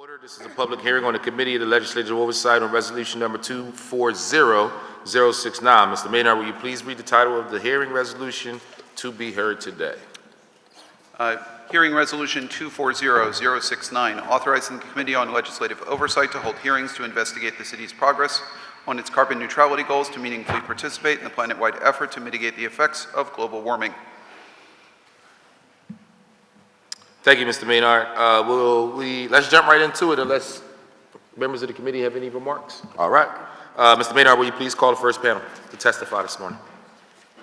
Order. This is a public hearing on the Committee of the Legislative Oversight on Resolution Number 240069. Mr. Maynard, will you please read the title of the hearing resolution to be heard today? Hearing Resolution 240069, authorizing the Committee on Legislative Oversight to hold hearings to investigate the city's progress on its carbon neutrality goals to meaningfully participate in the planet-wide effort to mitigate the effects of global warming. Thank you, Mr. Maynard. Let's jump right into it unless members of the committee have any remarks. All right. Mr. Maynard, will you please call the first panel to testify this morning?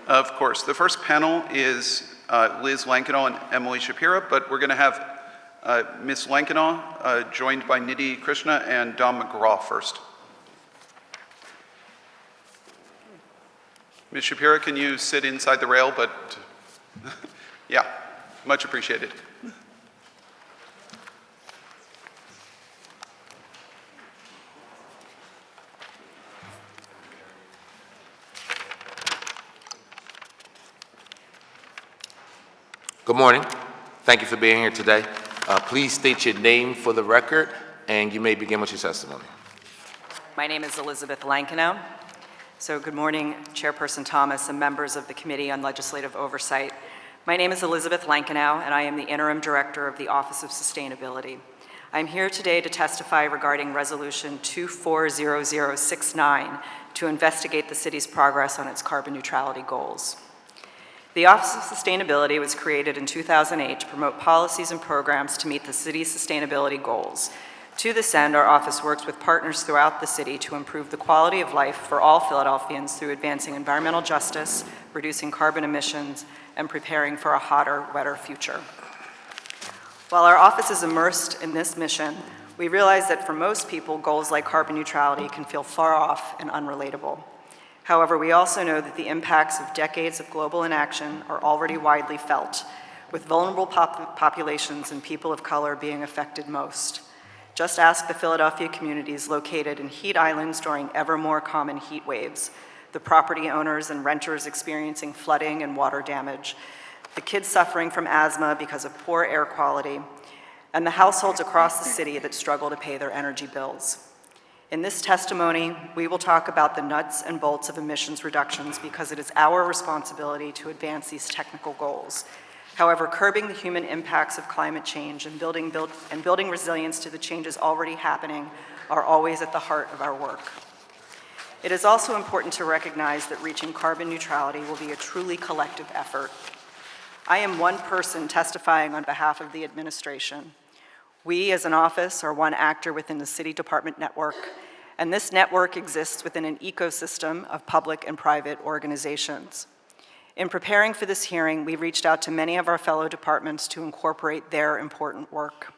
Of course. The first panel is Liz Lankinaw and Emily Shapira, but we're going to have Ms. Lankinaw joined by Nidhi Krishna and Dom McGraw first. Ms. Shapira, can you sit inside the rail? But yeah, much appreciated. Good morning. Thank you for being here today. Please state your name for the record, and you may begin with your testimony. My name is Elizabeth Lankinow. So good morning, Chairperson Thomas and members of the Committee on Legislative Oversight. My name is Elizabeth Lankinow, and I am the Interim Director of the Office of Sustainability. I'm here today to testify regarding Resolution 240069 to investigate the city's progress on its carbon neutrality goals. The Office of Sustainability was created in 2008 to promote policies and programs to meet the city's sustainability goals. To this end, our office works with partners throughout the city to improve the quality of life for all Philadelphians through advancing environmental justice, reducing carbon emissions, and preparing for a hotter, wetter future. While our office is immersed in this mission, we realize that for most people, goals like carbon neutrality can feel far off and unrelatable. However, we also know that the impacts of decades of global inaction are already widely felt, with vulnerable populations and people of color being affected most. Just ask the Philadelphia communities located in heat islands during ever more common heat waves, the property owners and renters experiencing flooding and water damage, the kids suffering from asthma because of poor air quality, and the households across the city that struggle to pay their energy bills. In this testimony, we will talk about the nuts and bolts of emissions reductions because it is our responsibility to advance these technical goals. However, curbing the human impacts of climate change and building resilience to the changes already happening are always at the heart of our work. It is also important to recognize that reaching carbon neutrality will be a truly collective effort. I am one person testifying on behalf of the administration. We, as an office, are one actor within the city department network, and this network exists within an ecosystem of public and private organizations. In preparing for this hearing, we reached out to many of our fellow departments to incorporate their important work.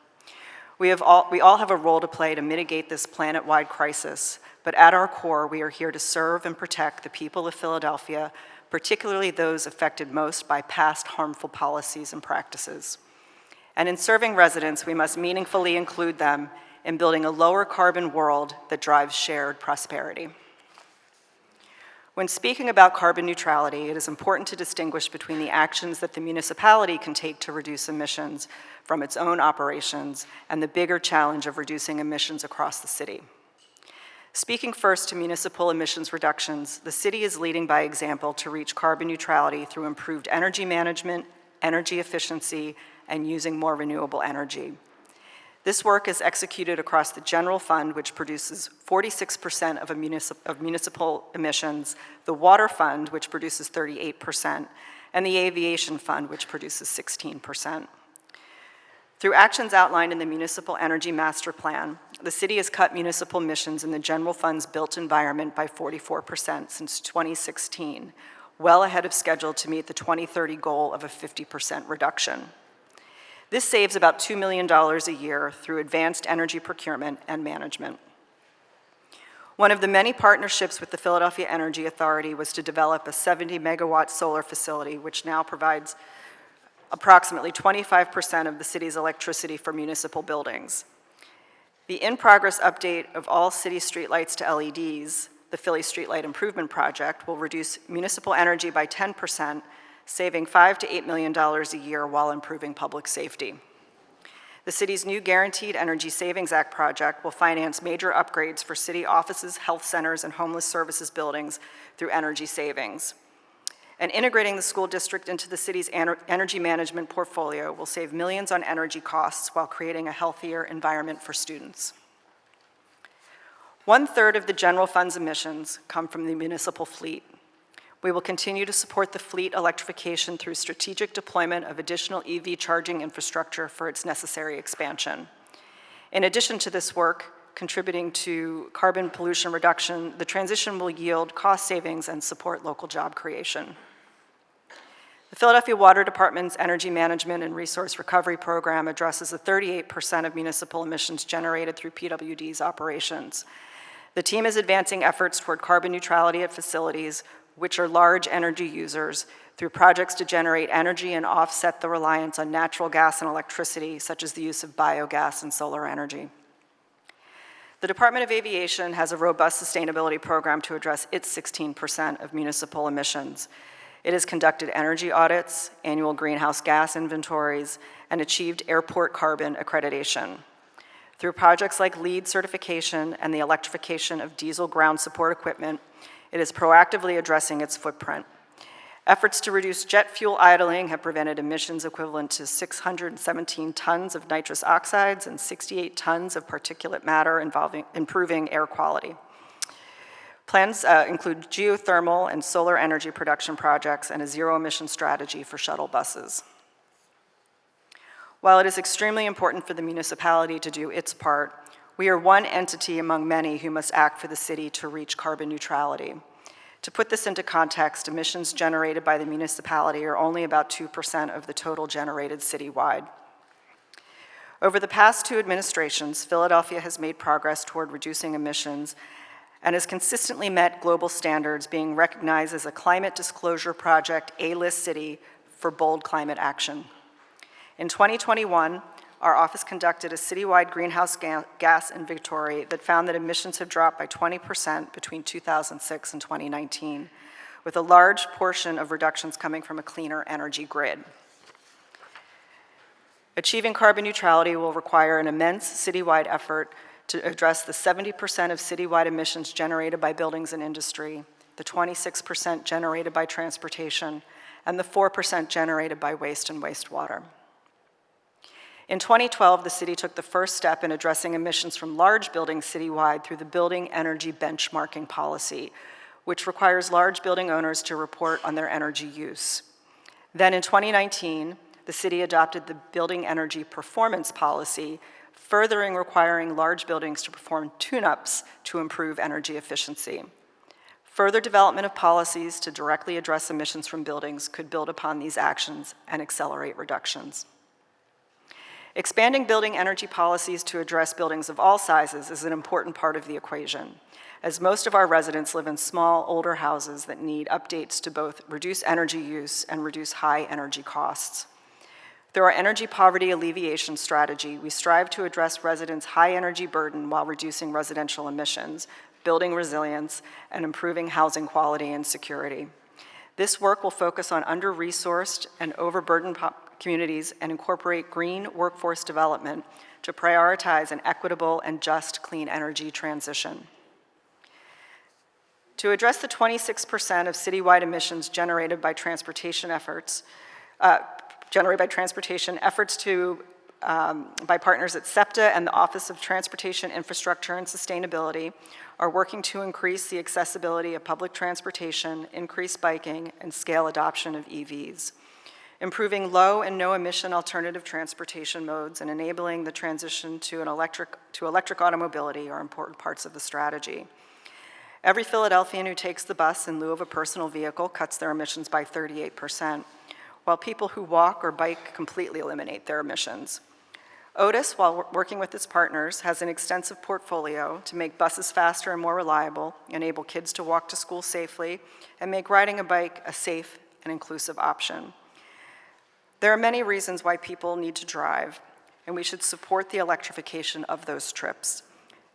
We all have a role to play to mitigate this planet-wide crisis, but at our core, we are here to serve and protect the people of Philadelphia, particularly those affected most by past harmful policies and practices. And in serving residents, we must meaningfully include them in building a lower carbon world that drives shared prosperity. When speaking about carbon neutrality, it is important to distinguish between the actions that the municipality can take to reduce emissions from its own operations and the bigger challenge of reducing emissions across the city. Speaking first to municipal emissions reductions, the city is leading by example to reach carbon neutrality through improved energy management, energy efficiency, and using more renewable energy. This work is executed across the general fund, which produces 46% of municipal emissions, the water fund, which produces 38%, and the aviation fund, which produces 16%. Through actions outlined in the Municipal Energy Master Plan, the city has cut municipal emissions in the general fund's built environment by 44% since 2016, well ahead of schedule to meet the 2030 goal of a 50% reduction. This saves about $2 million a year through advanced energy procurement and management. One of the many partnerships with the Philadelphia Energy Authority was to develop a 70-megawatt solar facility, which now provides approximately 25% of the city's electricity for municipal buildings. The in-progress update of all city streetlights to LEDs, the Philly Streetlight Improvement Project, will reduce municipal energy by 10%, saving $5 to $8 million a year while improving public safety. The city's new Guaranteed Energy Savings Act project will finance major upgrades for city offices, health centers, and homeless services buildings through energy savings. And integrating the school district into the city's energy management portfolio will save millions on energy costs while creating a healthier environment for students. 1/3 of the general fund's emissions come from the municipal fleet. We will continue to support the fleet electrification through strategic deployment of additional EV charging infrastructure for its necessary expansion. In addition to this work, contributing to carbon pollution reduction, the transition will yield cost savings and support local job creation. The Philadelphia Water Department's Energy Management and Resource Recovery Program addresses the 38% of municipal emissions generated through PWD's operations. The team is advancing efforts toward carbon neutrality at facilities, which are large energy users, through projects to generate energy and offset the reliance on natural gas and electricity, such as the use of biogas and solar energy. The Department of Aviation has a robust sustainability program to address its 16% of municipal emissions. It has conducted energy audits, annual greenhouse gas inventories, and achieved airport carbon accreditation. Through projects like LEED certification and the electrification of diesel ground support equipment, it is proactively addressing its footprint. Efforts to reduce jet fuel idling have prevented emissions equivalent to 617 tons of nitrous oxides and 68 tons of particulate matter, improving air quality. Plans include geothermal and solar energy production projects and a zero-emission strategy for shuttle buses. While it is extremely important for the municipality to do its part, we are one entity among many who must act for the city to reach carbon neutrality. To put this into context, emissions generated by the municipality are only about 2% of the total generated citywide. Over the past 2 administrations, Philadelphia has made progress toward reducing emissions and has consistently met global standards, being recognized as a Climate Disclosure Project A-list city for bold climate action. In 2021, our office conducted a citywide greenhouse gas inventory that found that emissions have dropped by 20% between 2006 and 2019, with a large portion of reductions coming from a cleaner energy grid. Achieving carbon neutrality will require an immense citywide effort to address the 70% of citywide emissions generated by buildings and industry, the 26% generated by transportation, and the 4% generated by waste and wastewater. In 2012, the city took the first step in addressing emissions from large buildings citywide through the Building Energy Benchmarking Policy, which requires large building owners to report on their energy use. Then in 2019, the city adopted the Building Energy Performance Policy, furthering requiring large buildings to perform tune-ups to improve energy efficiency. Further development of policies to directly address emissions from buildings could build upon these actions and accelerate reductions. Expanding building energy policies to address buildings of all sizes is an important part of the equation, as most of our residents live in small, older houses that need updates to both reduce energy use and reduce high energy costs. Through our energy poverty alleviation strategy, we strive to address residents' high energy burden while reducing residential emissions, building resilience, and improving housing quality and security. This work will focus on under-resourced and overburdened communities and incorporate green workforce development to prioritize an equitable and just clean energy transition. To address the 26% of citywide emissions generated by transportation efforts by partners at SEPTA and the Office of Transportation Infrastructure and Sustainability are working to increase the accessibility of public transportation, increase biking, and scale adoption of EVs. Improving low and no emission alternative transportation modes and enabling the transition to electric automobility are important parts of the strategy. Every Philadelphian who takes the bus in lieu of a personal vehicle cuts their emissions by 38%, while people who walk or bike completely eliminate their emissions. Otis, while working with its partners, has an extensive portfolio to make buses faster and more reliable, enable kids to walk to school safely, and make riding a bike a safe and inclusive option. There are many reasons why people need to drive, and we should support the electrification of those trips.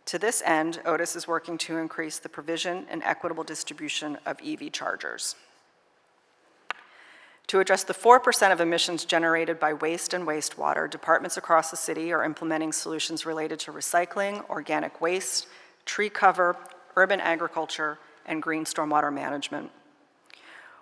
To this end, Otis is working to increase the provision and equitable distribution of EV chargers. To address the 4% of emissions generated by waste and wastewater, departments across the city are implementing solutions related to recycling, organic waste, tree cover, urban agriculture, and green stormwater management.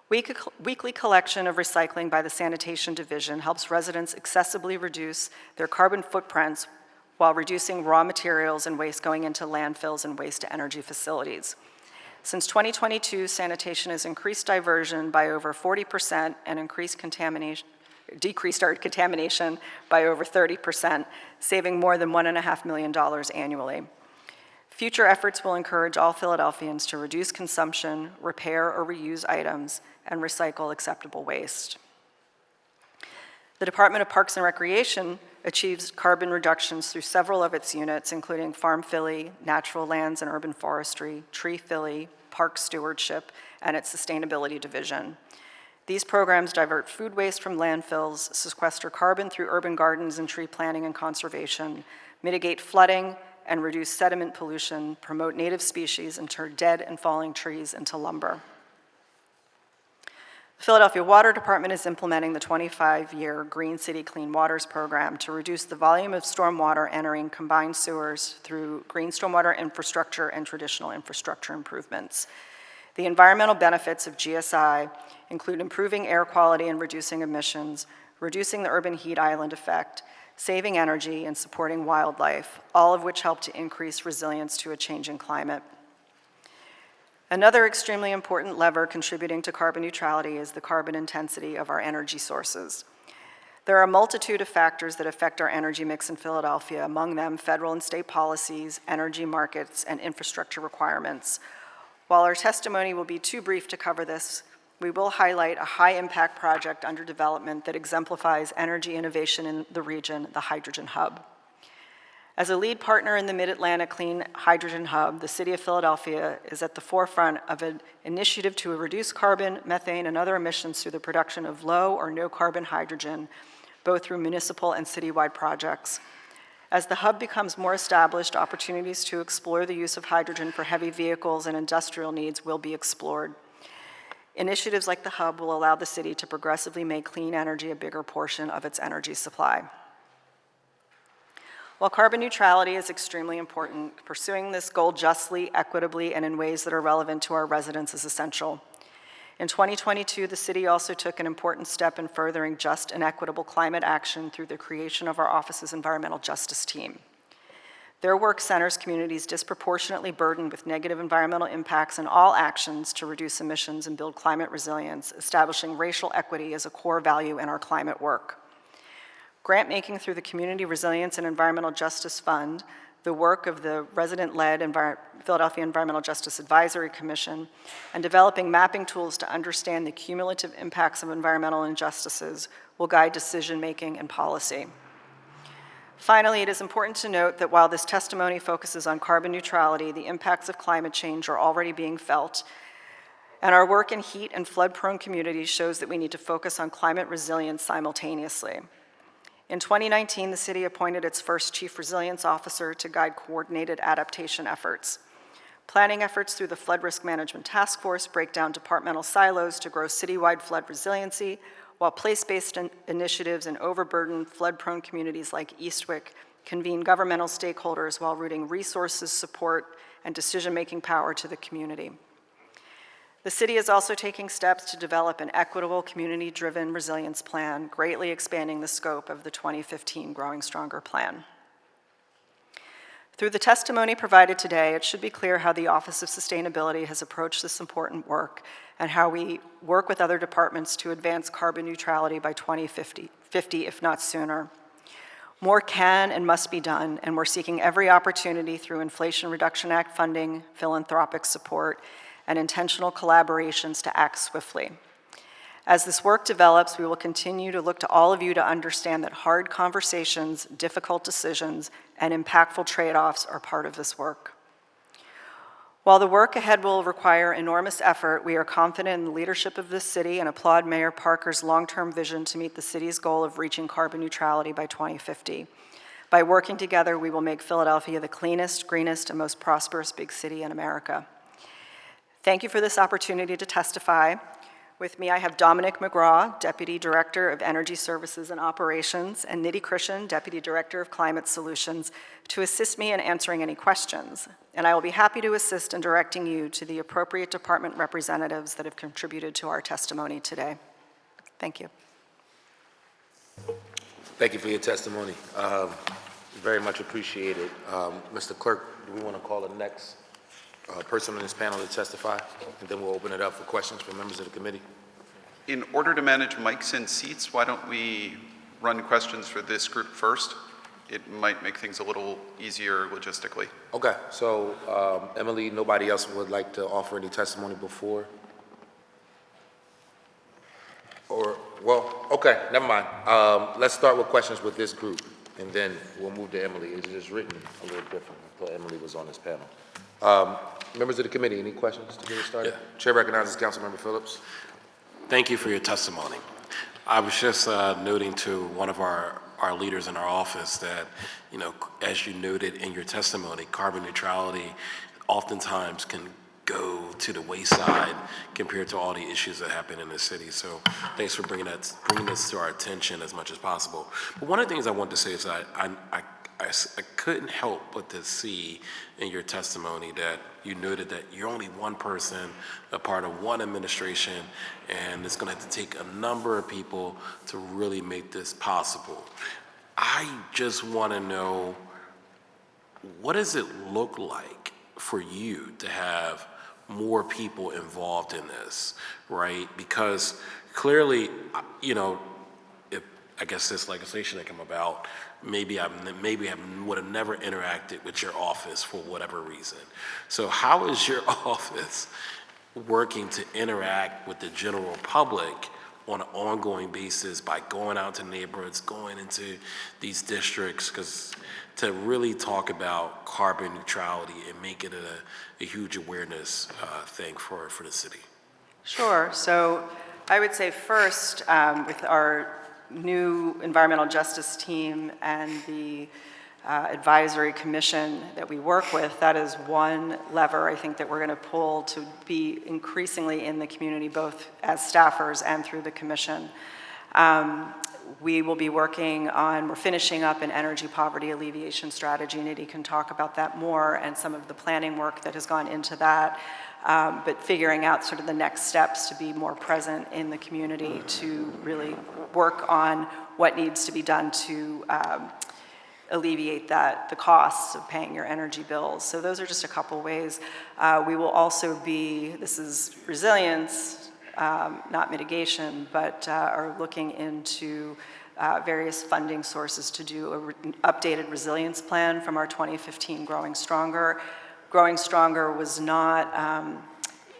Weekly collection of recycling by the Sanitation Division helps residents accessibly reduce their carbon footprints while reducing raw materials and waste going into landfills and waste-to-energy facilities. Since 2022, sanitation has increased diversion by over 40% and decreased our contamination by over 30%, saving more than $1.5 million annually. Future efforts will encourage all Philadelphians to reduce consumption, repair or reuse items, and recycle acceptable waste. The Department of Parks and Recreation achieves carbon reductions through several of its units, including Farm Philly, Natural Lands and Urban Forestry, Tree Philly, Park Stewardship, and its Sustainability Division. These programs divert food waste from landfills, sequester carbon through urban gardens and tree planting and conservation, mitigate flooding, and reduce sediment pollution, promote native species, and turn dead and falling trees into lumber. The Philadelphia Water Department is implementing the 25-year Green City Clean Waters program to reduce the volume of stormwater entering combined sewers through green stormwater infrastructure and traditional infrastructure improvements. The environmental benefits of GSI include improving air quality and reducing emissions, reducing the urban heat island effect, saving energy, and supporting wildlife, all of which help to increase resilience to a changing climate. Another extremely important lever contributing to carbon neutrality is the carbon intensity of our energy sources. There are a multitude of factors that affect our energy mix in Philadelphia, among them federal and state policies, energy markets, and infrastructure requirements. While our testimony will be too brief to cover this, we will highlight a high-impact project under development that exemplifies energy innovation in the region, the Hydrogen Hub. As a lead partner in the Mid-Atlantic Clean Hydrogen Hub, the City of Philadelphia is at the forefront of an initiative to reduce carbon, methane, and other emissions through the production of low or no carbon hydrogen, both through municipal and citywide projects. As the hub becomes more established, opportunities to explore the use of hydrogen for heavy vehicles and industrial needs will be explored. Initiatives like the hub will allow the city to progressively make clean energy a bigger portion of its energy supply. While carbon neutrality is extremely important, pursuing this goal justly, equitably, and in ways that are relevant to our residents is essential. In 2022, the city also took an important step in furthering just and equitable climate action through the creation of our office's environmental justice team. Their work centers communities disproportionately burdened with negative environmental impacts in all actions to reduce emissions and build climate resilience, establishing racial equity as a core value in our climate work. Grant-making through the Community Resilience and Environmental Justice Fund, the work of the resident-led Philadelphia Environmental Justice Advisory Commission, and developing mapping tools to understand the cumulative impacts of environmental injustices will guide decision-making and policy. Finally, it is important to note that while this testimony focuses on carbon neutrality, the impacts of climate change are already being felt, and our work in heat and flood-prone communities shows that we need to focus on climate resilience simultaneously. In 2019, the city appointed its first chief resilience officer to guide coordinated adaptation efforts. Planning efforts through the Flood Risk Management Task Force break down departmental silos to grow citywide flood resiliency, while place-based initiatives in overburdened, flood-prone communities like Eastwick convene governmental stakeholders while routing resources, support, and decision-making power to the community. The city is also taking steps to develop an equitable, community-driven resilience plan, greatly expanding the scope of the 2015 Growing Stronger plan. Through the testimony provided today, it should be clear how the Office of Sustainability has approached this important work and how we work with other departments to advance carbon neutrality by 2050, if not sooner. More can and must be done, and we're seeking every opportunity through Inflation Reduction Act funding, philanthropic support, and intentional collaborations to act swiftly. As this work develops, we will continue to look to all of you to understand that hard conversations, difficult decisions, and impactful trade-offs are part of this work. While the work ahead will require enormous effort, we are confident in the leadership of this city and applaud Mayor Parker's long-term vision to meet the city's goal of reaching carbon neutrality by 2050. By working together, we will make Philadelphia the cleanest, greenest, and most prosperous big city in America. Thank you for this opportunity to testify. With me, I have Dominic McGraw, Deputy Director of Energy Services and Operations, and Nidhi Krishan, Deputy Director of Climate Solutions, to assist me in answering any questions. And I will be happy to assist in directing you to the appropriate department representatives that have contributed to our testimony today. Thank you. Thank you for your testimony. Very much appreciated. Mr. Clerk, do we want to call the next person on this panel to testify? And then we'll open it up for questions from members of the committee. In order to manage mics and seats, why don't we run questions for this group first? It might make things a little easier logistically. Okay, so Emily, nobody else would like to offer any testimony before? Or, well, okay, never mind. Let's start with questions with this group, and then we'll move to Emily. It's just written a little different. I thought Emily was on this panel. Members of the committee, any questions to get us started? Yeah. Chair recognizes Councilmember Phillips. Thank you for your testimony. I was just noting to one of our leaders in our office that, you know, as you noted in your testimony, carbon neutrality oftentimes can go to the wayside compared to all the issues that happen in the city. So thanks for bringing this to our attention as much as possible. But one of the things I wanted to say is that I couldn't help but to see in your testimony that you noted that you're only one person, a part of one administration, and it's going to have to take a number of people to really make this possible. I just want to know, what does it look like for you to have more people involved in this, right? Because clearly, you know, if I guess this legislation had come about, maybe I would have never interacted with your office for whatever reason. So how is your office working to interact with the general public on an ongoing basis by going out to neighborhoods, going into these districts, because to really talk about carbon neutrality and make it a huge awareness thing for the city? Sure. So I would say first, with our new environmental justice team and the advisory commission that we work with, that is one lever I think that we're going to pull to be increasingly in the community, both as staffers and through the commission. We will be working on, we're finishing up an energy poverty alleviation strategy. Nidhi can talk about that more and some of the planning work that has gone into that. But figuring out sort of the next steps to be more present in the community to really work on what needs to be done to alleviate the costs of paying your energy bills. So those are just a couple ways. We will also be, this is resilience, not mitigation, but are looking into various funding sources to do an updated resilience plan from our 2015 Growing Stronger. Growing Stronger was not,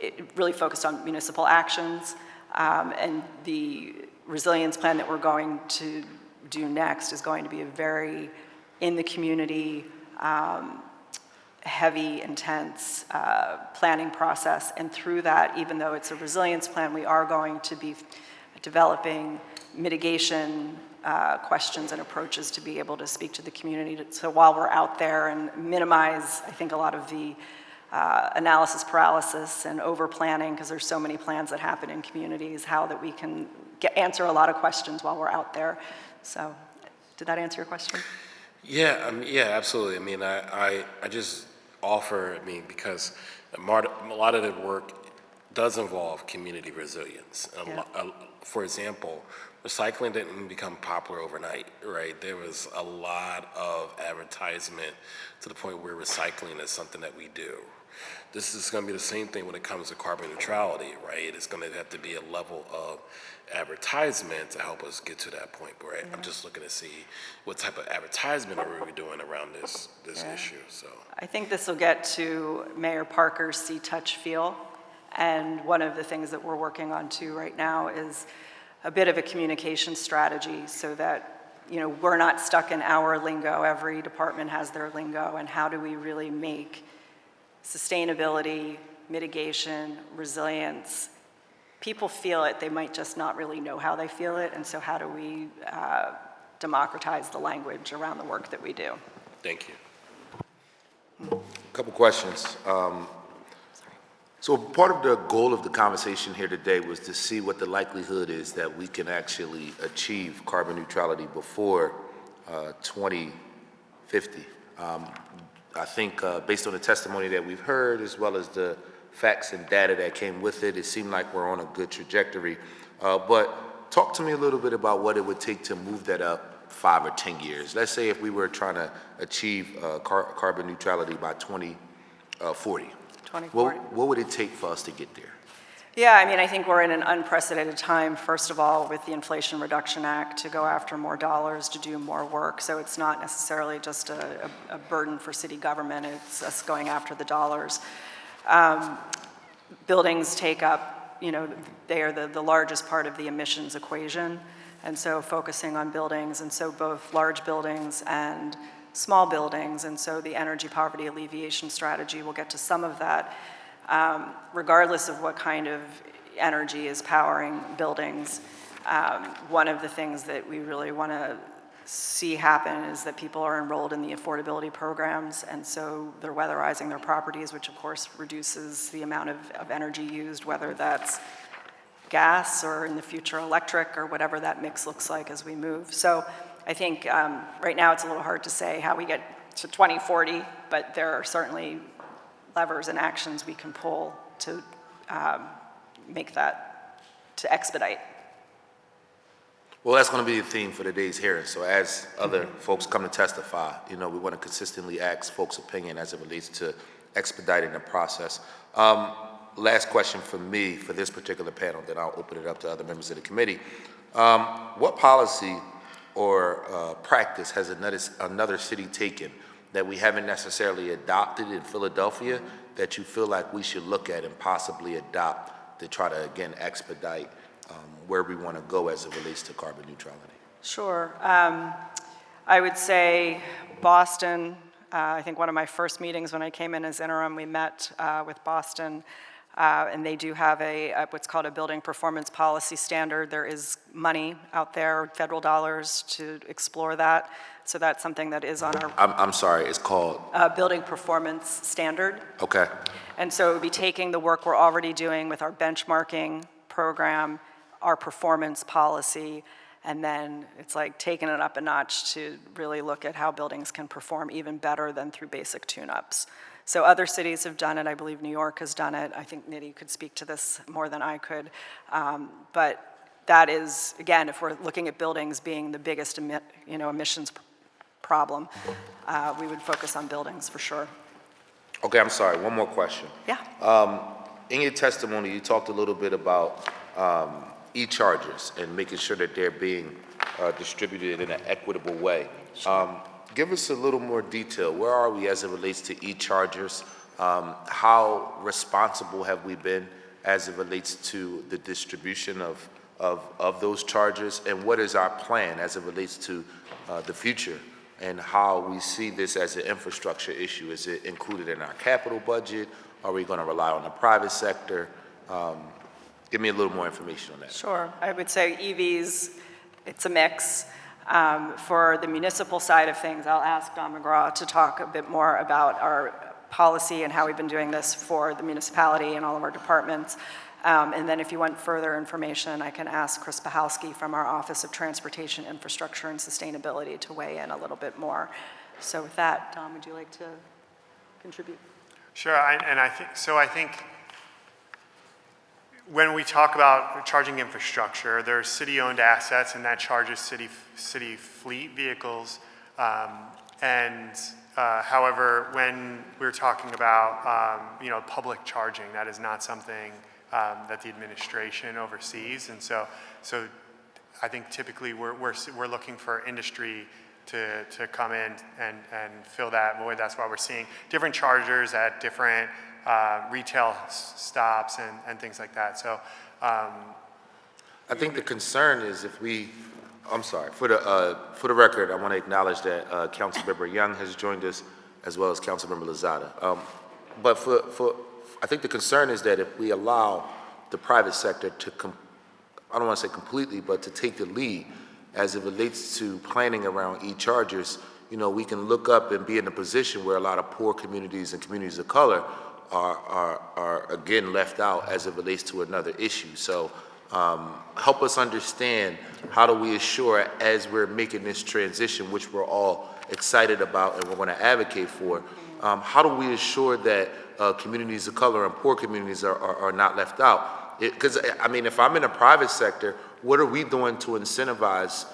it really focused on municipal actions, and the resilience plan that we're going to do next is going to be a very in the community, heavy, intense planning process. And through that, even though it's a resilience plan, we are going to be developing mitigation questions and approaches to be able to speak to the community. So while we're out there and minimize, I think, a lot of the analysis paralysis and over planning, because there's so many plans that happen in communities, how that we can answer a lot of questions while we're out there. So did that answer your question? Yeah, yeah, absolutely. I mean, I just offer, because a lot of the work does involve community resilience. Yeah. For example, recycling didn't become popular overnight, right? There was a lot of advertisement to the point where recycling is something that we do. This is going to be the same thing when it comes to carbon neutrality, right? It's going to have to be a level of advertisement to help us get to that point, right? I'm just looking to see what type of advertisement are we doing around this issue. So I think this will get to Mayor Parker's See, Touch, Feel. And one of the things that we're working on too right now is a bit of a communication strategy so that, you know, we're not stuck in our lingo. Every department has their lingo, and how do we really make sustainability, mitigation, resilience, people feel it, they might just not really know how they feel it, and so how do we democratize the language around the work that we do? thank you. A couple questions. So part of the goal of the conversation here today was to see what the likelihood is that we can actually achieve carbon neutrality before 2050. I think based on the testimony that we've heard, as well as the facts and data that came with it, it seemed like we're on a good trajectory. But talk to me a little bit about what it would take to move that up 5 or 10 years. Let's say if we were trying to achieve carbon neutrality by 2040. 2040. What would it take for us to get there? Yeah, I mean, I think we're in an unprecedented time, first of all, with the Inflation Reduction Act to go after more dollars, to do more work. So it's not necessarily just a burden for city government, it's us going after the dollars. Buildings take up, they are the largest part of the emissions equation. And so focusing on buildings, and so both large buildings and small buildings, and so the energy poverty alleviation strategy will get to some of that. Regardless of what kind of energy is powering buildings, one of the things that we really want to see happen is that people are enrolled in the affordability programs, and so they're weatherizing their properties, which of course reduces the amount of energy used, whether that's gas or in the future electric or whatever that mix looks like as we move. So I think right now it's a little hard to say how we get to 2040, but there are certainly levers and actions we can pull to make that, to expedite. Well, that's going to be the theme for today's hearing. So as other folks come to testify, we want to consistently ask folks' opinion as it relates to expediting the process. Last question for me for this particular panel, then I'll open it up to other members of the committee. What policy or practice has another city taken that we haven't necessarily adopted in Philadelphia that you feel like we should look at and possibly adopt to try to, again, expedite where we want to go as it relates to carbon neutrality? Sure. I would say Boston. I think one of my first meetings when I came in as interim, we met with Boston, and they do have what's called a building performance policy standard. There is money out there, federal dollars, to explore that. So that's something that is on our I'm sorry, it's called? building performance standard. Okay. And so it would be taking the work we're already doing with our benchmarking program, our performance policy, and then it's like taking it up a notch to really look at how buildings can perform even better than through basic tune-ups. So other cities have done it. I believe New York has done it. I think Nidhi could speak to this more than I could. But that is, again, if we're looking at buildings being the biggest emissions problem, we would focus on buildings for sure. Okay, I'm sorry, one more question. Yeah. In your testimony, you talked a little bit about e-chargers and making sure that they're being distributed in an equitable way. Give us a little more detail. Where are we as it relates to e-chargers? How responsible have we been as it relates to the distribution of those chargers? And what is our plan as it relates to the future and how we see this as an infrastructure issue? Is it included in our capital budget? Are we going to rely on the private sector? Give me a little more information on that. Sure. I would say EVs, it's a mix. For the municipal side of things, I'll ask Don McGraw to talk a bit more about our policy and how we've been doing this for the municipality and all of our departments. And then if you want further information, I can ask Chris Bahalski from our Office of Transportation, Infrastructure, and Sustainability to weigh in a little bit more. So with that, Don, would you like to contribute? Sure, I think when we talk about charging infrastructure, there's city-owned assets, and that charges city fleet vehicles. However, when we're talking about public charging, that is not something that the administration oversees, and so I think typically we're looking for industry to come in and fill that void. That's why we're seeing different chargers at different retail stops and things like that. So I think the concern is I'm sorry, for the record, I want to acknowledge that Councilmember Young has joined us as well as Councilmember Lozada. But I think the concern is that if we allow the private sector to, I don't want to say completely, but to take the lead as it relates to planning around e-chargers, we can look up and be in a position where a lot of poor communities and communities of color are again left out as it relates to another issue. So help us understand, how do we assure, as we're making this transition, which we're all excited about and we're going to advocate for, how do we assure that communities of color and poor communities are not left out? Because, I mean, if I'm in the private sector, what are we doing to incentivize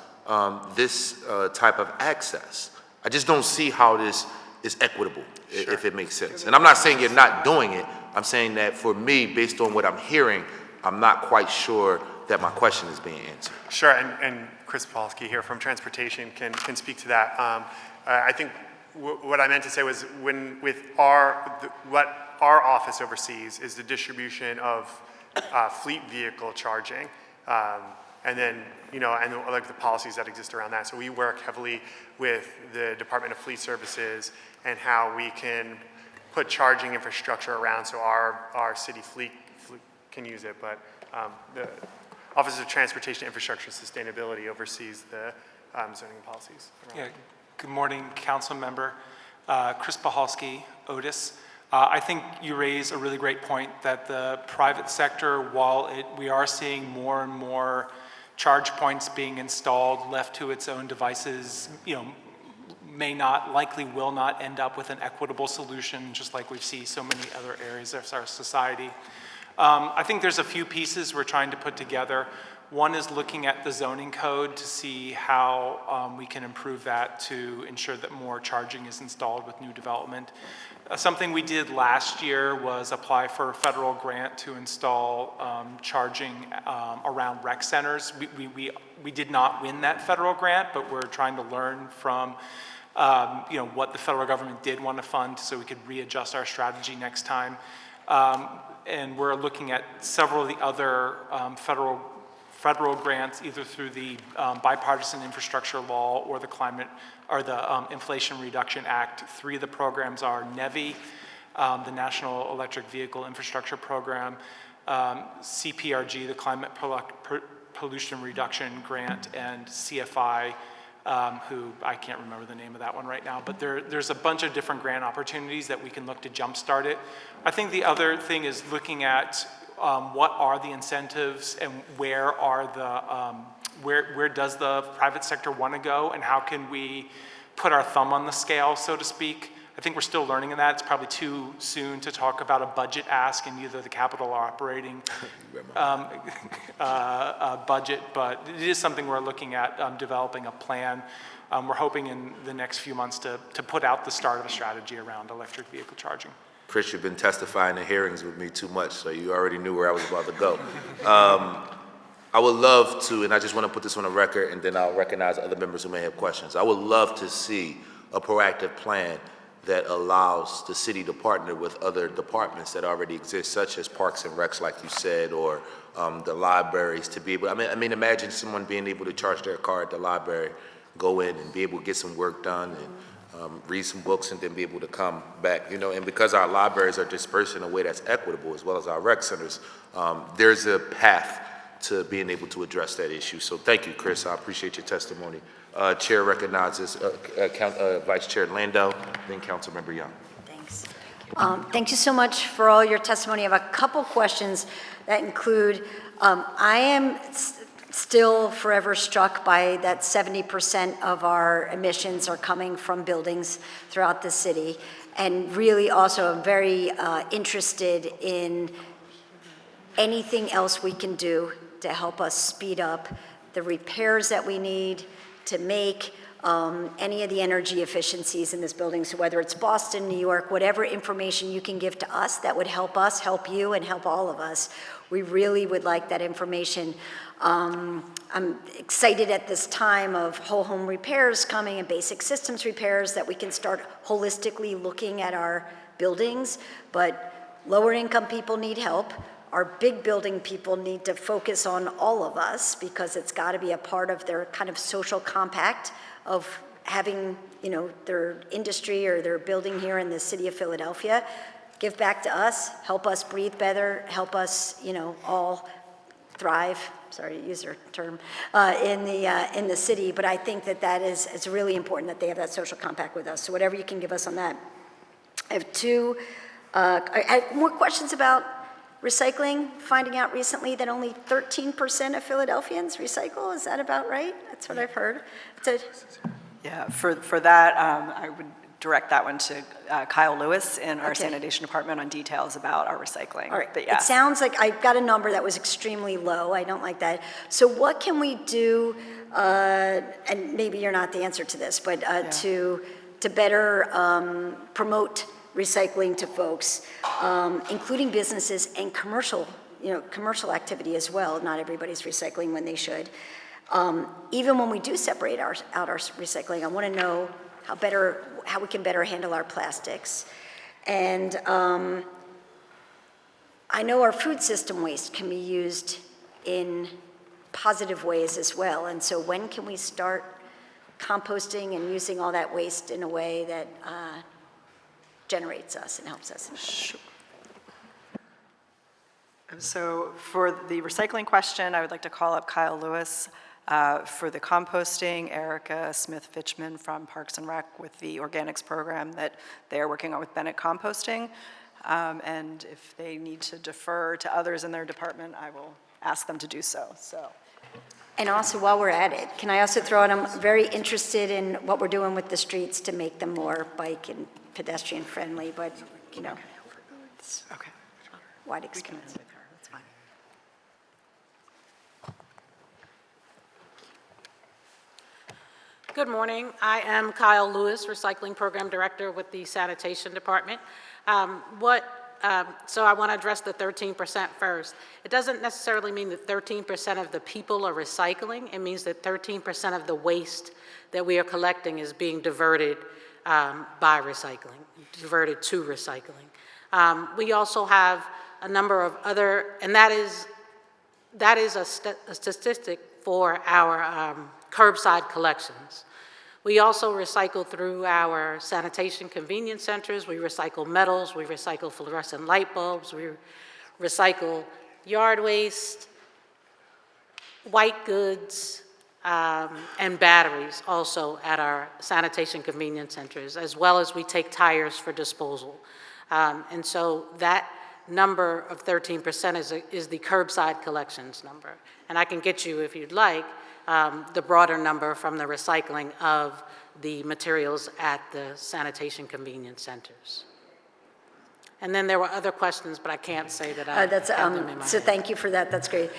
this type of access? I just don't see how this is equitable, if it makes sense. And I'm not saying you're not doing it. I'm saying that for me, based on what I'm hearing, I'm not quite sure that my question is being answered. Sure, and Chris Polsky here from Transportation can speak to that. I think what I meant to say was what our office oversees is the distribution of fleet vehicle charging, and then, and like the policies that exist around that. So we work heavily with the Department of Fleet Services and how we can put charging infrastructure around so our city fleet can use it. But the Office of Transportation Infrastructure and Sustainability oversees the zoning policies around. Yeah. Good morning, Council Member. Chris Pahalski, Otis. I think you raise a really great point that the private sector, while we are seeing more and more charge points being installed, left to its own devices, likely will not end up with an equitable solution, just like we see so many other areas of our society. I think there's a few pieces we're trying to put together. One is looking at the zoning code to see how we can improve that to ensure that more charging is installed with new development. Something we did last year was apply for a federal grant to install charging around rec centers. We did not win that federal grant, but we're trying to learn from what the federal government did want to fund so we could readjust our strategy next time. And we're looking at several of the other federal grants, either through the bipartisan infrastructure law or the Inflation Reduction Act. 3 of the programs are NEVI, the National Electric Vehicle Infrastructure Program, CPRG, the Climate Pollution Reduction Grant, and CFI, who I can't remember the name of that one right now, but there's a bunch of different grant opportunities that we can look to jumpstart it. I think the other thing is looking at what are the incentives and where does the private sector want to go, and how can we put our thumb on the scale, so to speak. I think we're still learning in that. It's probably too soon to talk about a budget ask in either the capital or operating budget, but it is something we're looking at, developing a plan. We're hoping in the next few months to put out the start of a strategy around electric vehicle charging. Chris, you've been testifying in hearings with me too much, so you already knew where I was about to go. I would love to, and I just want to put this on the record, and then I'll recognize other members who may have questions. I would love to see a proactive plan that allows the city to partner with other departments that already exist, such as Parks and Recs, like you said, or the libraries, to be able, I mean, imagine someone being able to charge their car at the library, go in and be able to get some work done, and read some books, and then be able to come back, and because our libraries are dispersed in a way that's equitable, as well as our rec centers, there's a path to being able to address that issue. So thank you, Chris. I appreciate your testimony. Chair recognizes Vice Chair Landau, then Councilmember Young. Thanks. Thank you so much for all your testimony. I have a couple questions that include, I am still forever struck by that 70% of our emissions are coming from buildings throughout the city, and really also I'm very interested in anything else we can do to help us speed up the repairs that we need to make any of the energy efficiencies in this building. So whether it's Boston, New York, whatever information you can give to us that would help us, help you, and help all of us, we really would like that information. I'm excited at this time of whole home repairs coming and basic systems repairs that we can start holistically looking at our buildings, but lower income people need help. Our big building people need to focus on all of us because it's got to be a part of their kind of social compact of having, their industry or their building here in the city of Philadelphia. Give back to us, help us breathe better, help us, all thrive. Sorry to use your term in the city, but I think that it's really important that they have that social compact with us. So whatever you can give us on that. I have 2 More questions about recycling? Finding out recently that only 13% of Philadelphians recycle, is that about right? That's what I've heard. Yeah, for that, I would direct that one to Kyle Lewis in our Okay. sanitation department on details about our recycling. All right, But yeah. it sounds like I got a number that was extremely low, I don't like that. So what can we do, and maybe you're not the answer to this, but to better promote recycling to folks, including businesses and commercial activity as well. Not everybody's recycling when they should. Even when we do separate out our recycling, I want to know how we can better handle our plastics. And I know our food system waste can be used in positive ways as well. And so when can we start composting and using all that waste in a way that generates us and helps us? Sure. So for the recycling question, I would like to call up Kyle Lewis. For the composting, Erica Smith-Fitchman from Parks and Rec with the organics program that they're working on with Bennett Composting. And if they need to defer to others in their department, I will ask them to do so. And also, while we're at it, can I also throw in, I'm very interested in what we're doing with the streets to make them more bike and pedestrian friendly, but, it's Okay. wide experience. That's fine. Good morning. I am Kyle Lewis, Recycling Program Director with the Sanitation Department. So I want to address the 13% first. It doesn't necessarily mean that 13% of the people are recycling. It means that 13% of the waste that we are collecting is being diverted by recycling, diverted to recycling. We also have a number of other, and that is a statistic for our curbside collections. We also recycle through our sanitation convenience centers. We recycle metals, we recycle fluorescent light bulbs, we recycle yard waste, white goods, and batteries also at our sanitation convenience centers, as well as we take tires for disposal. And so that number of 13% is the curbside collections number. And I can get you, if you'd like, the broader number from the recycling of the materials at the sanitation convenience centers. And then there were other questions, but I can't say that I have them in my So head. thank you for that, that's great.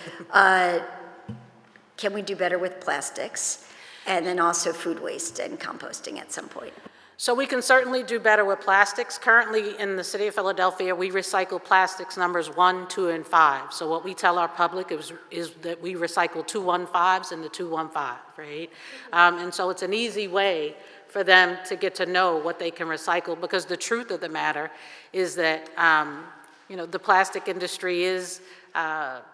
Can we do better with plastics? And then also food waste and composting at some point? So we can certainly do better with plastics. Currently in the city of Philadelphia, we recycle plastics numbers 1, 2, and 5. So what we tell our public is that we recycle 215s and the 215, right? And so it's an easy way for them to get to know what they can recycle, because the truth of the matter is that, the plastic industry is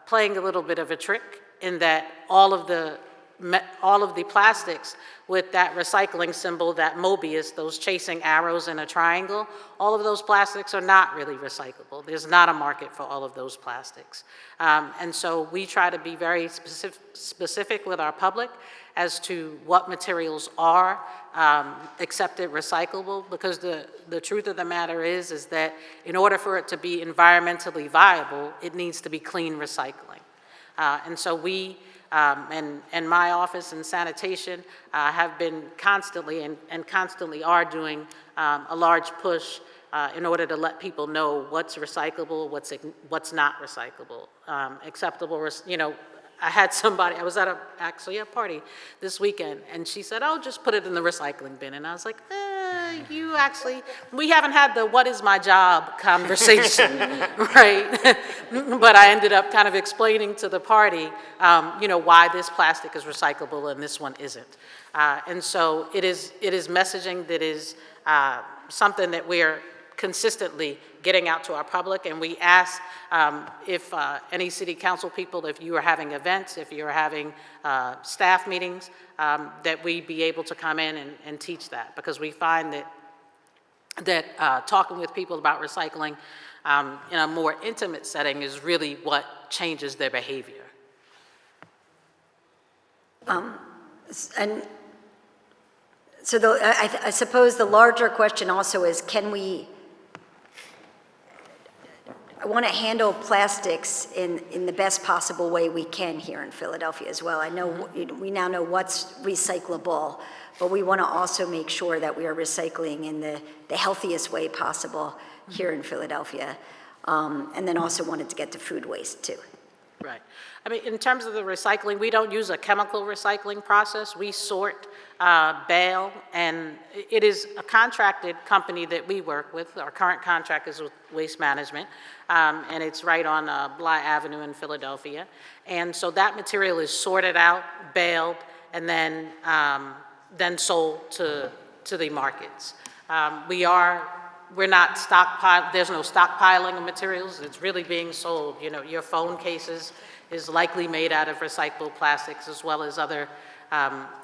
playing a little bit of a trick in that all of the plastics with that recycling symbol, that Mobius, those chasing arrows in a triangle, all of those plastics are not really recyclable. There's not a market for all of those plastics. And so we try to be very specific with our public as to what materials are accepted recyclable, because the truth of the matter is that in order for it to be environmentally viable, it needs to be clean recycling. And so we, and my office and sanitation have been constantly and constantly are doing a large push in order to let people know what's recyclable, what's not recyclable, acceptable. I had somebody, I was at actually a party this weekend, and she said, "Oh, just put it in the recycling bin." And I was like, we haven't had the "what is my job" conversation, right? But I ended up kind of explaining to the party, why this plastic is recyclable and this one isn't. And so it is messaging that is something that we're consistently getting out to our public, and we ask if any city council people, if you are having events, if you're having staff meetings, that we be able to come in and teach that, because we find that talking with people about recycling in a more intimate setting is really what changes their behavior. And so I suppose the larger question also is, can we I want to handle plastics in the best possible way we can here in Philadelphia as well. I know we now know what's recyclable, but we want to also make sure that we are recycling in the healthiest way possible here in Philadelphia. And then also wanted to get to food waste too. Right. I mean, in terms of the recycling, we don't use a chemical recycling process. We sort, bale, and it is a contracted company that we work with. Our current contract is with Waste Management, and it's right on Bly Avenue in Philadelphia. And so that material is sorted out, baled, and then sold to the markets. We're not there's no stockpiling of materials. It's really being sold. You know, your phone cases is likely made out of recycled plastics as well as other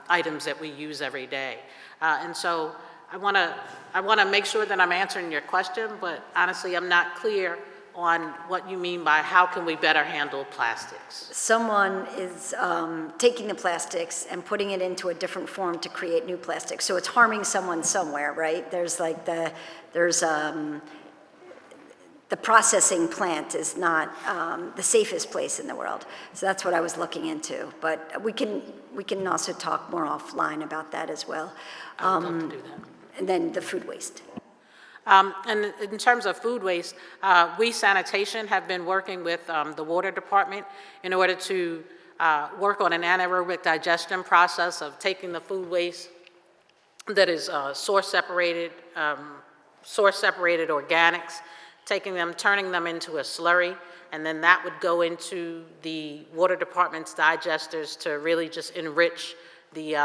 items that we use every day. And so I want to make sure that I'm answering your question, but honestly, I'm not clear on what you mean by how can we better handle plastics. Someone is taking the plastics and putting it into a different form to create new plastics. So it's harming someone somewhere, right? There's like the processing plant is not the safest place in the world. So that's what I was looking into. But we can also talk more offline about that as well. I would love to do that. And then the food waste. And in terms of food waste, we sanitation have been working with the water department in order to work on an anaerobic digestion process of taking the food waste that is source separated organics, taking them, turning them into a slurry, and then that would go into the water department's digesters to really just enrich the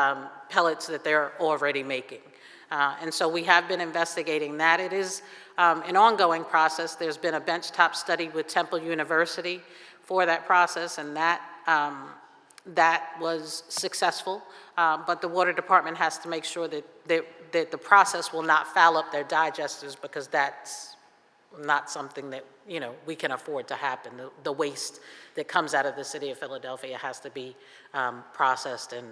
pellets that they're already making. And so we have been investigating that. It is an ongoing process. There's been a benchtop study with Temple University for that process, and that was successful. But the water department has to make sure that the process will not foul up their digesters, because that's not something that, you know, we can afford to happen. The waste that comes out of the city of Philadelphia has to be processed and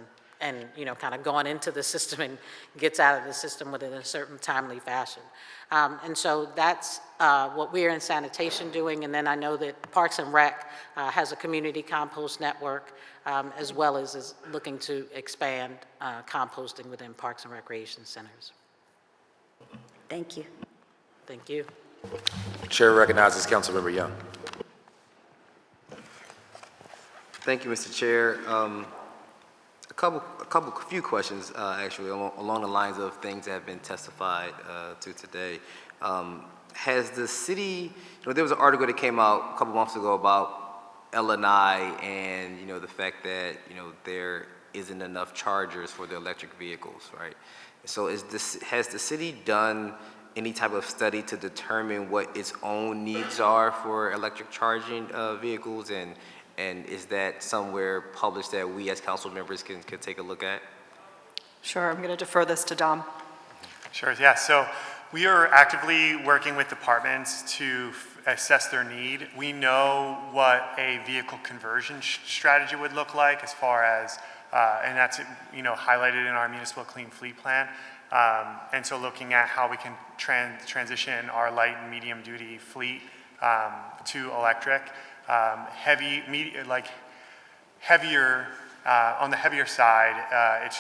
you know, kind of gone into the system and gets out of the system within a certain timely fashion. And so that's what we're in sanitation doing. And then I know that Parks and Rec has a community compost network, as well as is looking to expand composting within Parks and Recreation Centers. Thank you. Thank you. Chair recognizes Councilmember Young. Thank you, Mr. Chair. A few questions, actually, along the lines of things that have been testified to today. Has the city, there was an article that came out a couple months ago about L&I and, the fact that, there isn't enough chargers for the electric vehicles, right? So has the city done any type of study to determine what its own needs are for electric charging vehicles, and is that somewhere published that we as council members can take a look at? Sure, I'm going to defer this to Dom. Sure, yeah. So we are actively working with departments to assess their need. We know what a vehicle conversion strategy would look like as far as, and that's highlighted in our municipal clean fleet plan. And so looking at how we can transition our light and medium duty fleet to electric. Heavier, on the heavier side,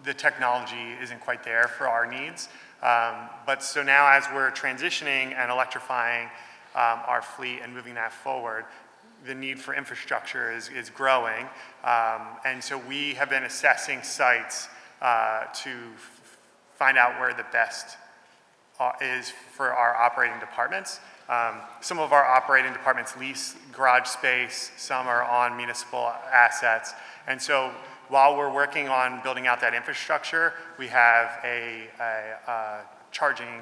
the technology isn't quite there for our needs. But so now as we're transitioning and electrifying our fleet and moving that forward, the need for infrastructure is growing. And so we have been assessing sites to find out where the best is for our operating departments. Some of our operating departments lease garage space, some are on municipal assets. And so while we're working on building out that infrastructure, we have a charging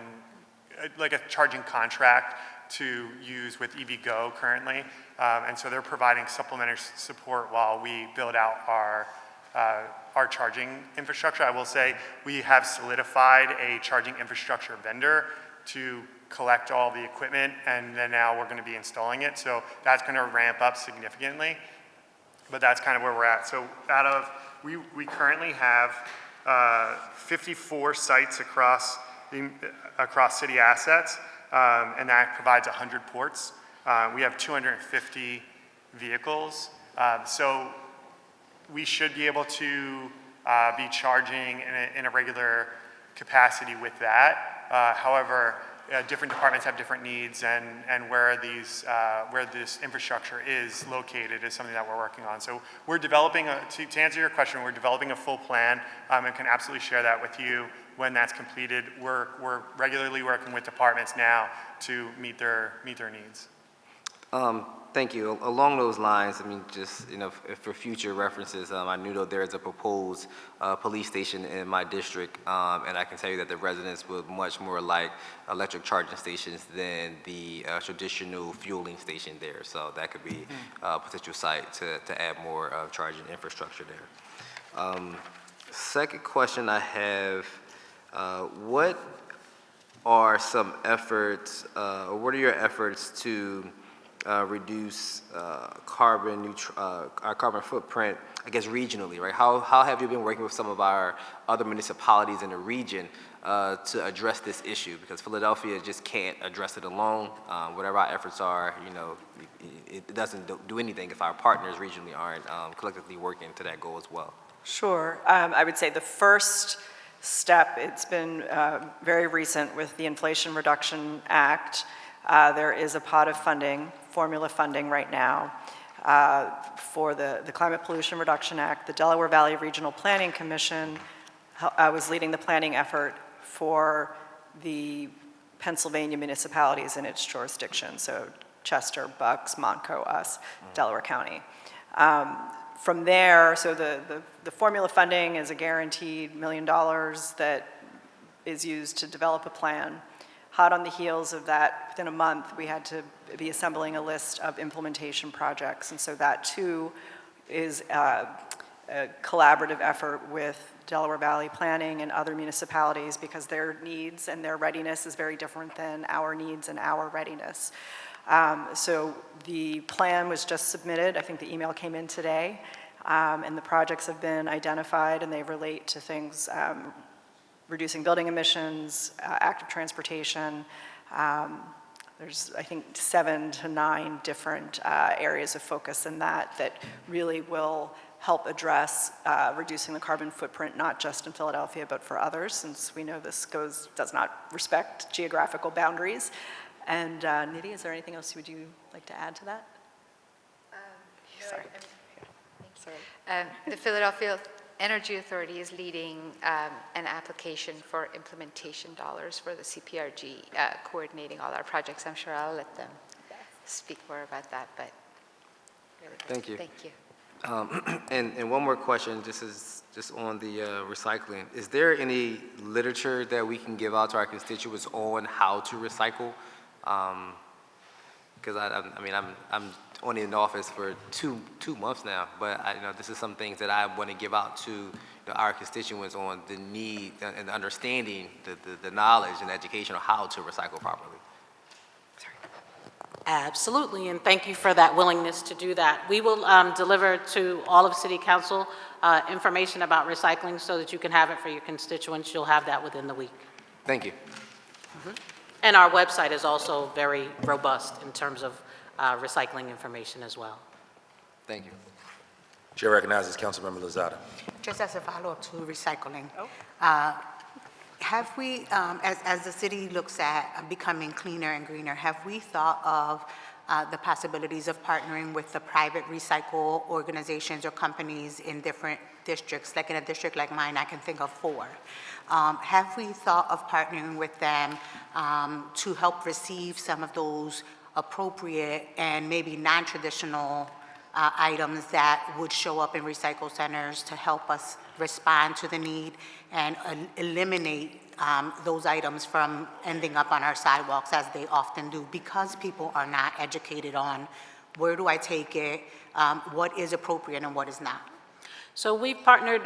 contract to use with EVgo currently. And so they're providing supplementary support while we build out our charging infrastructure. I will say we have solidified a charging infrastructure vendor to collect all the equipment, and then now we're going to be installing it. So that's going to ramp up significantly, but that's kind of where we're at. So we currently have 54 sites across city assets, and that provides 100 ports. We have 250 vehicles. So we should be able to be charging in a regular capacity with that. However, different departments have different needs, and where this infrastructure is located is something that we're working on. So we're developing, to answer your question, we're developing a full plan and can absolutely share that with you when that's completed. We're regularly working with departments now to meet their needs. Thank you. Along those lines, I mean, just, for future references, I knew that there is a proposed police station in my district, and I can tell you that the residents would much more like electric charging stations than the traditional fueling station there. So that could be a potential site to add more charging infrastructure there. Second question I have, what are some efforts, or what are your efforts to reduce our carbon footprint, I guess, regionally, right? How have you been working with some of our other municipalities in the region to address this issue? Because Philadelphia just can't address it alone. Whatever our efforts are, it doesn't do anything if our partners regionally aren't collectively working to that goal as well. Sure. I would say the first step, it's been very recent with the Inflation Reduction Act. There is a pot of funding, formula funding right now, for the Climate Pollution Reduction Act. The Delaware Valley Regional Planning Commission was leading the planning effort for the Pennsylvania municipalities in its jurisdiction, so Chester, Bucks, Montco, us, Delaware County. From there, so the formula funding is a guaranteed $1 million that is used to develop a plan. Hot on the heels of that, within a month, we had to be assembling a list of implementation projects. And so that too is a collaborative effort with Delaware Valley Planning and other municipalities, because their needs and their readiness is very different than our needs and our readiness. So the plan was just submitted. I think the email came in today, and the projects have been identified, and they relate to things reducing building emissions, active transportation. There's, I think, 7 to 9 different areas of focus in that really will help address reducing the carbon footprint, not just in Philadelphia, but for others, since we know this does not respect geographical boundaries. And Nidhi, is there anything else would you like to add to that? Sorry. The Philadelphia Energy Authority is leading an application for implementation dollars for the CPRG, coordinating all our projects. I'm sure I'll let them speak more about that, but really good. Thank you. Thank you. And one more question, just on the recycling. Is there any literature that we can give out to our constituents on how to recycle? Because I'm only in office for two months now, but this is some things that I want to give out to our constituents on the need and understanding the knowledge and education on how to recycle properly. Absolutely, and thank you for that willingness to do that. We will deliver to all of City Council information about recycling so that you can have it for your constituents. You'll have that within the week. Thank you. Mm-hmm. And our website is also very robust in terms of recycling information as well. Thank you. Chair recognizes Councilmember Lozada. Just as a follow-up to recycling, have we, as the city looks at becoming cleaner and greener, have we thought of the possibilities of partnering with the private recycle organizations or companies in different districts? Like in a district like mine, I can think of 4. Have we thought of partnering with them to help receive some of those appropriate and maybe non-traditional items that would show up in recycle centers to help us respond to the need and eliminate those items from ending up on our sidewalks, as they often do, because people are not educated on where do I take it, what is appropriate and what is not. So we've partnered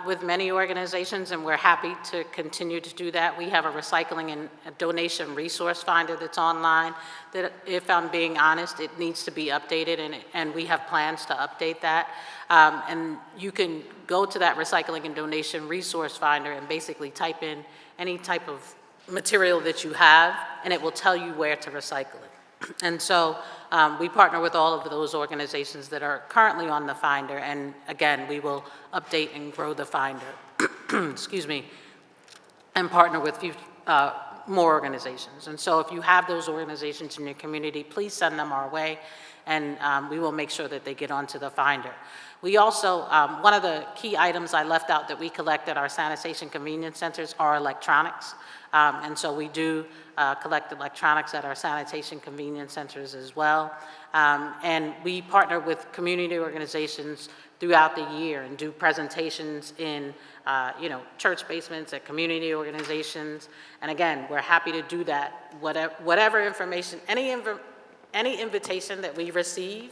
with many organizations, and we're happy to continue to do that. We have a recycling and a donation resource finder that's online that, if I'm being honest, it needs to be updated, and we have plans to update that. And you can go to that recycling and donation resource finder and basically type in any type of material that you have, and it will tell you where to recycle it. And so we partner with all of those organizations that are currently on the Finder, and again, we will update and grow the Finder, excuse me, and partner with more organizations. And so if you have those organizations in your community, please send them our way, and we will make sure that they get onto the Finder. We also, one of the key items I left out that we collect at our sanitation convenience centers are electronics. And so we do collect electronics at our sanitation convenience centers as well. And we partner with community organizations throughout the year and do presentations in, church basements, at community organizations. And again, we're happy to do that. Whatever information, any invitation that we receive,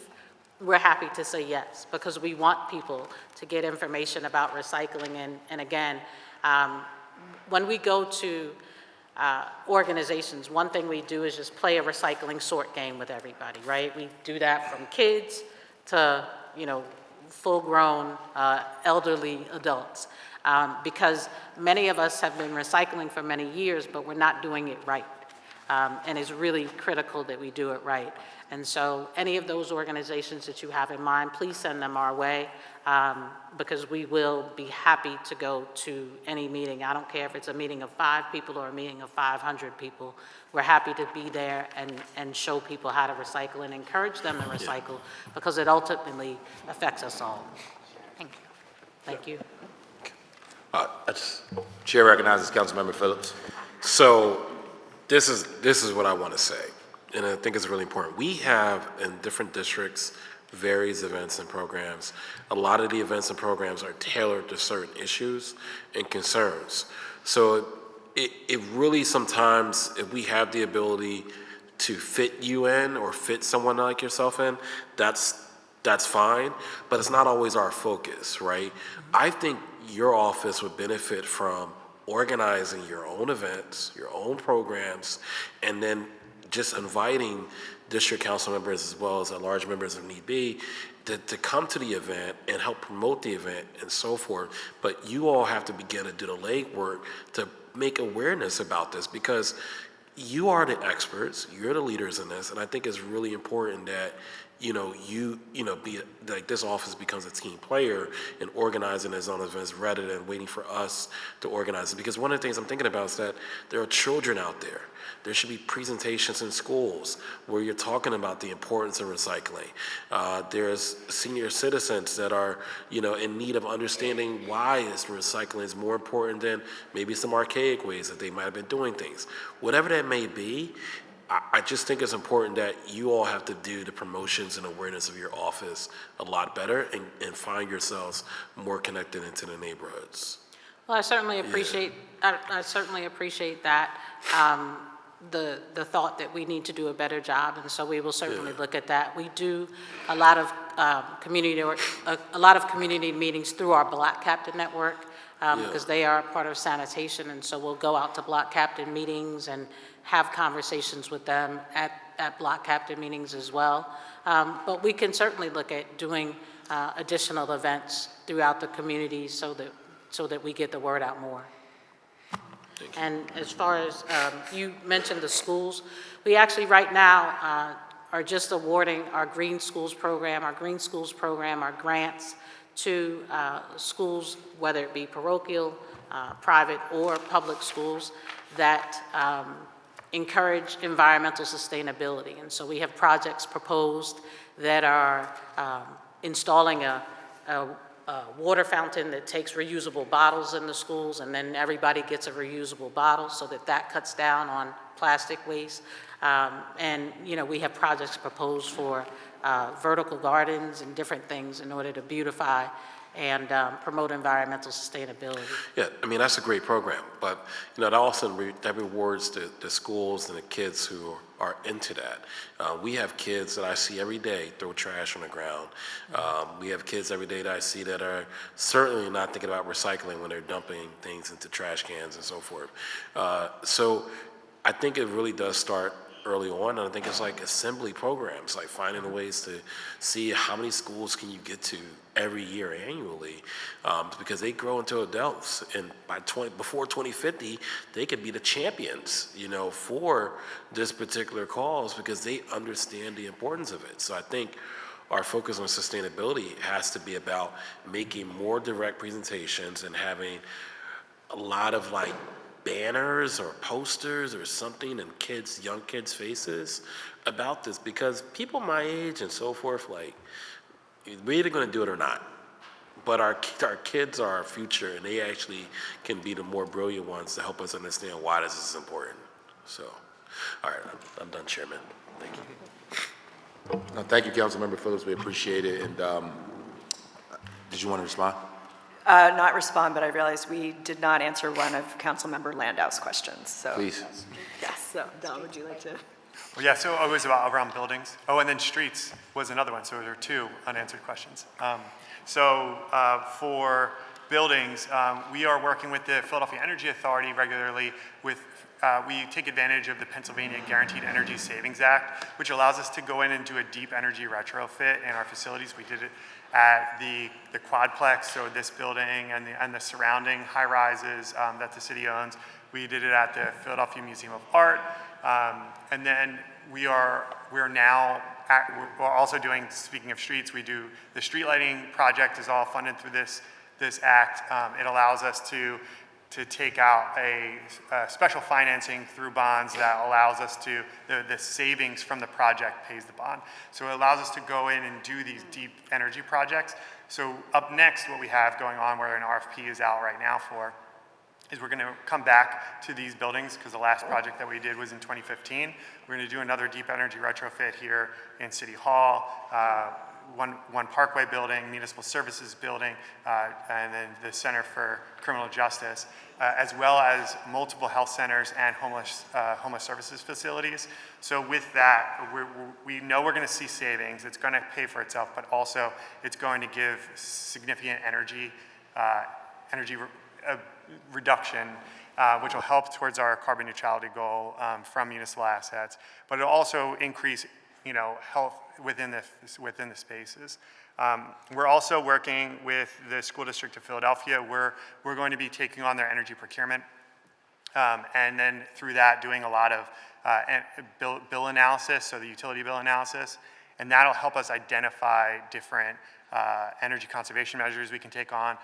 we're happy to say yes, because we want people to get information about recycling. And again, when we go to organizations, one thing we do is just play a recycling sort game with everybody, right? We do that from kids to, full-grown elderly adults, because many of us have been recycling for many years, but we're not doing it right. And it's really critical that we do it right. And so any of those organizations that you have in mind, please send them our way, because we will be happy to go to any meeting. I don't care if it's a meeting of 5 people or a meeting of 500 people. We're happy to be there and show people how to recycle and encourage them to recycle, because it ultimately affects us all. Thank you. Thank you. Chair recognizes Councilmember Phillips. So this is what I want to say, and I think it's really important. We have in different districts various events and programs. A lot of the events and programs are tailored to certain issues and concerns. So it really sometimes, if we have the ability to fit you in or fit someone like yourself in, that's fine, but it's not always our focus, right? I think your office would benefit from organizing your own events, your own programs, and then just inviting district council members as well as at-large members if need be to come to the event and help promote the event and so forth. But you all have to begin to do the legwork to make awareness about this, because you are the experts, you're the leaders in this, and I think it's really important that be like this office becomes a team player in organizing its own events rather than waiting for us to organize it. Because one of the things I'm thinking about is that there are children out there. There should be presentations in schools where you're talking about the importance of recycling. There's senior citizens that are, in need of understanding why recycling is more important than maybe some archaic ways that they might have been doing things. Whatever that may be, I just think it's important that you all have to do the promotions and awareness of your office a lot better and find yourselves more connected into the neighborhoods. Well, I certainly appreciate I certainly appreciate that, the thought that we need to do a better job, and so we will certainly look at that. We do a lot of community meetings through our Block Captain Network, because they are part of sanitation, and so we'll go out to Block Captain meetings and have conversations with them at Block Captain meetings as well. But we can certainly look at doing additional events throughout the community so that we get the word out more. And as far as you mentioned the schools, we actually right now are just awarding our Green Schools program. Our Green Schools program are grants to schools, whether it be parochial, private, or public schools that encourage environmental sustainability. And so we have projects proposed that are installing a water fountain that takes reusable bottles in the schools, and then everybody gets a reusable bottle so that cuts down on plastic waste. And we have projects proposed for vertical gardens and different things in order to beautify and promote environmental sustainability. Yeah, that's a great program, but that also that rewards the schools and the kids who are into that. We have kids that I see every day throw trash on the ground. We have kids every day that I see that are certainly not thinking about recycling when they're dumping things into trash cans and so forth. So I think it really does start early on, and I think it's like assembly programs, like finding ways to see how many schools can you get to every year annually, because they grow into adults, and before 2050, they could be the champions, for this particular cause because they understand the importance of it. So I think our focus on sustainability has to be about making more direct presentations and having a lot of like banners or posters or something in young kids' faces about this, because people my age and so forth, like, we're either going to do it or not. But our kids are our future, and they actually can be the more brilliant ones to help us understand why this is important. So, all right, I'm done, Chairman. Thank you. No, thank you, Councilmember Phillips. We appreciate it. And did you want to respond? Not respond, but I realized we did not answer one of Councilmember Landau's questions, so. Please. Yes, so Don, would you like to? Well, yeah, so it was about around buildings. Oh, and then streets was another one, so there are two unanswered questions. For buildings, we are working with the Philadelphia Energy Authority regularly with, we take advantage of the Pennsylvania Guaranteed Energy Savings Act, which allows us to go in and do a deep energy retrofit in our facilities. We did it at the Quadplex, so this building and the surrounding high rises that the city owns. We did it at the Philadelphia Museum of Art. And then we're also doing, speaking of streets, we do the street lighting project is all funded through this act. It allows us to take out a special financing through bonds that allows us to, the savings from the project pays the bond. So it allows us to go in and do these deep energy projects. So up next, what we have going on, where an RFP is out right now for, is we're going to come back to these buildings, because the last project that we did was in 2015. We're going to do another deep energy retrofit here in City Hall, one Parkway building, Municipal Services building, and then the Center for Criminal Justice, as well as multiple health centers and homeless services facilities. So with that, we know we're going to see savings. It's going to pay for itself, but also it's going to give significant energy reduction, which will help towards our carbon neutrality goal from municipal assets, but it'll also increase, health within the spaces. We're also working with the School District of Philadelphia. We're going to be taking on their energy procurement, and then through that doing a lot of bill analysis, so the utility bill analysis, and that'll help us identify different energy conservation measures we can take on.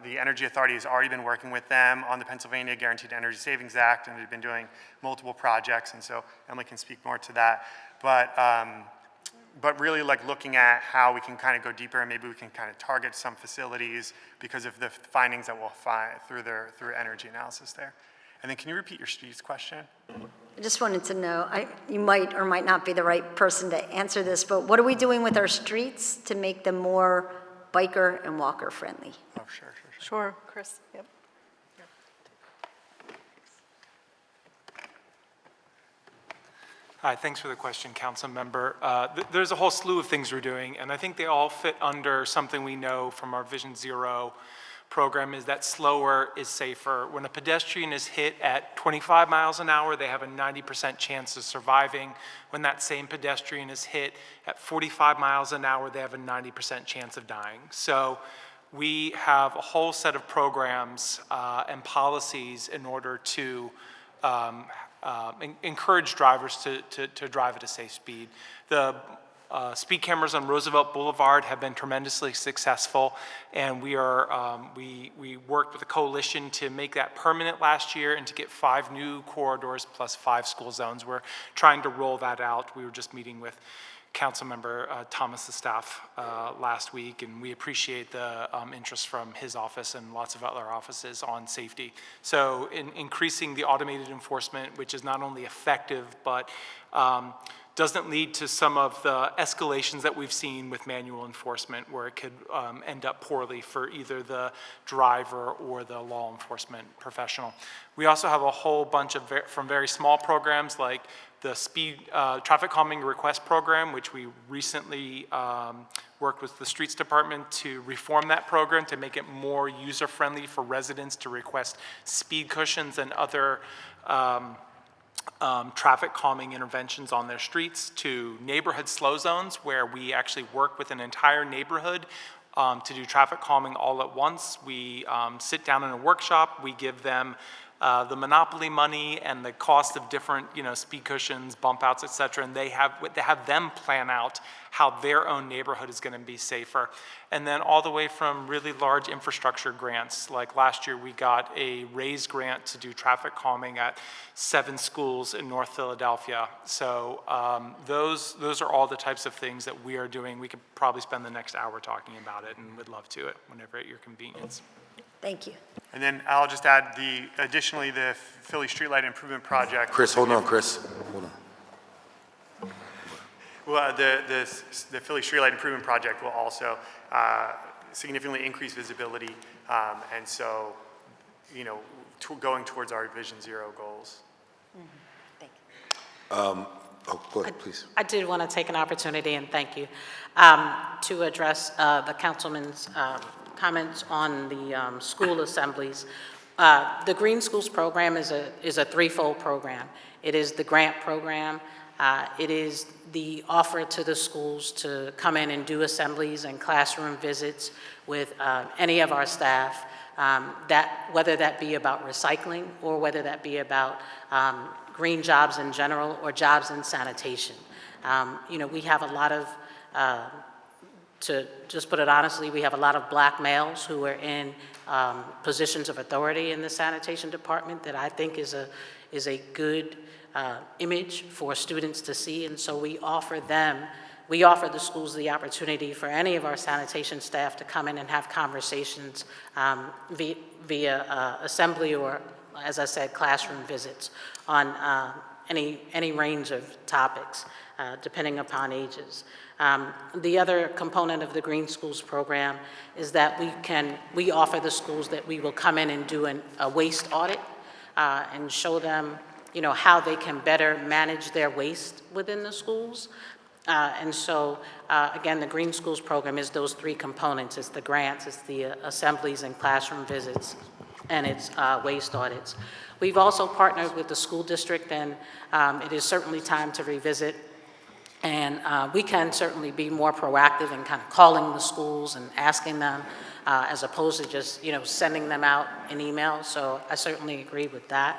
The Energy Authority has already been working with them on the Pennsylvania Guaranteed Energy Savings Act, and they've been doing multiple projects, and so Emily can speak more to that. But really like looking at how we can kind of go deeper, and maybe we can kind of target some facilities because of the findings that we'll find through energy analysis there. And then can you repeat your streets question? I just wanted to know, you might or might not be the right person to answer this, but what are we doing with our streets to make them more biker and walker friendly? Oh, sure. Sure, Chris, yep. Hi, thanks for the question, Council Member. There's a whole slew of things we're doing, and I think they all fit under something we know from our Vision Zero program, is that slower is safer. When a pedestrian is hit at 25 miles an hour, they have a 90% chance of surviving. When that same pedestrian is hit at 45 miles an hour, they have a 90% chance of dying. So we have a whole set of programs and policies in order to encourage drivers to drive at a safe speed. The speed cameras on Roosevelt Boulevard have been tremendously successful, and we worked with a coalition to make that permanent last year and to get 5 new corridors plus 5 school zones. We're trying to roll that out. We were just meeting with Councilmember Thomas's staff last week, and we appreciate the interest from his office and lots of other offices on safety. So increasing the automated enforcement, which is not only effective, but doesn't lead to some of the escalations that we've seen with manual enforcement, where it could end up poorly for either the driver or the law enforcement professional. We also have a whole bunch of from very small programs like the speed traffic calming request program, which we recently worked with the Streets Department to reform that program to make it more user-friendly for residents to request speed cushions and other traffic calming interventions on their streets to neighborhood slow zones where we actually work with an entire neighborhood to do traffic calming all at once. We sit down in a workshop, we give them the monopoly money and the cost of different, speed cushions, bump outs, et cetera, and they have them plan out how their own neighborhood is going to be safer. And then all the way from really large infrastructure grants, like last year we got a RAISE grant to do traffic calming at 7 schools in North Philadelphia. So those are all the types of things that we are doing. We could probably spend the next hour talking about it, and would love to it whenever at your convenience. Thank you. And then I'll just add additionally, the Philly Streetlight Improvement Project. Chris, hold on, Chris. Hold on. Well, the Philly Streetlight Improvement Project will also significantly increase visibility, and so, going towards our Vision Zero goals. Thank you. Oh, go ahead, please. I did want to take an opportunity, and thank you, to address the councilman's comments on the school assemblies. The Green Schools program is a threefold program. It is the grant program. It is the offer to the schools to come in and do assemblies and classroom visits with any of our staff, whether that be about recycling or whether that be about green jobs in general or jobs in sanitation. We have a lot of, to just put it honestly, we have a lot of black males who are in positions of authority in the sanitation department that I think is a good image for students to see, and so we offer the schools the opportunity for any of our sanitation staff to come in and have conversations via assembly or, as I said, classroom visits on any range of topics, depending upon ages. The other component of the Green Schools program is that we offer the schools that we will come in and do a waste audit and show them how they can better manage their waste within the schools. And so, again, the Green Schools program is those three components. It's the grants, it's the assemblies and classroom visits, and it's waste audits. We've also partnered with the school district, and it is certainly time to revisit. And we can certainly be more proactive in kind of calling the schools and asking them, as opposed to just, sending them out an email. So I certainly agree with that.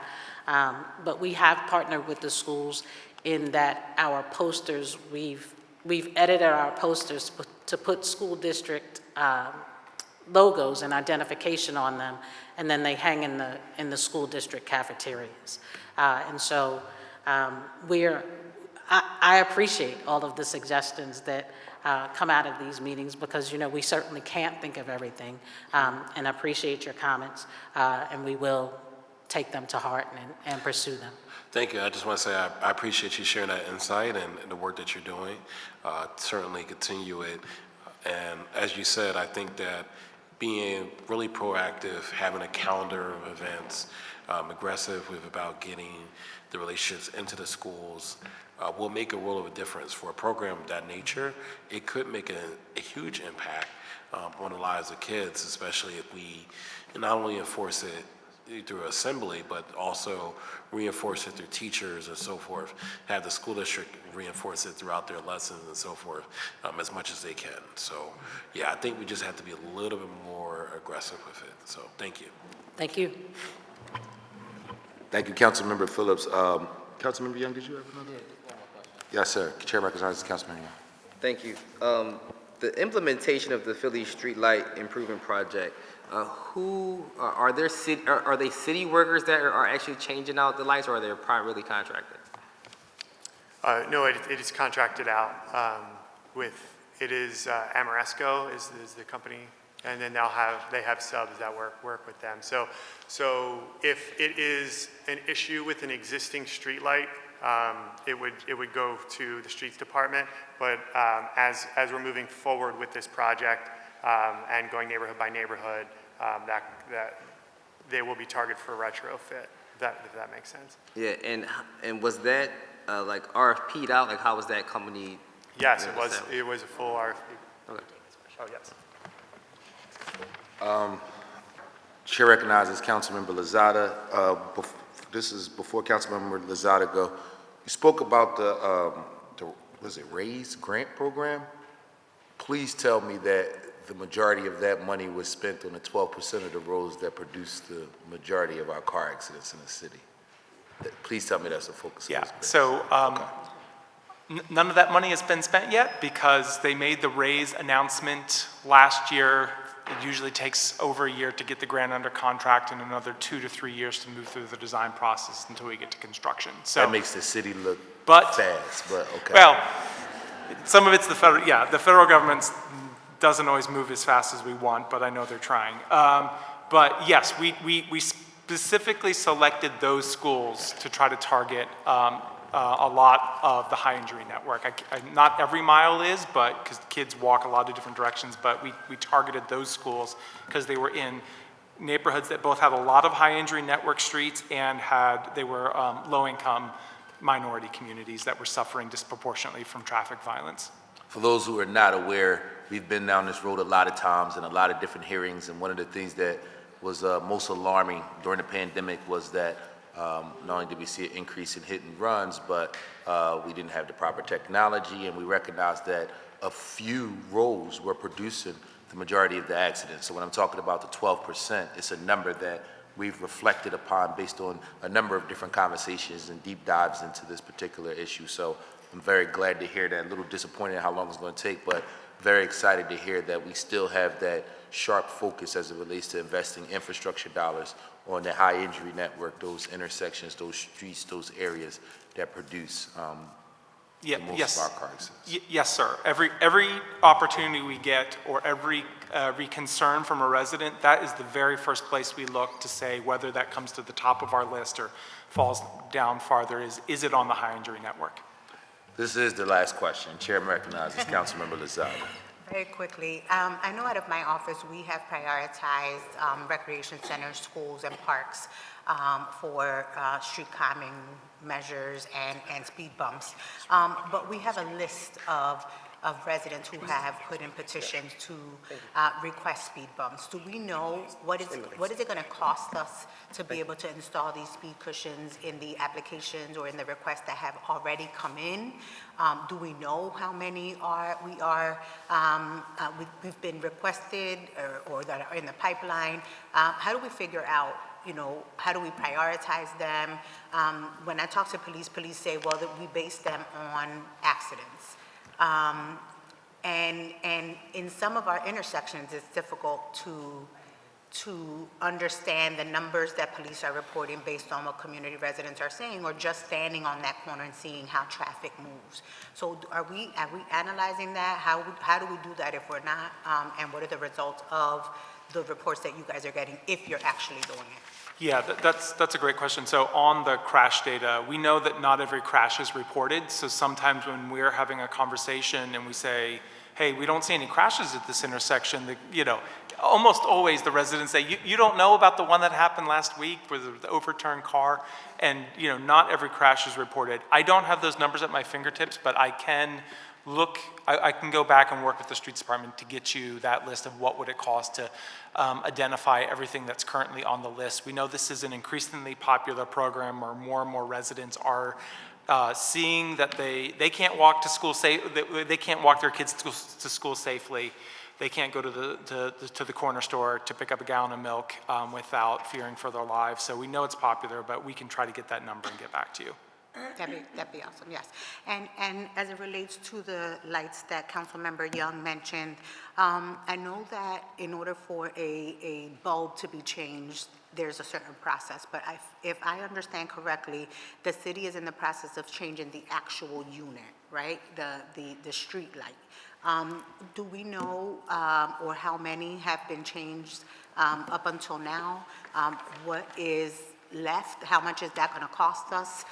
But we have partnered with the schools in that our posters, we've edited our posters to put school district logos and identification on them, and then they hang in the school district cafeterias. And so I appreciate all of the suggestions that come out of these meetings because, we certainly can't think of everything, and appreciate your comments, and we will take them to heart and pursue them. Thank you. I just want to say I appreciate you sharing that insight and the work that you're doing. Certainly continue it. And as you said, I think that being really proactive, having a calendar of events, aggressive about getting the relationships into the schools will make a world of a difference. For a program of that nature, it could make a huge impact on the lives of kids, especially if we not only enforce it through assembly, but also reinforce it through teachers and so forth, have the school district reinforce it throughout their lessons and so forth as much as they can. So yeah, I think we just have to be a little bit more aggressive with it. So thank you. Thank you. Thank you, Councilmember Phillips. Councilmember Young, did you have another? Yes, sir. Chair recognizes Councilmember Young. Thank you. The implementation of the Philly Streetlight Improvement Project, are they city workers that are actually changing out the lights, or are they privately contracted? No, it is contracted out it is Amoresco is the company, and then they have subs that work with them. So if it is an issue with an existing streetlight, it would go to the streets department. But as we're moving forward with this project and going neighborhood by neighborhood, that they will be targeted for retrofit. If that makes sense. Yeah, and was that like RFP'd out? Like, how was that company? Yes, it was a full RFP. Okay. Oh, yes. Chair recognizes Councilmember Lozada. this is before Councilmember Lozada go. You spoke about was it RAISE grant program? Please tell me that the majority of that money was spent on the 12% of the roads that produce the majority of our car accidents in the city. Please tell me that's the focus of Yeah, this grant. so none of that money has been spent yet because they made the raise announcement last year. It usually takes over a year to get the grant under contract and another 2 to 3 years to move through the design process until we get to construction. So That makes the city look fast, but okay. well, some of it's the federal, yeah, the federal government doesn't always move as fast as we want, but I know they're trying. But yes, we specifically selected those schools to try to target a lot of the high injury network. Not every mile is, but because kids walk a lot of different directions, but we targeted those schools because they were in neighborhoods that both had a lot of high injury network streets and they were low income minority communities that were suffering disproportionately from traffic violence. For those who are not aware, we've been down this road a lot of times in a lot of different hearings, and one of the things that was most alarming during the pandemic was that not only did we see an increase in hit and runs, but we didn't have the proper technology, and we recognized that a few roads were producing the majority of the accidents. So when I'm talking about the 12%, it's a number that we've reflected upon based on a number of different conversations and deep dives into this particular issue. So I'm very glad to hear that. A little disappointed how long it's going to take, but very excited to hear that we still have that sharp focus as it relates to investing infrastructure dollars on the high injury network, those intersections, those streets, those areas that produce most of our car accidents. Yes, sir. Every opportunity we get or every concern from a resident, that is the very first place we look to say whether that comes to the top of our list or falls down farther is it on the high injury network? This is the last question. Chair recognizes Councilmember Lozada. Very quickly, I know out of my office, we have prioritized recreation centers, schools, and parks for street calming measures and speed bumps. But we have a list of residents who have put in petitions to request speed bumps. Do we know what is it going to cost us to be able to install these speed cushions in the applications or in the requests that have already come in? Do we know how many we've been requested or that are in the pipeline? How do we figure out, how do we prioritize them? When I talk to police say, well, that we base them on accidents. And in some of our intersections, it's difficult to understand the numbers that police are reporting based on what community residents are saying, or just standing on that corner and seeing how traffic moves. So are we analyzing that? How do we do that if we're not? And what are the results of the reports that you guys are getting if you're actually doing it? Yeah, that's a great question. So on the crash data, we know that not every crash is reported. So sometimes when we're having a conversation and we say, hey, we don't see any crashes at this intersection, almost always the residents say, you don't know about the one that happened last week with the overturned car, and not every crash is reported. I don't have those numbers at my fingertips, but I can I can go back and work with the streets department to get you that list of what would it cost to identify everything that's currently on the list. We know this is an increasingly popular program where more and more residents are seeing that they can't walk to school they can't walk their kids to school safely. They can't go to the corner store to pick up a gallon of milk without fearing for their lives. So we know it's popular, but we can try to get that number and get back to you. That'd be awesome, yes. And as it relates to the lights that Councilmember Young mentioned, I know that in order for a bulb to be changed, there's a certain process, but if I understand correctly, the city is in the process of changing the actual unit, right? The street light. Do we know, or how many have been changed up until now? What is left? How much is that going to cost us?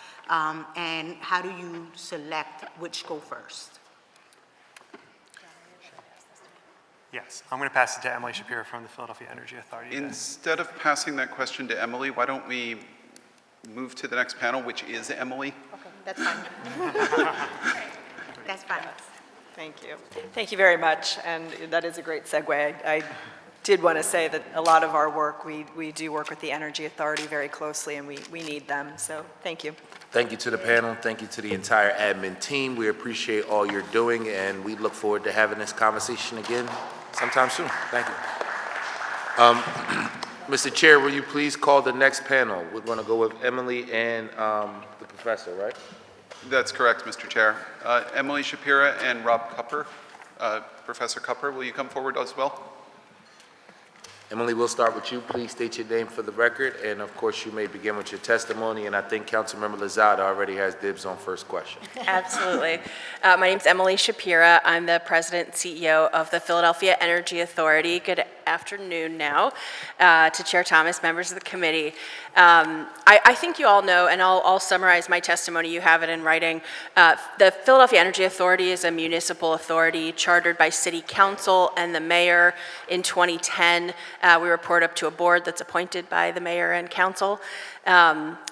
And how do you select which go first? Yes, I'm going to pass it to Emily Shapiro from the Philadelphia Energy Authority. Instead of passing that question to Emily, why don't we move to the next panel, which is Emily? Okay, that's fine. That's fine. Thank you. Thank you very much, and that is a great segue. I did want to say that a lot of our work, we do work with the Energy Authority very closely, and we need them, so thank you. Thank you to the panel. Thank you to the entire admin team. We appreciate all you're doing, and we look forward to having this conversation again sometime soon. Thank you. Mr. Chair, will you please call the next panel? We're going to go with Emily and the professor, right? That's correct, Mr. Chair. Emily Shapira and Rob Cupper. Professor Cupper, will you come forward as well? Emily, we'll start with you. Please state your name for the record, and of course, you may begin with your testimony, and I think Councilmember Lozada already has dibs on first question. Absolutely. My name's Emily Shapira. I'm the president and CEO of the Philadelphia Energy Authority. Good afternoon now to Chair Thomas, members of the committee. I think you all know, and I'll summarize my testimony, you have it in writing. The Philadelphia Energy Authority is a municipal authority chartered by City Council and the mayor in 2010. We report up to a board that's appointed by the mayor and council.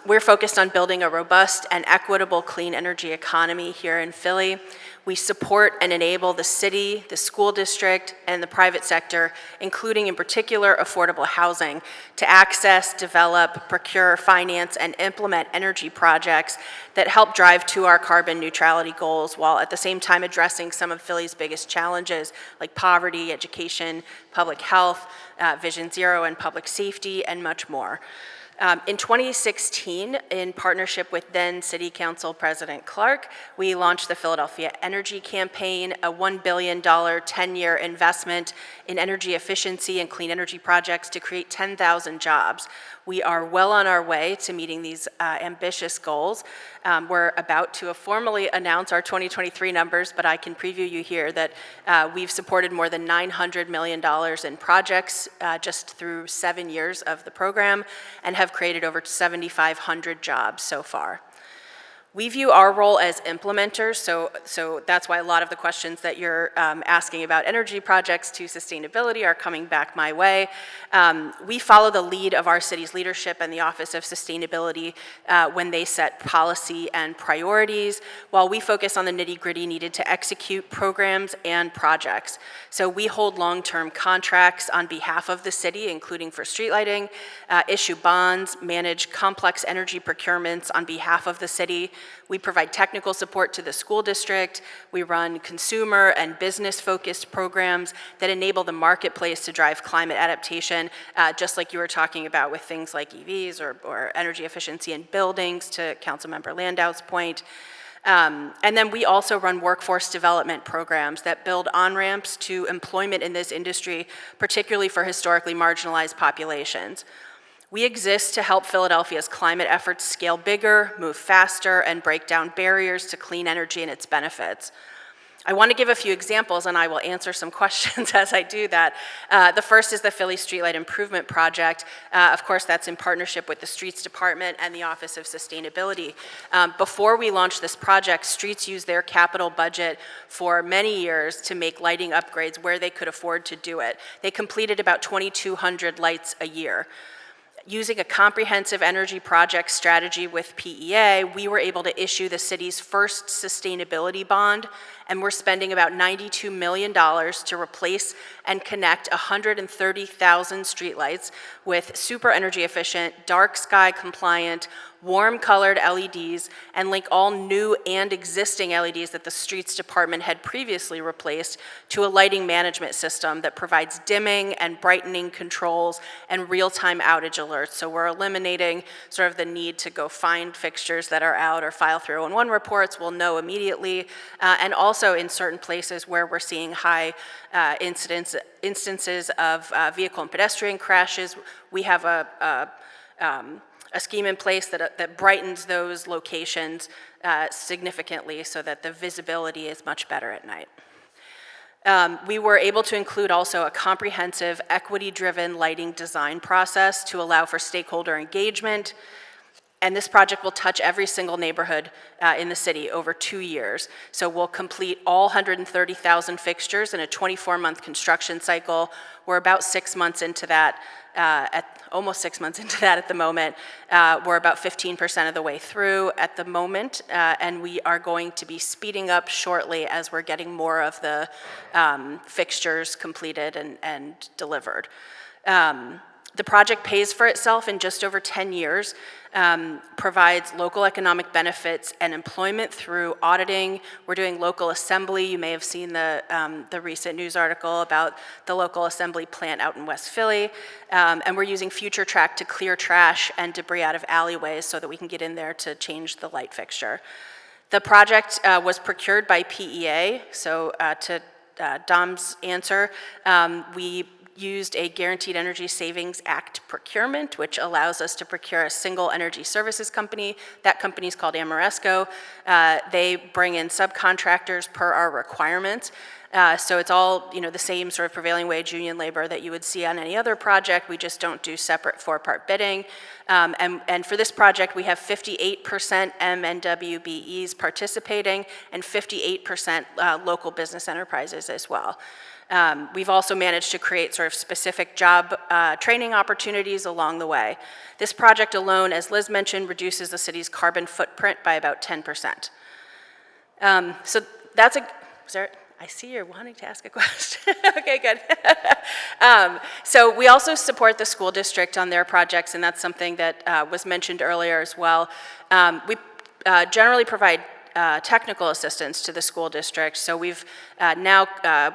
We're focused on building a robust and equitable clean energy economy here in Philly. We support and enable the city, the school district, and the private sector, including in particular affordable housing, to access, develop, procure, finance, and implement energy projects that help drive to our carbon neutrality goals while at the same time addressing some of Philly's biggest challenges like poverty, education, public health, Vision Zero, and public safety, and much more. In 2016, in partnership with then City Council President Clark, we launched the Philadelphia Energy Campaign, a $1 billion 10-year investment in energy efficiency and clean energy projects to create 10,000 jobs. We are well on our way to meeting these ambitious goals. We're about to formally announce our 2023 numbers, but I can preview you here that we've supported more than $900 million in projects just through 7 years of the program and have created over 7,500 jobs so far. We view our role as implementers, so that's why a lot of the questions that you're asking about energy projects to sustainability are coming back my way. We follow the lead of our city's leadership and the Office of Sustainability when they set policy and priorities, while we focus on the nitty-gritty needed to execute programs and projects. So we hold long-term contracts on behalf of the city, including for street lighting, issue bonds, manage complex energy procurements on behalf of the city. We provide technical support to the school district. We run consumer and business-focused programs that enable the marketplace to drive climate adaptation, just like you were talking about with things like EVs or energy efficiency in buildings, to Councilmember Landau's point. And then we also run workforce development programs that build on-ramps to employment in this industry, particularly for historically marginalized populations. We exist to help Philadelphia's climate efforts scale bigger, move faster, and break down barriers to clean energy and its benefits. I want to give a few examples, and I will answer some questions as I do that. The first is the Philly Streetlight Improvement Project. Of course, that's in partnership with the Streets Department and the Office of Sustainability. Before we launched this project, Streets used their capital budget for many years to make lighting upgrades where they could afford to do it. They completed about 2,200 lights a year. Using a comprehensive energy project strategy with PEA, we were able to issue the city's first sustainability bond, and we're spending about $92 million to replace and connect 130,000 streetlights with super energy efficient, dark sky compliant, warm colored LEDs, and link all new and existing LEDs that the Streets Department had previously replaced to a lighting management system that provides dimming and brightening controls and real-time outage alerts. So we're eliminating sort of the need to go find fixtures that are out or file 301 reports. We'll know immediately. And also in certain places where we're seeing high instances of vehicle and pedestrian crashes, we have a scheme in place that brightens those locations significantly so that the visibility is much better at night. We were able to include also a comprehensive equity-driven lighting design process to allow for stakeholder engagement. And this project will touch every single neighborhood in the city over 2 years. So we'll complete all 130,000 fixtures in a 24-month construction cycle. We're about 6 months into that, almost 6 months into that at the moment. We're about 15% of the way through at the moment, and we are going to be speeding up shortly as we're getting more of the fixtures completed and delivered. The project pays for itself in just over 10 years, provides local economic benefits and employment through auditing. We're doing local assembly. You may have seen the recent news article about the local assembly plant out in West Philly. And we're using Future Track to clear trash and debris out of alleyways so that we can get in there to change the light fixture. The project was procured by PEA, so to Dom's answer, we used a Guaranteed Energy Savings Act procurement, which allows us to procure a single energy services company. That company is called Amoresco. They bring in subcontractors per our requirements. So it's all, the same sort of prevailing wage union labor that you would see on any other project. We just don't do separate 4-part bidding. And for this project, we have 58% MNWBEs participating and 58% local business enterprises as well. We've also managed to create sort of specific job training opportunities along the way. This project alone, as Liz mentioned, reduces the city's carbon footprint by about 10%. So that's I see you're wanting to ask a question. Okay, good. So we also support the school district on their projects, and that's something that was mentioned earlier as well. We generally provide technical assistance to the school district. So we've now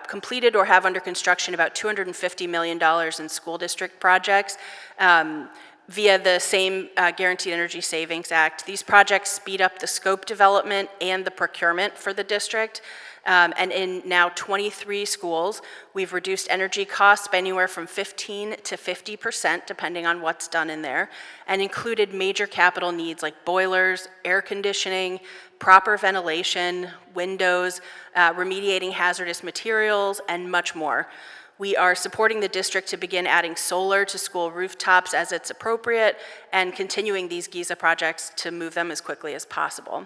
completed or have under construction about $250 million in school district projects via the same Guaranteed Energy Savings Act. These projects speed up the scope development and the procurement for the district. And in now 23 schools, we've reduced energy costs by anywhere from 15 to 50%, depending on what's done in there, and included major capital needs like boilers, air conditioning, proper ventilation, windows, remediating hazardous materials, and much more. We are supporting the district to begin adding solar to school rooftops as it's appropriate, and continuing these GIZA projects to move them as quickly as possible.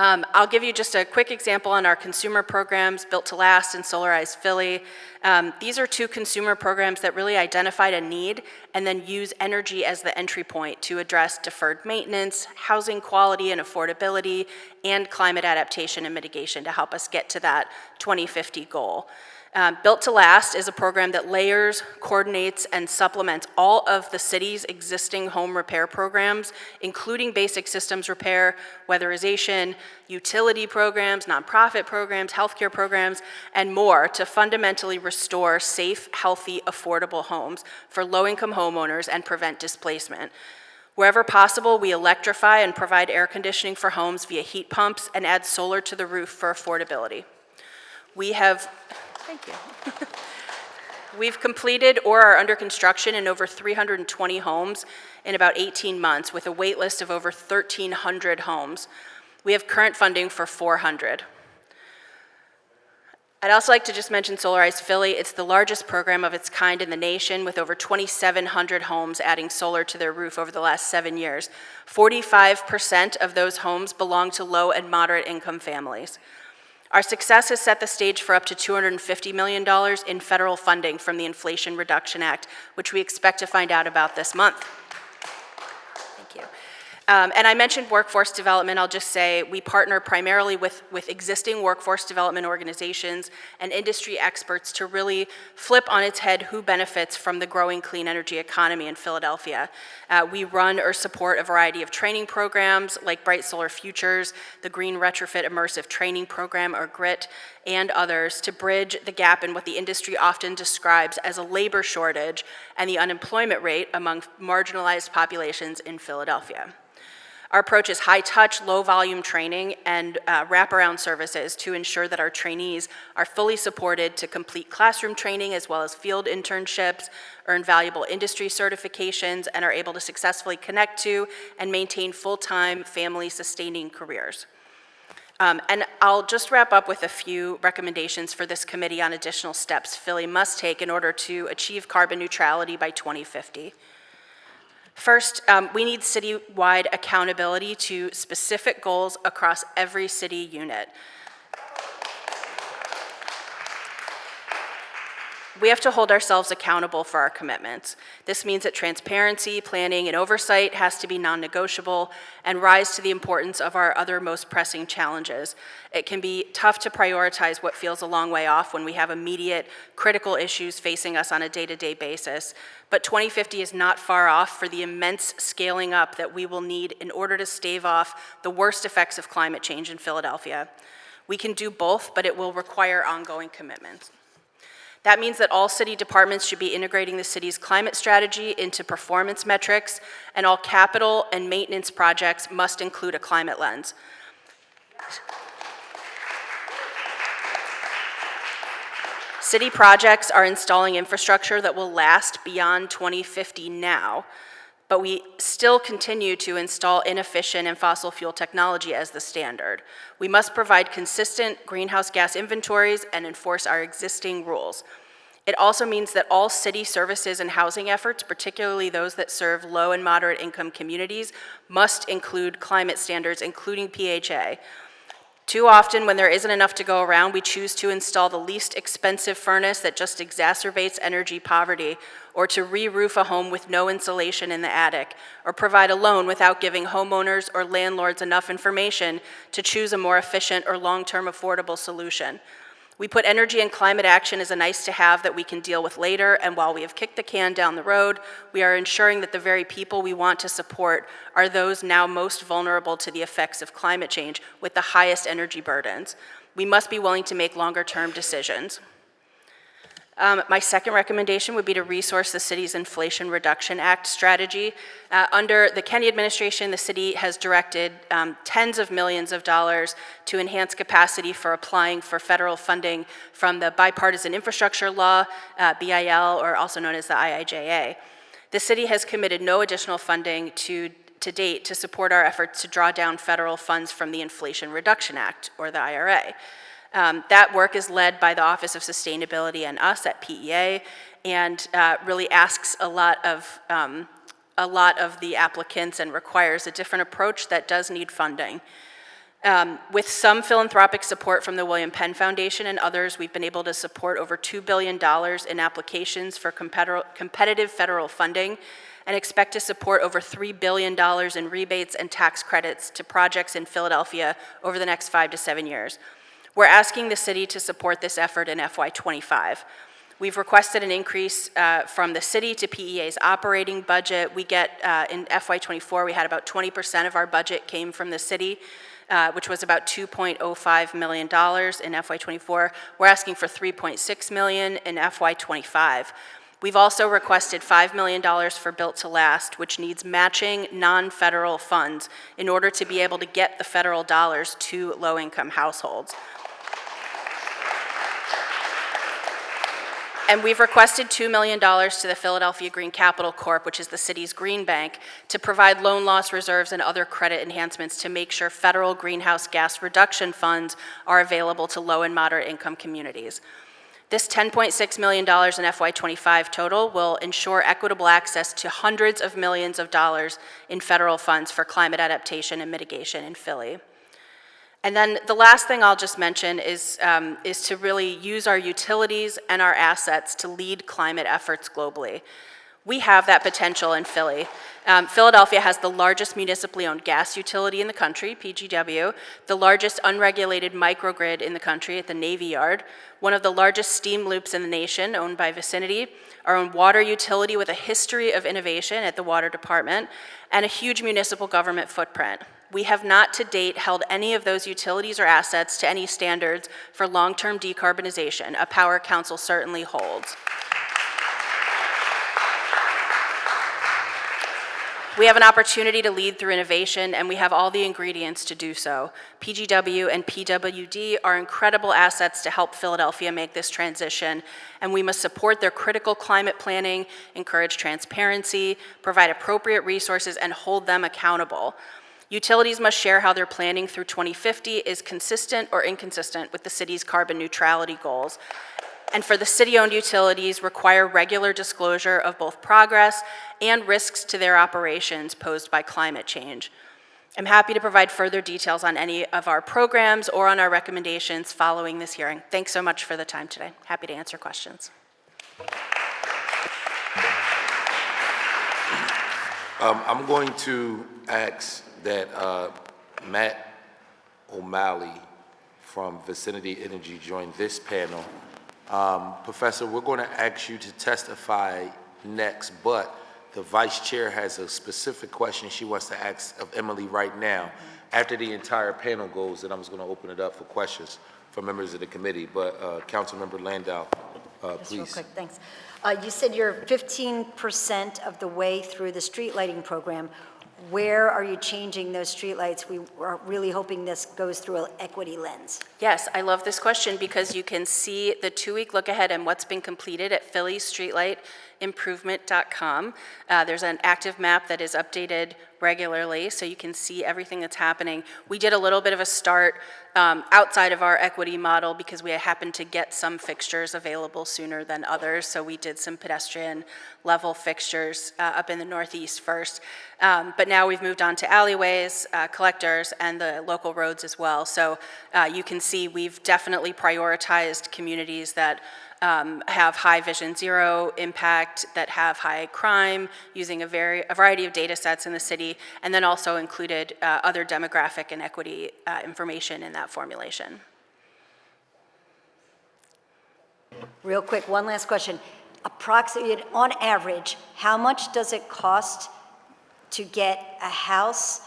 I'll give you just a quick example on our consumer programs, Built to Last and Solarize Philly. These are two consumer programs that really identified a need and then use energy as the entry point to address deferred maintenance, housing quality and affordability, and climate adaptation and mitigation to help us get to that 2050 goal. Built to Last is a program that layers, coordinates, and supplements all of the city's existing home repair programs, including basic systems repair, weatherization, utility programs, nonprofit programs, healthcare programs, and more to fundamentally restore safe, healthy, affordable homes for low-income homeowners and prevent displacement. Wherever possible, we electrify and provide air conditioning for homes via heat pumps and add solar to the roof for affordability. Thank you. We've completed or are under construction in over 320 homes in about 18 months with a wait list of over 1,300 homes. We have current funding for 400. I'd also like to just mention Solarize Philly. It's the largest program of its kind in the nation with over 2,700 homes adding solar to their roof over the last 7 years. 45% of those homes belong to low and moderate income families. Our success has set the stage for up to $250 million in federal funding from the Inflation Reduction Act, which we expect to find out about this month. Thank you. And I mentioned workforce development. I'll just say we partner primarily with existing workforce development organizations and industry experts to really flip on its head who benefits from the growing clean energy economy in Philadelphia. We run or support a variety of training programs like Bright Solar Futures, the Green Retrofit Immersive Training Program, or GRIT, and others to bridge the gap in what the industry often describes as a labor shortage and the unemployment rate among marginalized populations in Philadelphia. Our approach is high-touch, low-volume training and wraparound services to ensure that our trainees are fully supported to complete classroom training as well as field internships, earn valuable industry certifications, and are able to successfully connect to and maintain full-time, family-sustaining careers. And I'll just wrap up with a few recommendations for this committee on additional steps Philly must take in order to achieve carbon neutrality by 2050. First, we need citywide accountability to specific goals across every city unit. We have to hold ourselves accountable for our commitments. This means that transparency, planning, and oversight has to be non-negotiable and rise to the importance of our other most pressing challenges. It can be tough to prioritize what feels a long way off when we have immediate, critical issues facing us on a day-to-day basis. But 2050 is not far off for the immense scaling up that we will need in order to stave off the worst effects of climate change in Philadelphia. We can do both, but it will require ongoing commitments. That means that all city departments should be integrating the city's climate strategy into performance metrics, and all capital and maintenance projects must include a climate lens. City projects are installing infrastructure that will last beyond 2050 now, but we still continue to install inefficient and fossil fuel technology as the standard. We must provide consistent greenhouse gas inventories and enforce our existing rules. It also means that all city services and housing efforts, particularly those that serve low and moderate income communities, must include climate standards, including PHA. Too often, when there isn't enough to go around, we choose to install the least expensive furnace that just exacerbates energy poverty, or to re-roof a home with no insulation in the attic, or provide a loan without giving homeowners or landlords enough information to choose a more efficient or long-term affordable solution. We put energy and climate action as a nice-to-have that we can deal with later, and while we have kicked the can down the road, we are ensuring that the very people we want to support are those now most vulnerable to the effects of climate change with the highest energy burdens. We must be willing to make longer-term decisions. My second recommendation would be to resource the city's Inflation Reduction Act strategy. Under the Kenney administration, the city has directed tens of millions of dollars to enhance capacity for applying for federal funding from the Bipartisan Infrastructure Law, BIL, or also known as the IIJA. The city has committed no additional funding to date to support our efforts to draw down federal funds from the Inflation Reduction Act, or the IRA. That work is led by the Office of Sustainability and us at PEA, and really asks a lot of the applicants and requires a different approach that does need funding. With some philanthropic support from the William Penn Foundation and others, we've been able to support over $2 billion in applications for competitive federal funding, and expect to support over $3 billion in rebates and tax credits to projects in Philadelphia over the next 5 to 7 years. We're asking the city to support this effort in FY25. We've requested an increase from the city to PEA's operating budget. We get, in FY24, we had about 20% of our budget came from the city, which was about $2.05 million in FY24. We're asking for $3.6 million in FY25. We've also requested $5 million for Built to Last, which needs matching non-federal funds in order to be able to get the federal dollars to low-income households. And we've requested $2 million to the Philadelphia Green Capital Corp., which is the city's green bank, to provide loan loss reserves and other credit enhancements to make sure federal greenhouse gas reduction funds are available to low and moderate income communities. This $10.6 million in FY25 total will ensure equitable access to hundreds of millions of dollars in federal funds for climate adaptation and mitigation in Philly. And then the last thing I'll just mention is to really use our utilities and our assets to lead climate efforts globally. We have that potential in Philly. Philadelphia has the largest municipally owned gas utility in the country, PGW, the largest unregulated microgrid in the country at the Navy Yard, one of the largest steam loops in the nation owned by Vicinity, our own water utility with a history of innovation at the Water Department, and a huge municipal government footprint. We have not to date held any of those utilities or assets to any standards for long-term decarbonization. A power council certainly holds. We have an opportunity to lead through innovation, and we have all the ingredients to do so. PGW and PWD are incredible assets to help Philadelphia make this transition, and we must support their critical climate planning, encourage transparency, provide appropriate resources, and hold them accountable. Utilities must share how their planning through 2050 is consistent or inconsistent with the city's carbon neutrality goals. and for the city-owned utilities, require regular disclosure of both progress and risks to their operations posed by climate change. I'm happy to provide further details on any of our programs or on our recommendations following this hearing. Thanks so much for the time today. Happy to answer questions. I'm going to ask that Matt O'Malley from Vicinity Energy join this panel. Professor, we're going to ask you to testify next, but the vice chair has a specific question she wants to ask of Emily right now. After the entire panel goes, then I'm just going to open it up for questions from members of the committee. But Councilmember Landau, Just real please. quick, thanks. You said you're 15% of the way through the street lighting program. Where are you changing those streetlights? We are really hoping this goes through an equity lens. Yes, I love this question because you can see the 2-week look ahead and what's been completed at phillystreetlightimprovement.com. There's an active map that is updated regularly, so you can see everything that's happening. We did a little bit of a start outside of our equity model because we happened to get some fixtures available sooner than others, so we did some pedestrian level fixtures up in the Northeast first. But now we've moved on to alleyways, collectors, and the local roads as well. So you can see we've definitely prioritized communities that have high Vision Zero impact, that have high crime, using a variety of data sets in the city, and then also included other demographic and equity information in that formulation. Real quick, one last question. Approximately, on average, how much does it cost to get a house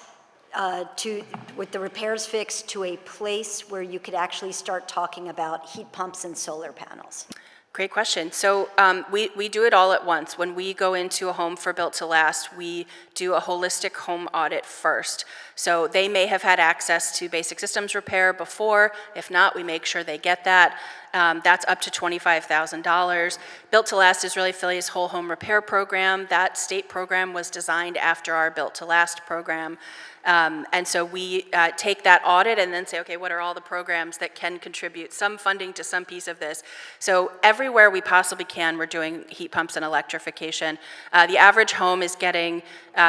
with the repairs fixed to a place where you could actually start talking about heat pumps and solar panels? Great question. So we do it all at once. When we go into a home for Built to Last, we do a holistic home audit first. So they may have had access to basic systems repair before. If not, we make sure they get that. That's up to $25,000. Built to Last is really Philly's whole home repair program. That state program was designed after our Built to Last program. And so we take that audit and then say, okay, what are all the programs that can contribute some funding to some piece of this? So everywhere we possibly can, we're doing heat pumps and electrification. The average home is getting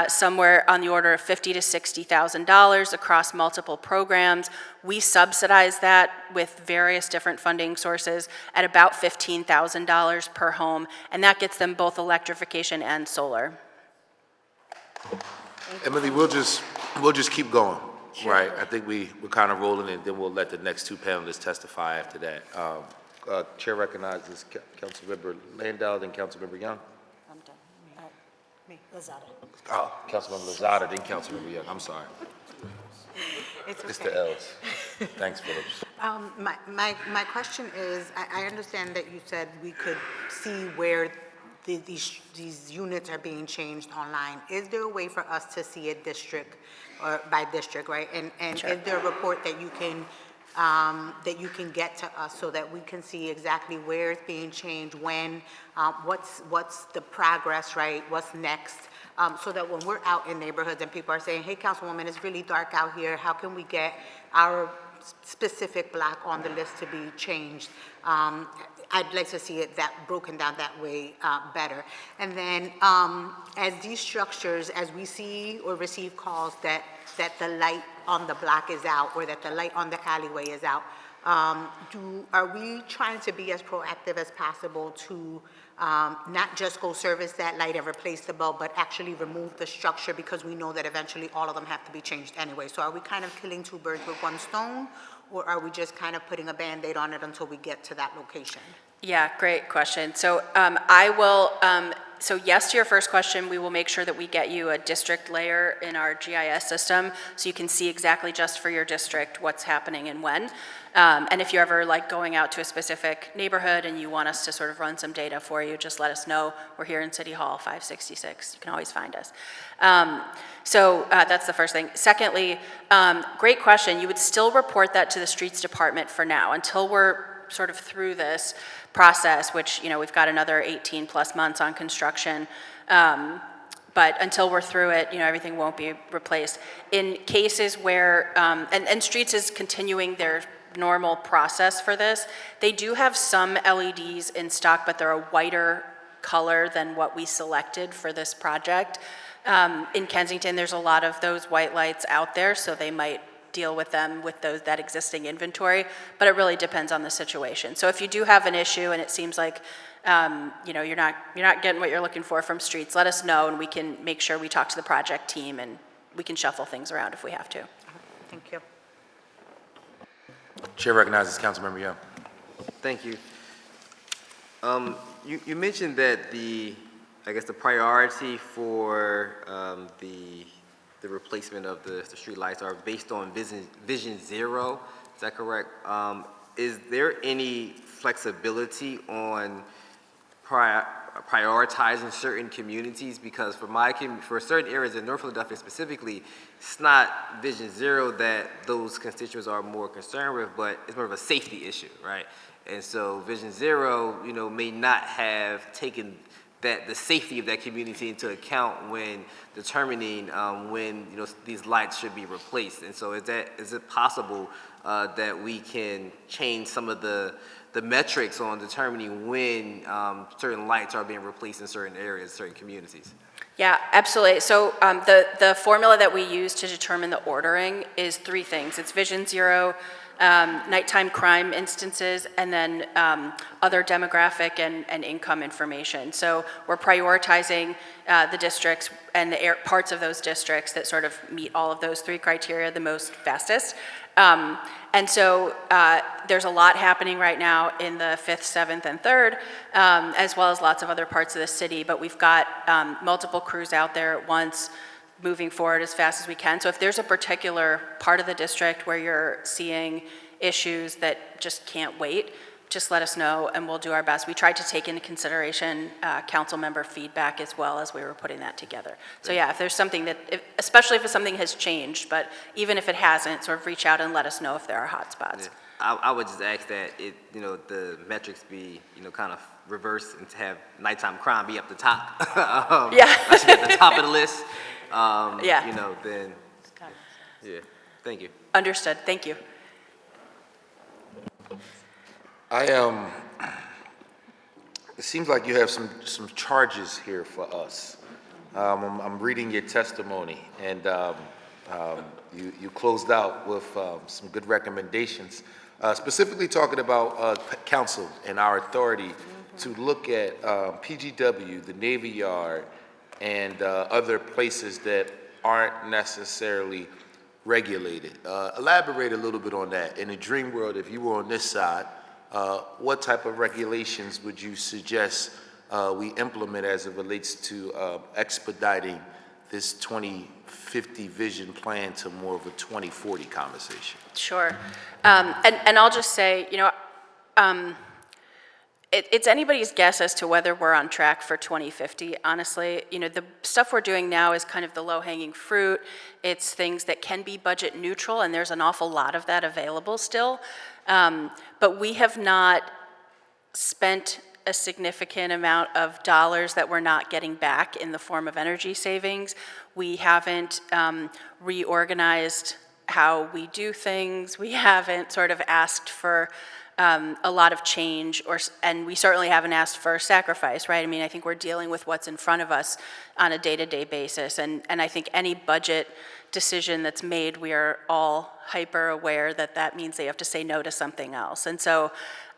somewhere on the order of $50,000 to $60,000 across multiple programs. We subsidize that with various different funding sources at about $15,000 per home, and that gets them both electrification and solar. Emily, we'll just keep going, right? I think we're kind of rolling, and then we'll let the next two panelists testify after that. Chair recognizes Councilmember Landau, then Councilmember Young. I'm done. Me, Lozada. Oh, Councilmember Lozada, then Councilmember Young. I'm sorry. It's the L's. Thanks, Phillips. My question is, I understand that you said we could see where these units are being changed online. Is there a way for us to see it district or by district, right? And Sure. Is there a report that you can get to us so that we can see exactly where it's being changed, when, what's the progress, right? What's next? So that when we're out in neighborhoods and people are saying, hey, Councilwoman, it's really dark out here, how can we get our specific block on the list to be changed? I'd like to see it broken down that way better. And then as these structures, as we see or receive calls that the light on the block is out or that the light on the alleyway is out, are we trying to be as proactive as possible to not just go service that light and replace the bulb, but actually remove the structure, because we know that eventually all of them have to be changed anyway? So are we kind of killing two birds with one stone, or are we just kind of putting a Band-Aid on it until we get to that location? Yeah, great question. So so yes to your first question, we will make sure that we get you a district layer in our GIS system so you can see exactly just for your district what's happening and when. And if you're ever like going out to a specific neighborhood and you want us to sort of run some data for you, just let us know. We're here in City Hall, 566. You can always find us. So that's the first thing. Secondly, great question. You would still report that to the streets department for now until we're sort of through this process, which, you know, we've got another 18 plus months on construction. But until we're through it, you know, everything won't be replaced. In cases where, and streets is continuing their normal process for this. They do have some LEDs in stock, but they're a whiter color than what we selected for this project. In Kensington, there's a lot of those white lights out there, so they might deal with them with that existing inventory, but it really depends on the situation. So if you do have an issue and it seems like you're not getting what you're looking for from streets, let us know and we can make sure we talk to the project team and we can shuffle things around if we have to. Thank you. Chair recognizes Councilmember Young. Thank you. You mentioned that the priority for the replacement of the street lights are based on Vision Zero. Is that correct? Is there any flexibility on prioritizing certain communities? Because for certain areas in North Philadelphia specifically, it's not Vision Zero that those constituents are more concerned with, but it's more of a safety issue, right? And so Vision Zero, may not have taken the safety of that community into account when determining when these lights should be replaced. And so is it possible that we can change some of the metrics on determining when certain lights are being replaced in certain areas, certain communities? Yeah, absolutely. So the formula that we use to determine the ordering is three things. It's Vision Zero, nighttime crime instances, and then other demographic and income information. So we're prioritizing the districts and the parts of those districts that sort of meet all of those three criteria the most fastest. And so there's a lot happening right now in the 5th, 7th, and 3rd, as well as lots of other parts of the city, but we've got multiple crews out there at once moving forward as fast as we can. So if there's a particular part of the district where you're seeing issues that just can't wait, just let us know and we'll do our best. We tried to take into consideration council member feedback as well as we were putting that together. So yeah, if there's something especially if something has changed, but even if it hasn't, sort of reach out and let us know if there are hot spots. Yeah. I would just ask that the metrics be, kind of reversed and to have nighttime crime be up the top. Yeah. That should be at the top of the list. Yeah. Then, yeah. Thank you. Understood. Thank you. It seems like you have some charges here for us. I'm reading your testimony, and you closed out with some good recommendations, specifically talking about council and our authority to look at PGW, the Navy Yard, and other places that aren't necessarily regulated. Elaborate a little bit on that. In a dream world, if you were on this side, what type of regulations would you suggest we implement as it relates to expediting this 2050 vision plan to more of a 2040 conversation? Sure. And I'll just say, it's anybody's guess as to whether we're on track for 2050, honestly. The stuff we're doing now is kind of the low-hanging fruit. It's things that can be budget neutral, and there's an awful lot of that available still. But we have not spent a significant amount of dollars that we're not getting back in the form of energy savings. We haven't reorganized how we do things. We haven't sort of asked for a lot of change, and we certainly haven't asked for sacrifice, right? I mean, I think we're dealing with what's in front of us on a day-to-day basis, and I think any budget decision that's made, we are all hyper aware that that means they have to say no to something else. And so,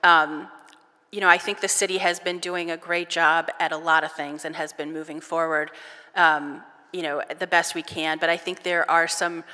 I think the city has been doing a great job at a lot of things and has been moving forward, the best we can, but I think there are some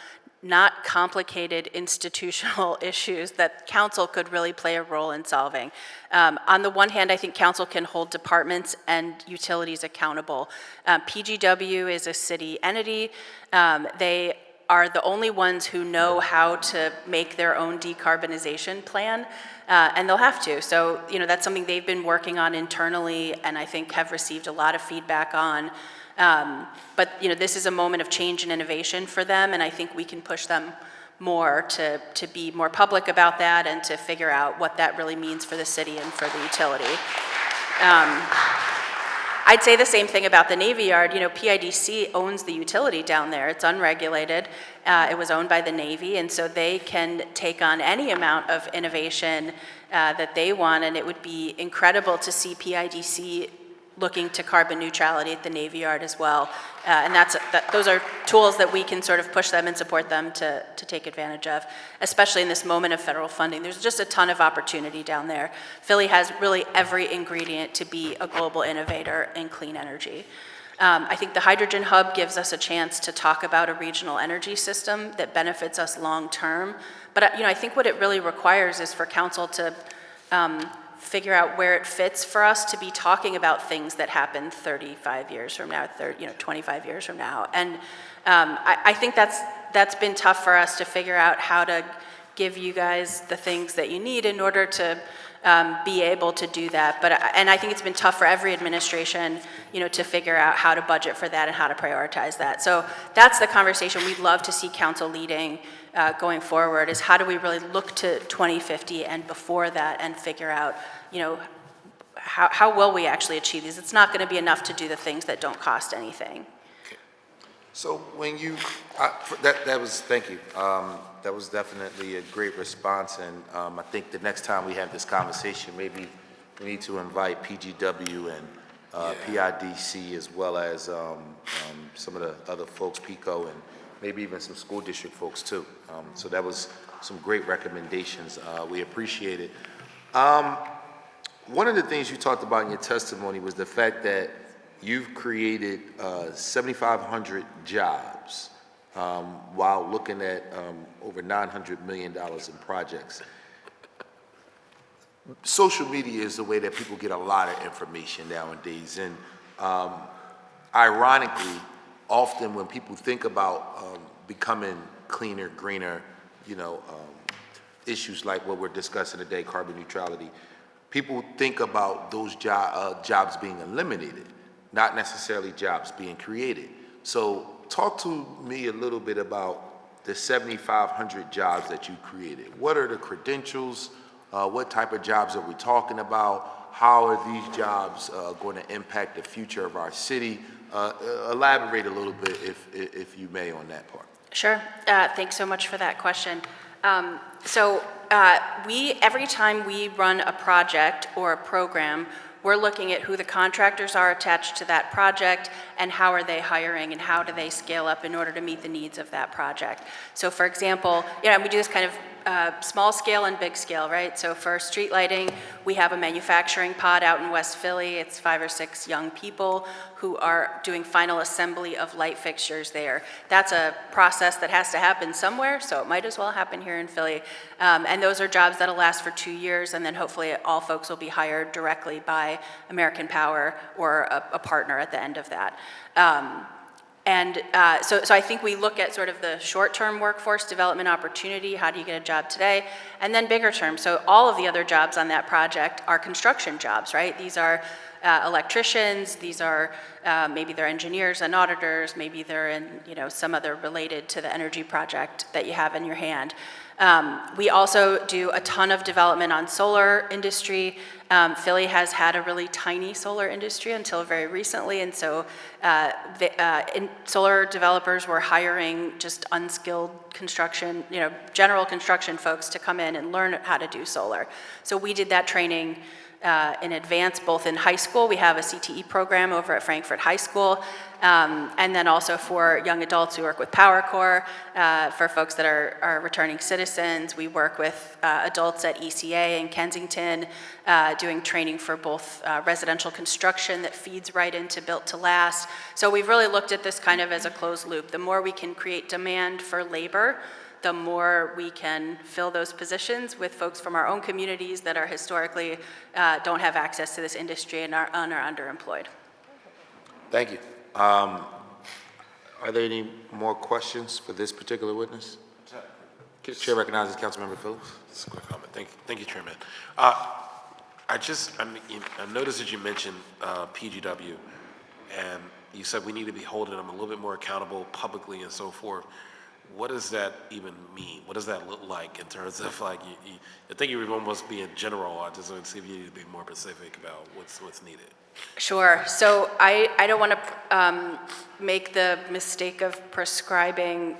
not complicated institutional issues that council could really play a role in solving. On the one hand, I think council can hold departments and utilities accountable. PGW is a city entity. They are the only ones who know how to make their own decarbonization plan, and they'll have to. So, that's something they've been working on internally and I think have received a lot of feedback on. But this is a moment of change and innovation for them, and I think we can push them more to be more public about that and to figure out what that really means for the city and for the utility. I'd say the same thing about the Navy Yard. You know, PIDC owns the utility down there. It's unregulated. It was owned by the Navy, and so they can take on any amount of innovation that they want, and it would be incredible to see PIDC looking to carbon neutrality at the Navy Yard as well. And those are tools that we can sort of push them and support them to take advantage of, especially in this moment of federal funding. There's just a ton of opportunity down there. Philly has really every ingredient to be a global innovator in clean energy. I think the Hydrogen Hub gives us a chance to talk about a regional energy system that benefits us long term. But I think what it really requires is for council to figure out where it fits for us to be talking about things that happen 35 years from now, 25 years from now. And I think that's been tough for us to figure out how to give you guys the things that you need in order to be able to do that. And I think it's been tough for every administration, to figure out how to budget for that and how to prioritize that. So that's the conversation we'd love to see council leading going forward, is how do we really look to 2050 and before that and figure out, how will we actually achieve these? It's not going to be enough to do the things that don't cost anything. So when you, thank you. That was definitely a great response, and I think the next time we have this conversation, maybe we need to invite PGW and PIDC, as well as some of the other folks, PICO, and maybe even some school district folks too. So that was some great recommendations. We appreciate it. One of the things you talked about in your testimony was the fact that you've created 7,500 jobs while looking at over $900 million in projects. Social media is the way that people get a lot of information nowadays, and ironically, often when people think about becoming cleaner, greener, issues like what we're discussing today, carbon neutrality, people think about those jobs being eliminated, not necessarily jobs being created. So talk to me a little bit about the 7,500 jobs that you created. What are the credentials? What type of jobs are we talking about? How are these jobs going to impact the future of our city? Elaborate a little bit, if you may, on that part. Sure. Thanks so much for that question. Every time we run a project or a program, we're looking at who the contractors are attached to that project and how are they hiring and how do they scale up in order to meet the needs of that project. So for example, we do this kind of small scale and big scale, right? So for street lighting, we have a manufacturing pod out in West Philly. It's 5 or 6 young people who are doing final assembly of light fixtures there. That's a process that has to happen somewhere, so it might as well happen here in Philly. And those are jobs that'll last for 2 years, and then hopefully all folks will be hired directly by American Power or a partner at the end of that. So I think we look at sort of the short-term workforce development opportunity, how do you get a job today, and then bigger term. So all of the other jobs on that project are construction jobs, right? These are electricians, these are, maybe they're engineers and auditors, maybe they're in, some other related to the energy project that you have in your hand. We also do a ton of development on solar industry. Philly has had a really tiny solar industry until very recently, and so solar developers were hiring just unskilled construction, general construction folks to come in and learn how to do solar. So we did that training in advance, both in high school. We have a CTE program over at Frankfurt High School, and then also for young adults, we work with Power Corps. For folks that are returning citizens, we work with adults at ECA in Kensington, doing training for both residential construction that feeds right into Built to Last. So we've really looked at this kind of as a closed loop. The more we can create demand for labor, the more we can fill those positions with folks from our own communities that are historically don't have access to this industry and are underemployed. Thank you. Are there any more questions for this particular witness? Chair recognizes Councilmember Phillips. Just a quick comment. Thank you, Chairman. I noticed that you mentioned PGW, and you said we need to be holding them a little bit more accountable publicly and so forth. what does that even mean? What does that look like in terms of like, I think you would almost be in general, I just want to see if you need to be more specific about what's needed. Sure. So I don't want to make the mistake of prescribing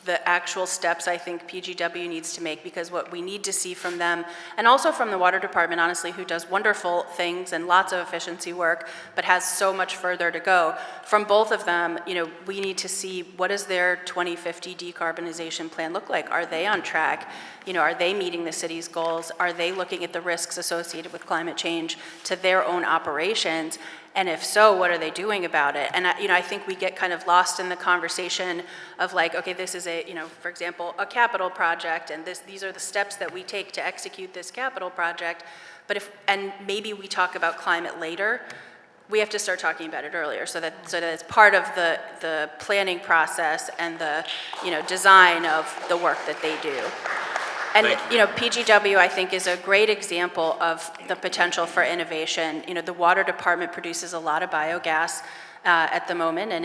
the actual steps I think PGW needs to make, because what we need to see from them, and also from the water department, honestly, who does wonderful things and lots of efficiency work, but has so much further to go. From both of them, we need to see what does their 2050 decarbonization plan look like? Are they on track? Are they meeting the city's goals? Are they looking at the risks associated with climate change to their own operations? And if so, what are they doing about it? And I think we get kind of lost in the conversation of like, okay, this is for example, a capital project, and these are the steps that we take to execute this capital project. But and maybe we talk about climate later, we have to start talking about it earlier, so that it's part of the planning process and the design of the work that they do. And PGW, I think, is a great example of the potential for innovation. The water department produces a lot of biogas at the moment, and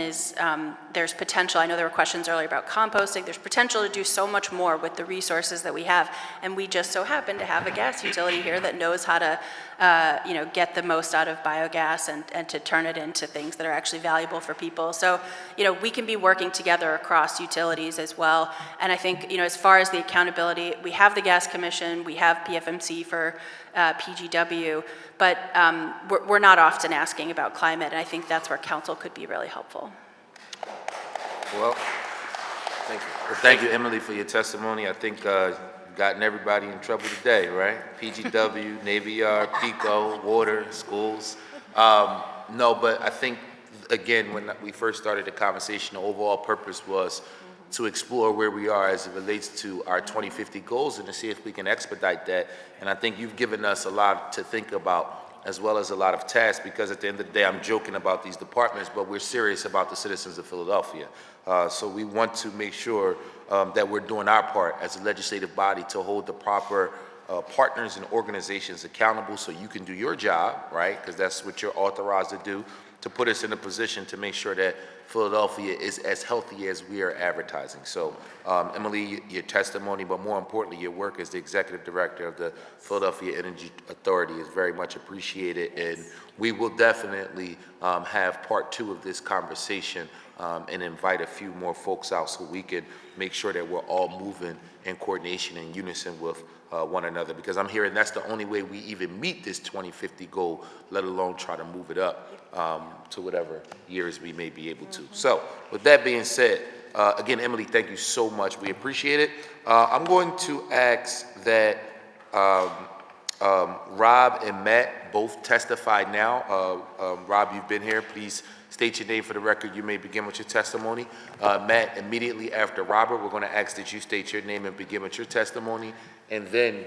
there's potential. I know there were questions earlier about composting. There's potential to do so much more with the resources that we have, and we just so happen to have a gas utility here that knows how to get the most out of biogas and to turn it into things that are actually valuable for people. So we can be working together across utilities as well. And I think as far as the accountability, we have the Gas Commission, we have PFMC for PGW, but we're not often asking about climate, and I think that's where council could be really helpful. Well, thank you. Well, thank you, Emily, for your testimony. I think you've gotten everybody in trouble today, right? PGW, Navy Yard, PICO, water, schools. No, but I think, again, when we first started the conversation, the overall purpose was to explore where we are as it relates to our 2050 goals and to see if we can expedite that. And I think you've given us a lot to think about, as well as a lot of tasks, because at the end of the day, I'm joking about these departments, but we're serious about the citizens of Philadelphia. So we want to make sure that we're doing our part as a legislative body to hold the proper partners and organizations accountable so you can do your job, right? Because that's what you're authorized to do, to put us in a position to make sure that Philadelphia is as healthy as we are advertising. So, Emily, your testimony, but more importantly, your work as the executive director of the Philadelphia Energy Authority is very much appreciated, and we will definitely have part 2 of this conversation and invite a few more folks out so we can make sure that we're all moving in coordination and unison with one another, because I'm hearing that's the only way we even meet this 2050 goal, let alone try to move it up to whatever years we may be able to. So with that being said, again, Emily, thank you so much. We appreciate it. I'm going to ask that Rob and Matt both testify now. Rob, you've been here. Please state your name for the record. You may begin with your testimony. Matt, immediately after Robert, we're going to ask that you state your name and begin with your testimony. And then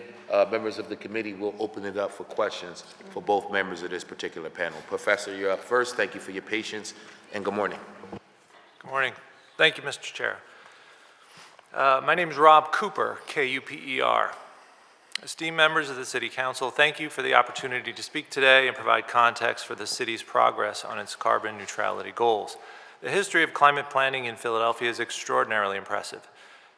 members of the committee will open it up for questions for both members of this particular panel. Professor, you're up first. Thank you for your patience, and good morning. Good morning. Thank you, Mr. Chair. My name is Rob Cooper, K-U-P-E-R. Esteemed members of the City Council, thank you for the opportunity to speak today and provide context for the city's progress on its carbon neutrality goals. The history of climate planning in Philadelphia is extraordinarily impressive.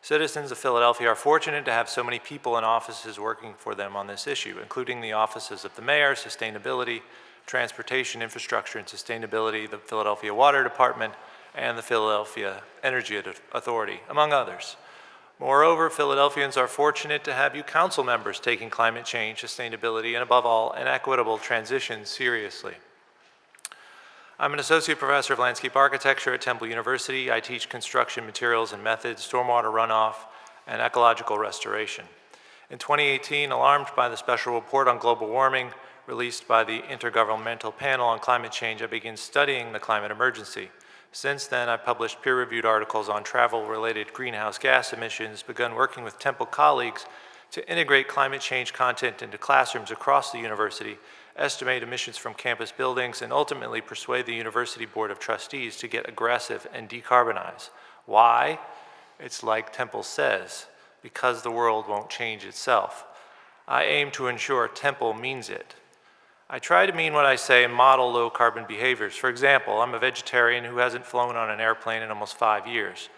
Citizens of Philadelphia are fortunate to have so many people in offices working for them on this issue, including the offices of the mayor, sustainability, transportation, infrastructure, and sustainability, the Philadelphia Water Department, and the Philadelphia Energy Authority, among others. Moreover, Philadelphians are fortunate to have you council members taking climate change, sustainability, and above all, an equitable transition seriously. I'm an associate professor of landscape architecture at Temple University. I teach construction materials and methods, stormwater runoff, and ecological restoration. In 2018, alarmed by the special report on global warming released by the Intergovernmental Panel on Climate Change, I began studying the climate emergency. Since then, I've published peer-reviewed articles on travel-related greenhouse gas emissions, begun working with Temple colleagues to integrate climate change content into classrooms across the university, estimate emissions from campus buildings, and ultimately persuade the University Board of Trustees to get aggressive and decarbonize. Why? It's like Temple says, because the world won't change itself. I aim to ensure Temple means it. I try to mean what I say and model low carbon behaviors. For example, I'm a vegetarian who hasn't flown on an airplane in almost 5 years.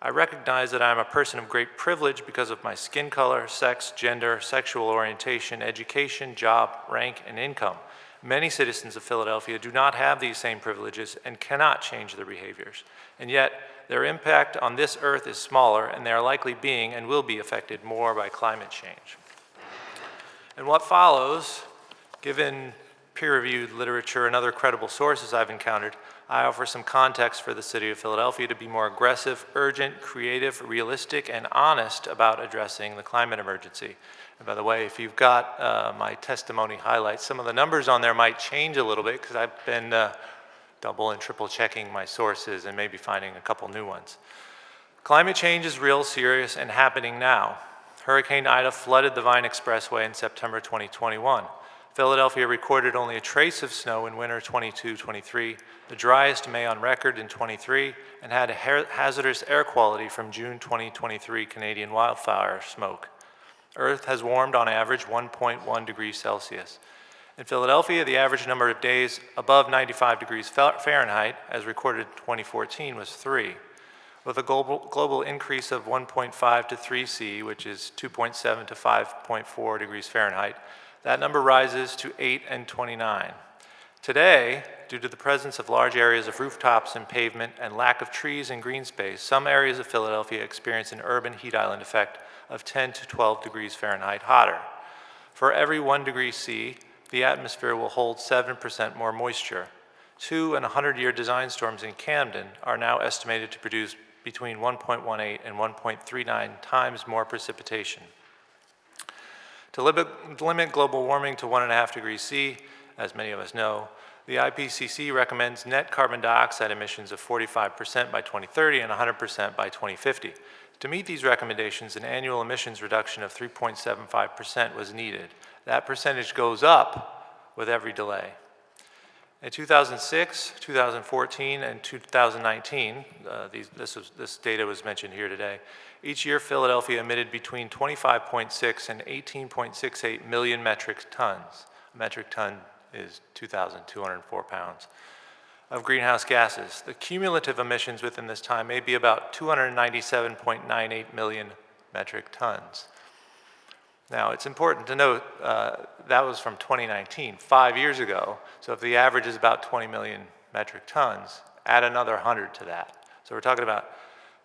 I recognize that I am a person of great privilege because of my skin color, sex, gender, sexual orientation, education, job, rank, and income. Many citizens of Philadelphia do not have these same privileges and cannot change their behaviors. And yet, their impact on this earth is smaller, and they are likely being and will be affected more by climate change. And what follows, given peer-reviewed literature and other credible sources I've encountered, I offer some context for the city of Philadelphia to be more aggressive, urgent, creative, realistic, and honest about addressing the climate emergency. And by the way, if you've got my testimony highlights, some of the numbers on there might change a little bit because I've been double and triple checking my sources and maybe finding a couple new ones. Climate change is real, serious, and happening now. Hurricane Ida flooded the Vine Expressway in September 2021. Philadelphia recorded only a trace of snow in winter 22-23, the driest May on record in 23, and had hazardous air quality from June 2023 Canadian wildfire smoke. Earth has warmed on average 1.1 degrees Celsius. In Philadelphia, the average number of days above 95 degrees Fahrenheit, as recorded in 2014, was 3. With a global increase of 1.5 to 3 C, which is 2.7 to 5.4 degrees Fahrenheit, that number rises to 8 and 29. Today, due to the presence of large areas of rooftops and pavement and lack of trees and green space, some areas of Philadelphia experience an urban heat island effect of 10 to 12 degrees Fahrenheit hotter. For every 1 degree C, the atmosphere will hold 7% more moisture. 2 and 100-year design storms in Camden are now estimated to produce between 1.18 and 1.39 times more precipitation. To limit global warming to 1.5 degrees C, as many of us know, the IPCC recommends net carbon dioxide emissions of 45% by 2030 and 100% by 2050. To meet these recommendations, an annual emissions reduction of 3.75% was needed. That percentage goes up with every delay. In 2006, 2014, and 2019, this data was mentioned here today, each year Philadelphia emitted between 25.6 and 18.68 million metric tons. A metric ton is 2,204 pounds of greenhouse gases. The cumulative emissions within this time may be about 297.98 million metric tons. Now, it's important to note that was from 2019, 5 years ago. So if the average is about 20 million metric tons, add another 100 to that. So we're talking about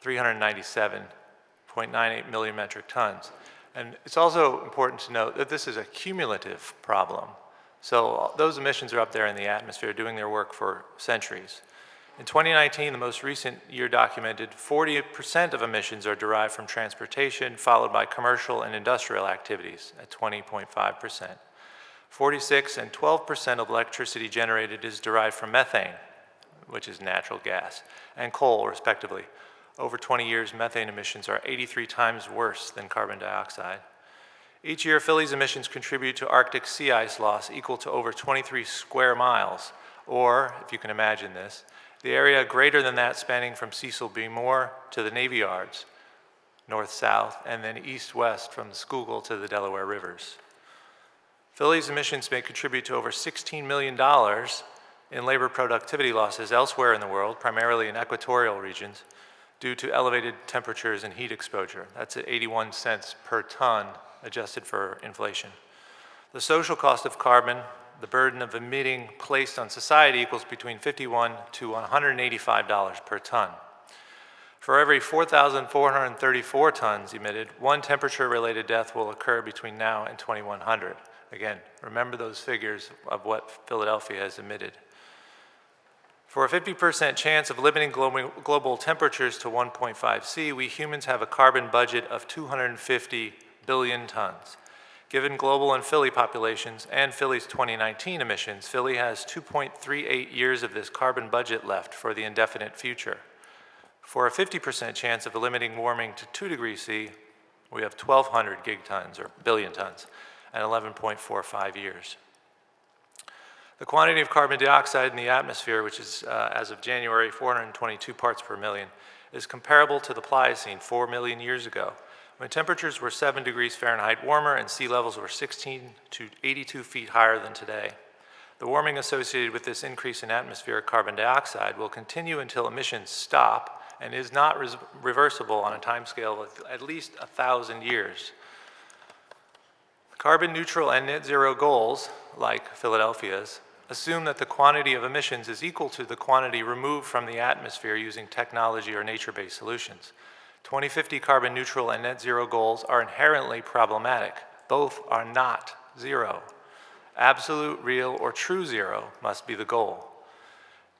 397.98 million metric tons. And it's also important to note that this is a cumulative problem. So those emissions are up there in the atmosphere doing their work for centuries. In 2019, the most recent year documented, 40% of emissions are derived from transportation, followed by commercial and industrial activities at 20.5%. 46 and 12% of electricity generated is derived from methane, which is natural gas, and coal, respectively. Over 20 years, methane emissions are 83 times worse than carbon dioxide. Each year, Philly's emissions contribute to Arctic sea ice loss equal to over 23 square miles, or, if you can imagine this, the area greater than that spanning from Cecil B. Moore to the Navy Yards, north-south, and then east-west from the Schuylkill to the Delaware rivers. Philly's emissions may contribute to over $16 million in labor productivity losses elsewhere in the world, primarily in equatorial regions, due to elevated temperatures and heat exposure. That's at 81 cents per ton, adjusted for inflation. The social cost of carbon, the burden of emitting placed on society equals between $51 to $185 per ton. For every 4,434 tons emitted, one temperature-related death will occur between now and 2100. Again, remember those figures of what Philadelphia has emitted. For a 50% chance of limiting global temperatures to 1.5 C, we humans have a carbon budget of 250 billion tons. Given global and Philly populations and Philly's 2019 emissions, Philly has 2.38 years of this carbon budget left for the indefinite future. For a 50% chance of limiting warming to 2 degrees C, we have 1,200 gigatons or billion tons and 11.45 years. The quantity of carbon dioxide in the atmosphere, which is, as of January, 422 parts per million, is comparable to the Pliocene 4 million years ago, when temperatures were 7 degrees Fahrenheit warmer and sea levels were 16 to 82 feet higher than today. The warming associated with this increase in atmospheric carbon dioxide will continue until emissions stop and is not reversible on a timescale of at least 1,000 years. Carbon neutral and net zero goals, like Philadelphia's, assume that the quantity of emissions is equal to the quantity removed from the atmosphere using technology or nature-based solutions. 2050 carbon neutral and net zero goals are inherently problematic. Both are not zero. Absolute, real, or true zero must be the goal.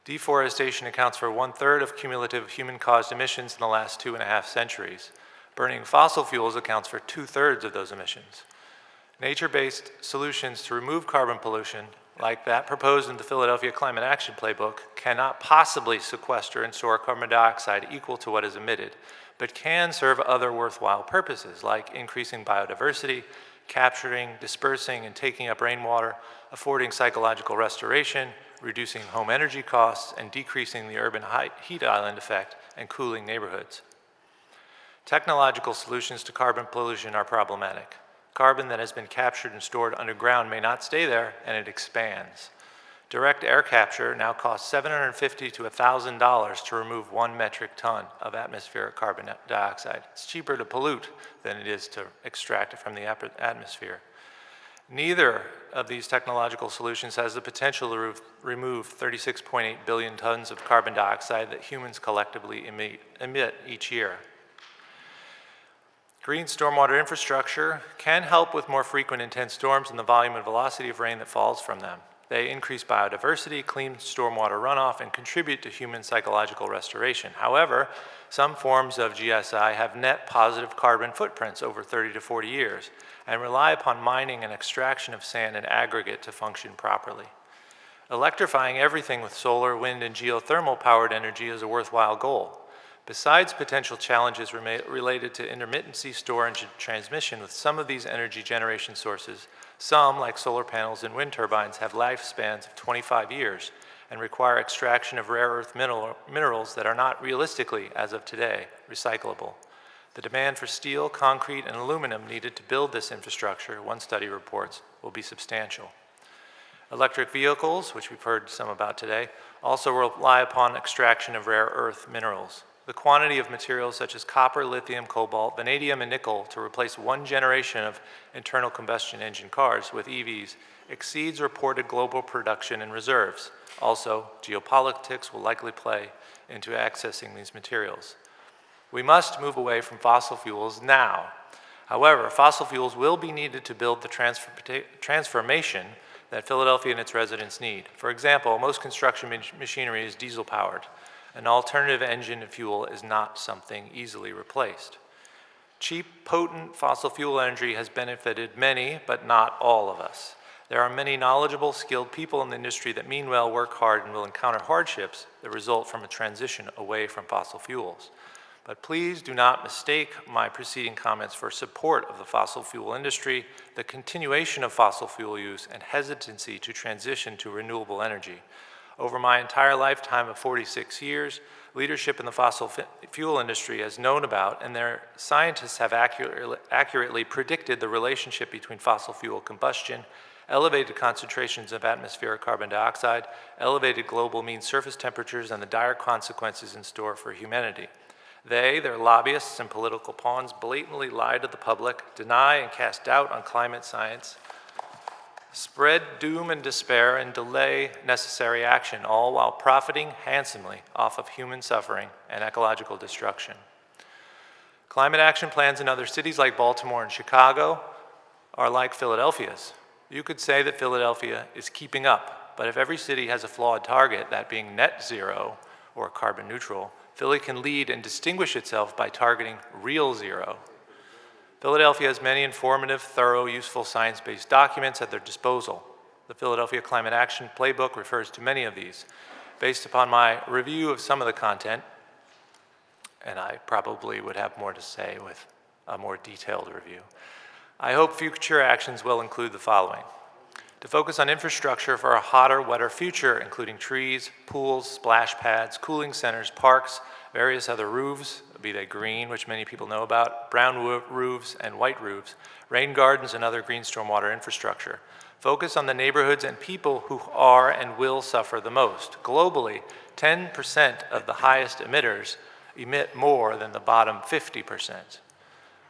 Deforestation accounts for 1/3 of cumulative human-caused emissions in the last 2.5 centuries. Burning fossil fuels accounts for 2/3 of those emissions. Nature-based solutions to remove carbon pollution, like that proposed in the Philadelphia Climate Action Playbook, cannot possibly sequester and store carbon dioxide equal to what is emitted, but can serve other worthwhile purposes, like increasing biodiversity, capturing, dispersing, and taking up rainwater, affording psychological restoration, reducing home energy costs, and decreasing the urban heat island effect and cooling neighborhoods. Technological solutions to carbon pollution are problematic. Carbon that has been captured and stored underground may not stay there, and it expands. Direct air capture now costs $750 to $1,000 to remove 1 metric ton of atmospheric carbon dioxide. It's cheaper to pollute than it is to extract it from the atmosphere. Neither of these technological solutions has the potential to remove 36.8 billion tons of carbon dioxide that humans collectively emit each year. Green stormwater infrastructure can help with more frequent intense storms and the volume and velocity of rain that falls from them. They increase biodiversity, clean stormwater runoff, and contribute to human psychological restoration. However, some forms of GSI have net positive carbon footprints over 30 to 40 years and rely upon mining and extraction of sand and aggregate to function properly. Electrifying everything with solar, wind, and geothermal powered energy is a worthwhile goal. Besides potential challenges related to intermittency, storage, and transmission with some of these energy generation sources, some, like solar panels and wind turbines, have lifespans of 25 years and require extraction of rare earth minerals that are not realistically, as of today, recyclable. The demand for steel, concrete, and aluminum needed to build this infrastructure, one study reports, will be substantial. Electric vehicles, which we've heard some about today, also rely upon extraction of rare earth minerals. The quantity of materials such as copper, lithium, cobalt, vanadium, and nickel to replace 1 generation of internal combustion engine cars with EVs exceeds reported global production and reserves. Also, geopolitics will likely play into accessing these materials. We must move away from fossil fuels now. However, fossil fuels will be needed to build the transformation that Philadelphia and its residents need. For example, most construction machinery is diesel-powered. An alternative engine and fuel is not something easily replaced. Cheap, potent fossil fuel energy has benefited many, but not all of us. There are many knowledgeable, skilled people in the industry that mean well, work hard, and will encounter hardships that result from a transition away from fossil fuels. But please do not mistake my preceding comments for support of the fossil fuel industry, the continuation of fossil fuel use, and hesitancy to transition to renewable energy. Over my entire lifetime of 46 years, leadership in the fossil fuel industry has known about, and their scientists have accurately predicted the relationship between fossil fuel combustion, elevated concentrations of atmospheric carbon dioxide, elevated global mean surface temperatures, and the dire consequences in store for humanity. They, their lobbyists, and political pawns blatantly lie to the public, deny and cast doubt on climate science, spread doom and despair, and delay necessary action, all while profiting handsomely off of human suffering and ecological destruction. Climate action plans in other cities like Baltimore and Chicago are like Philadelphia's. You could say that Philadelphia is keeping up, but if every city has a flawed target, that being net zero or carbon neutral, Philly can lead and distinguish itself by targeting real zero. Philadelphia has many informative, thorough, useful science-based documents at their disposal. The Philadelphia Climate Action Playbook refers to many of these. Based upon my review of some of the content, and I probably would have more to say with a more detailed review, I hope future actions will include the following: to focus on infrastructure for a hotter, wetter future, including trees, pools, splash pads, cooling centers, parks, various other roofs, be they green, which many people know about, brown roofs and white roofs, rain gardens, and other green stormwater infrastructure. Focus on the neighborhoods and people who are and will suffer the most. Globally, 10% of the highest emitters emit more than the bottom 50%.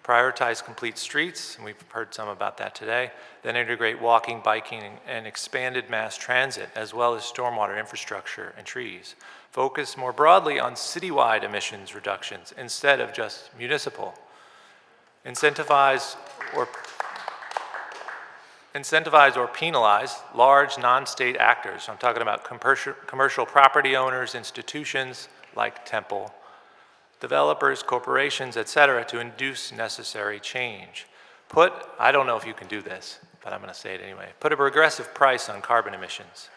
Prioritize complete streets, and we've heard some about that today, then integrate walking, biking, and expanded mass transit, as well as stormwater infrastructure and trees. Focus more broadly on citywide emissions reductions instead of just municipal. Incentivize or penalize large non-state actors. I'm talking about commercial property owners, institutions like Temple, developers, corporations, et cetera, to induce necessary change. I don't know if you can do this, but I'm going to say it anyway. Put a progressive price on carbon emissions.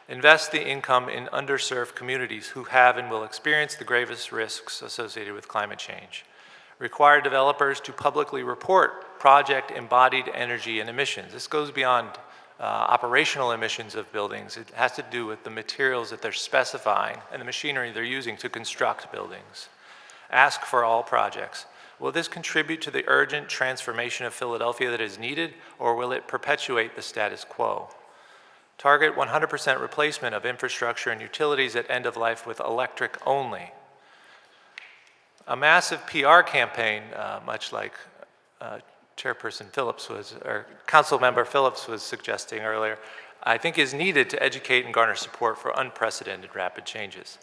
Invest the income in underserved communities who have and will experience the gravest risks associated with climate change. Require developers to publicly report project embodied energy and emissions. This goes beyond operational emissions of buildings. It has to do with the materials that they're specifying and the machinery they're using to construct buildings. Ask for all projects. Will this contribute to the urgent transformation of Philadelphia that is needed, or will it perpetuate the status quo? Target 100% replacement of infrastructure and utilities at end of life with electric only. A massive PR campaign, much like Chairperson Phillips or Councilmember Phillips was suggesting earlier, I think is needed to educate and garner support for unprecedented rapid changes.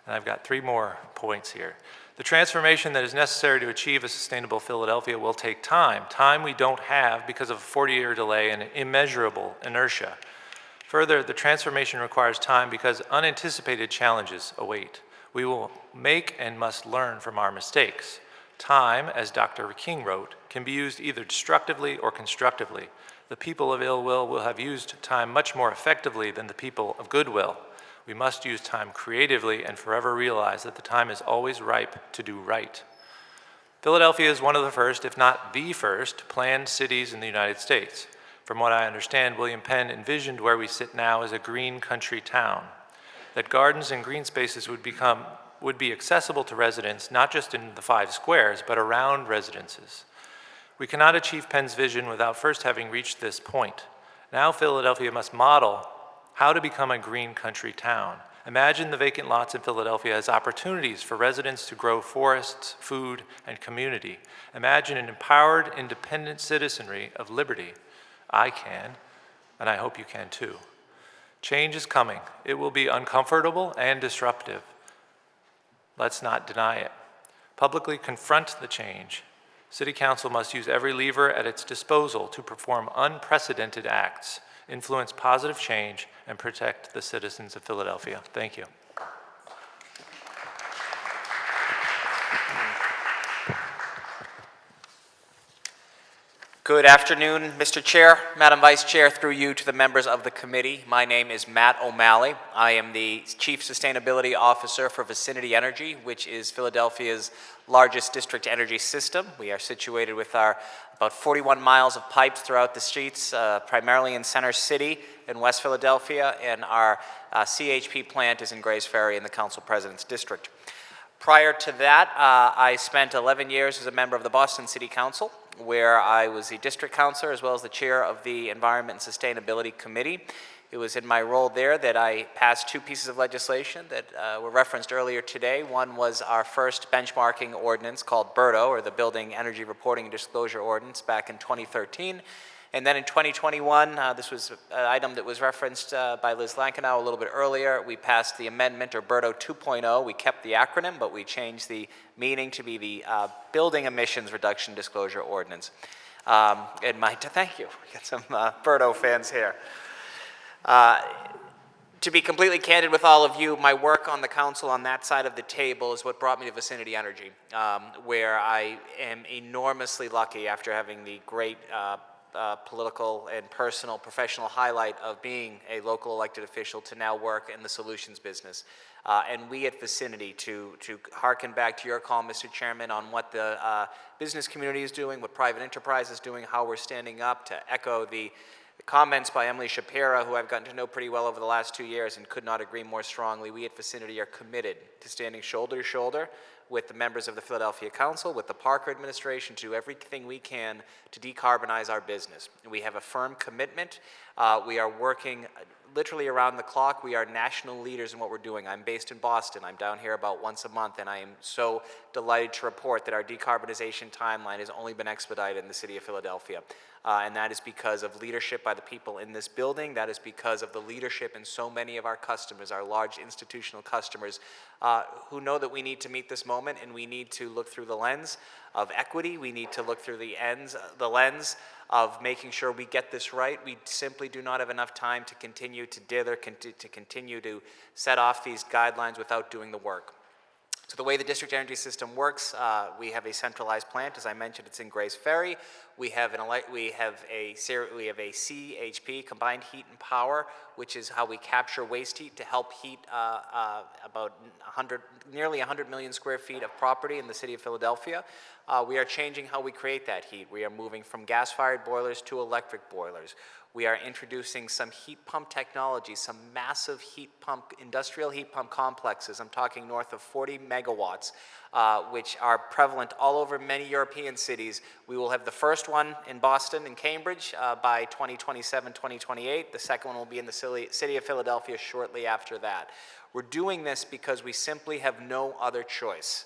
And I've got 3 more points here. The transformation that is necessary to achieve a sustainable Philadelphia will take time we don't have because of a 40-year delay and immeasurable inertia. Further, the transformation requires time because unanticipated challenges await. We will make and must learn from our mistakes. Time, as Dr. King wrote, can be used either destructively or constructively. The people of ill will have used time much more effectively than the people of goodwill. We must use time creatively and forever realize that the time is always ripe to do right. Philadelphia is one of the first, if not the first, planned cities in the United States. From what I understand, William Penn envisioned where we sit now as a green country town, that gardens and green spaces would be accessible to residents, not just in the 5 squares, but around residences. We cannot achieve Penn's vision without first having reached this point. Now Philadelphia must model how to become a green country town. Imagine the vacant lots in Philadelphia as opportunities for residents to grow forests, food, and community. Imagine an empowered, independent citizenry of liberty. I can, and I hope you can too. Change is coming. It will be uncomfortable and disruptive. Let's not deny it. Publicly confront the change. City Council must use every lever at its disposal to perform unprecedented acts, influence positive change, and protect the citizens of Philadelphia. Thank you. Good afternoon, Mr. Chair, Madam Vice Chair, through you to the members of the committee. My name is Matt O'Malley. I am the Chief Sustainability Officer for Vicinity Energy, which is Philadelphia's largest district energy system. We are situated with our about 41 miles of pipes throughout the streets, primarily in Center City in West Philadelphia, and our CHP plant is in Grays Ferry in the Council President's District. Prior to that, I spent 11 years as a member of the Boston City Council, where I was the district councilor as well as the chair of the Environment and Sustainability Committee. It was in my role there that I passed 2 pieces of legislation that were referenced earlier today. One was our first benchmarking ordinance called BERDO, or the Building Energy Reporting and Disclosure Ordinance, back in 2013. And then in 2021, this was an item that was referenced by Liz Lankenow a little bit earlier. We passed the amendment, or BERDO 2.0. We kept the acronym, but we changed the meaning to be the Building Emissions Reduction Disclosure Ordinance. Thank you. We got some BERDO fans here. To be completely candid with all of you, my work on the council on that side of the table is what brought me to Vicinity Energy, where I am enormously lucky after having the great political and personal professional highlight of being a local elected official to now work in the solutions business. And we at Vicinity, to hearken back to your call, Mr. Chairman, on what the business community is doing, what private enterprise is doing, how we're standing up, to echo the comments by Emily Shapira, who I've gotten to know pretty well over the last 2 years and could not agree more strongly. We at Vicinity are committed to standing shoulder to shoulder with the members of the Philadelphia Council, with the Parker administration, to do everything we can to decarbonize our business. We have a firm commitment. We are working literally around the clock. We are national leaders in what we're doing. I'm based in Boston. I'm down here about once a month, and I am so delighted to report that our decarbonization timeline has only been expedited in the city of Philadelphia. And that is because of leadership by the people in this building. That is because of the leadership in so many of our customers, our large institutional customers, who know that we need to meet this moment, and we need to look through the lens of equity. We need to look through the lens of making sure we get this right. We simply do not have enough time to continue to dither, to continue to set off these guidelines without doing the work. So the way the district energy system works, we have a centralized plant. As I mentioned, it's in Grays Ferry. We have a CHP, combined heat and power, which is how we capture waste heat to help heat about nearly 100 million square feet of property in the city of Philadelphia. We are changing how we create that heat. We are moving from gas-fired boilers to electric boilers. We are introducing some heat pump technology, some massive industrial heat pump complexes. I'm talking north of 40 megawatts, which are prevalent all over many European cities. We will have the first one in Boston and Cambridge by 2027, 2028. The second one will be in the city of Philadelphia shortly after that. We're doing this because we simply have no other choice.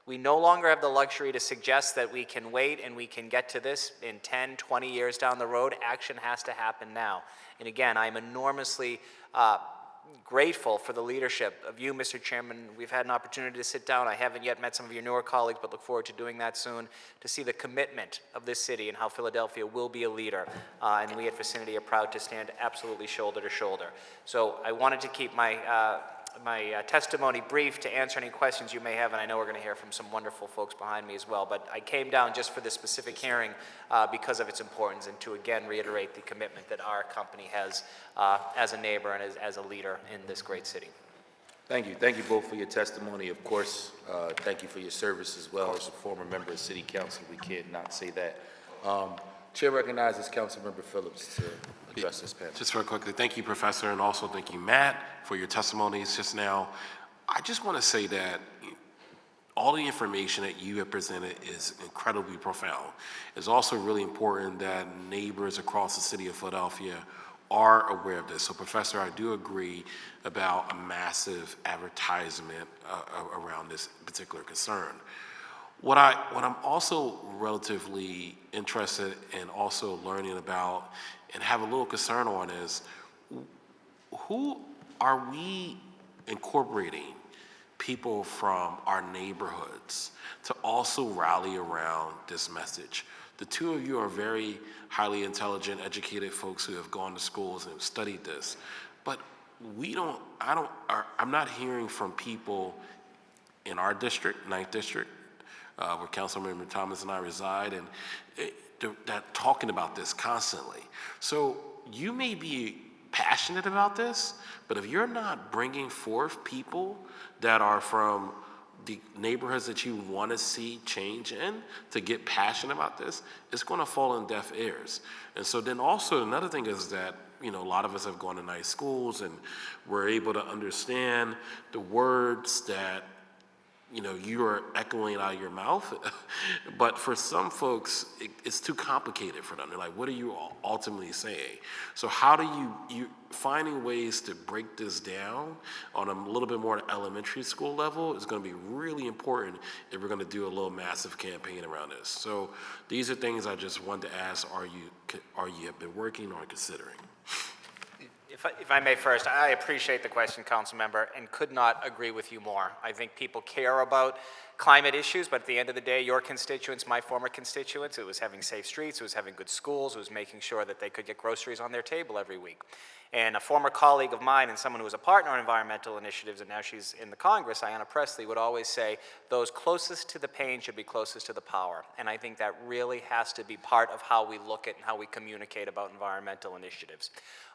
We no longer have the luxury to suggest that we can wait and we can get to this in 10, 20 years down the road. Action has to happen now. And again, I'm enormously grateful for the leadership of you, Mr. Chairman. We've had an opportunity to sit down. I haven't yet met some of your newer colleagues, but look forward to doing that soon, to see the commitment of this city and how Philadelphia will be a leader. And we at Vicinity are proud to stand absolutely shoulder to shoulder. So I wanted to keep my testimony brief to answer any questions you may have, and I know we're going to hear from some wonderful folks behind me as well, but I came down just for this specific hearing because of its importance and to again reiterate the commitment that our company has as a neighbor and as a leader in this great city. Thank you. Thank you both for your testimony. Of course, thank you for your service as well. As a former member of City Council, we can't not say that. Chair recognizes Councilmember Phillips to address this panel. Just very quickly, thank you, Professor, and also thank you, Matt, for your testimonies just now. I just want to say that all the information that you have presented is incredibly profound. It's also really important that neighbors across the city of Philadelphia are aware of this. So, Professor, I do agree about a massive advertisement around this particular concern. What I'm also relatively interested in also learning about and have a little concern on is who are we incorporating people from our neighborhoods to also rally around this message? The two of you are very highly intelligent, educated folks who have gone to schools and have studied this, but I'm not hearing from people in our district, 9th District, where Councilmember Thomas and I reside, and that talking about this constantly. So you may be passionate about this, but if you're not bringing forth people that are from the neighborhoods that you want to see change in to get passionate about this, it's going to fall on deaf ears. And so then also another thing is that, a lot of us have gone to nice schools and we're able to understand the words that you are echoing out of your mouth, but for some folks, it's too complicated for them. They're like, what are you ultimately saying? So how do you finding ways to break this down on a little bit more elementary school level is going to be really important if we're going to do a little massive campaign around this. So these are things I just wanted to ask, are you have been working or considering? If I may first, I appreciate the question, Council Member, and could not agree with you more. I think people care about climate issues, but at the end of the day, your constituents, my former constituents, it was having safe streets, it was having good schools, it was making sure that they could get groceries on their table every week. And a former colleague of mine and someone who was a partner in environmental initiatives, and now she's in the Congress, Ayanna Pressley, would always say, those closest to the pain should be closest to the power. And I think that really has to be part of how we look at and how we communicate about environmental initiatives.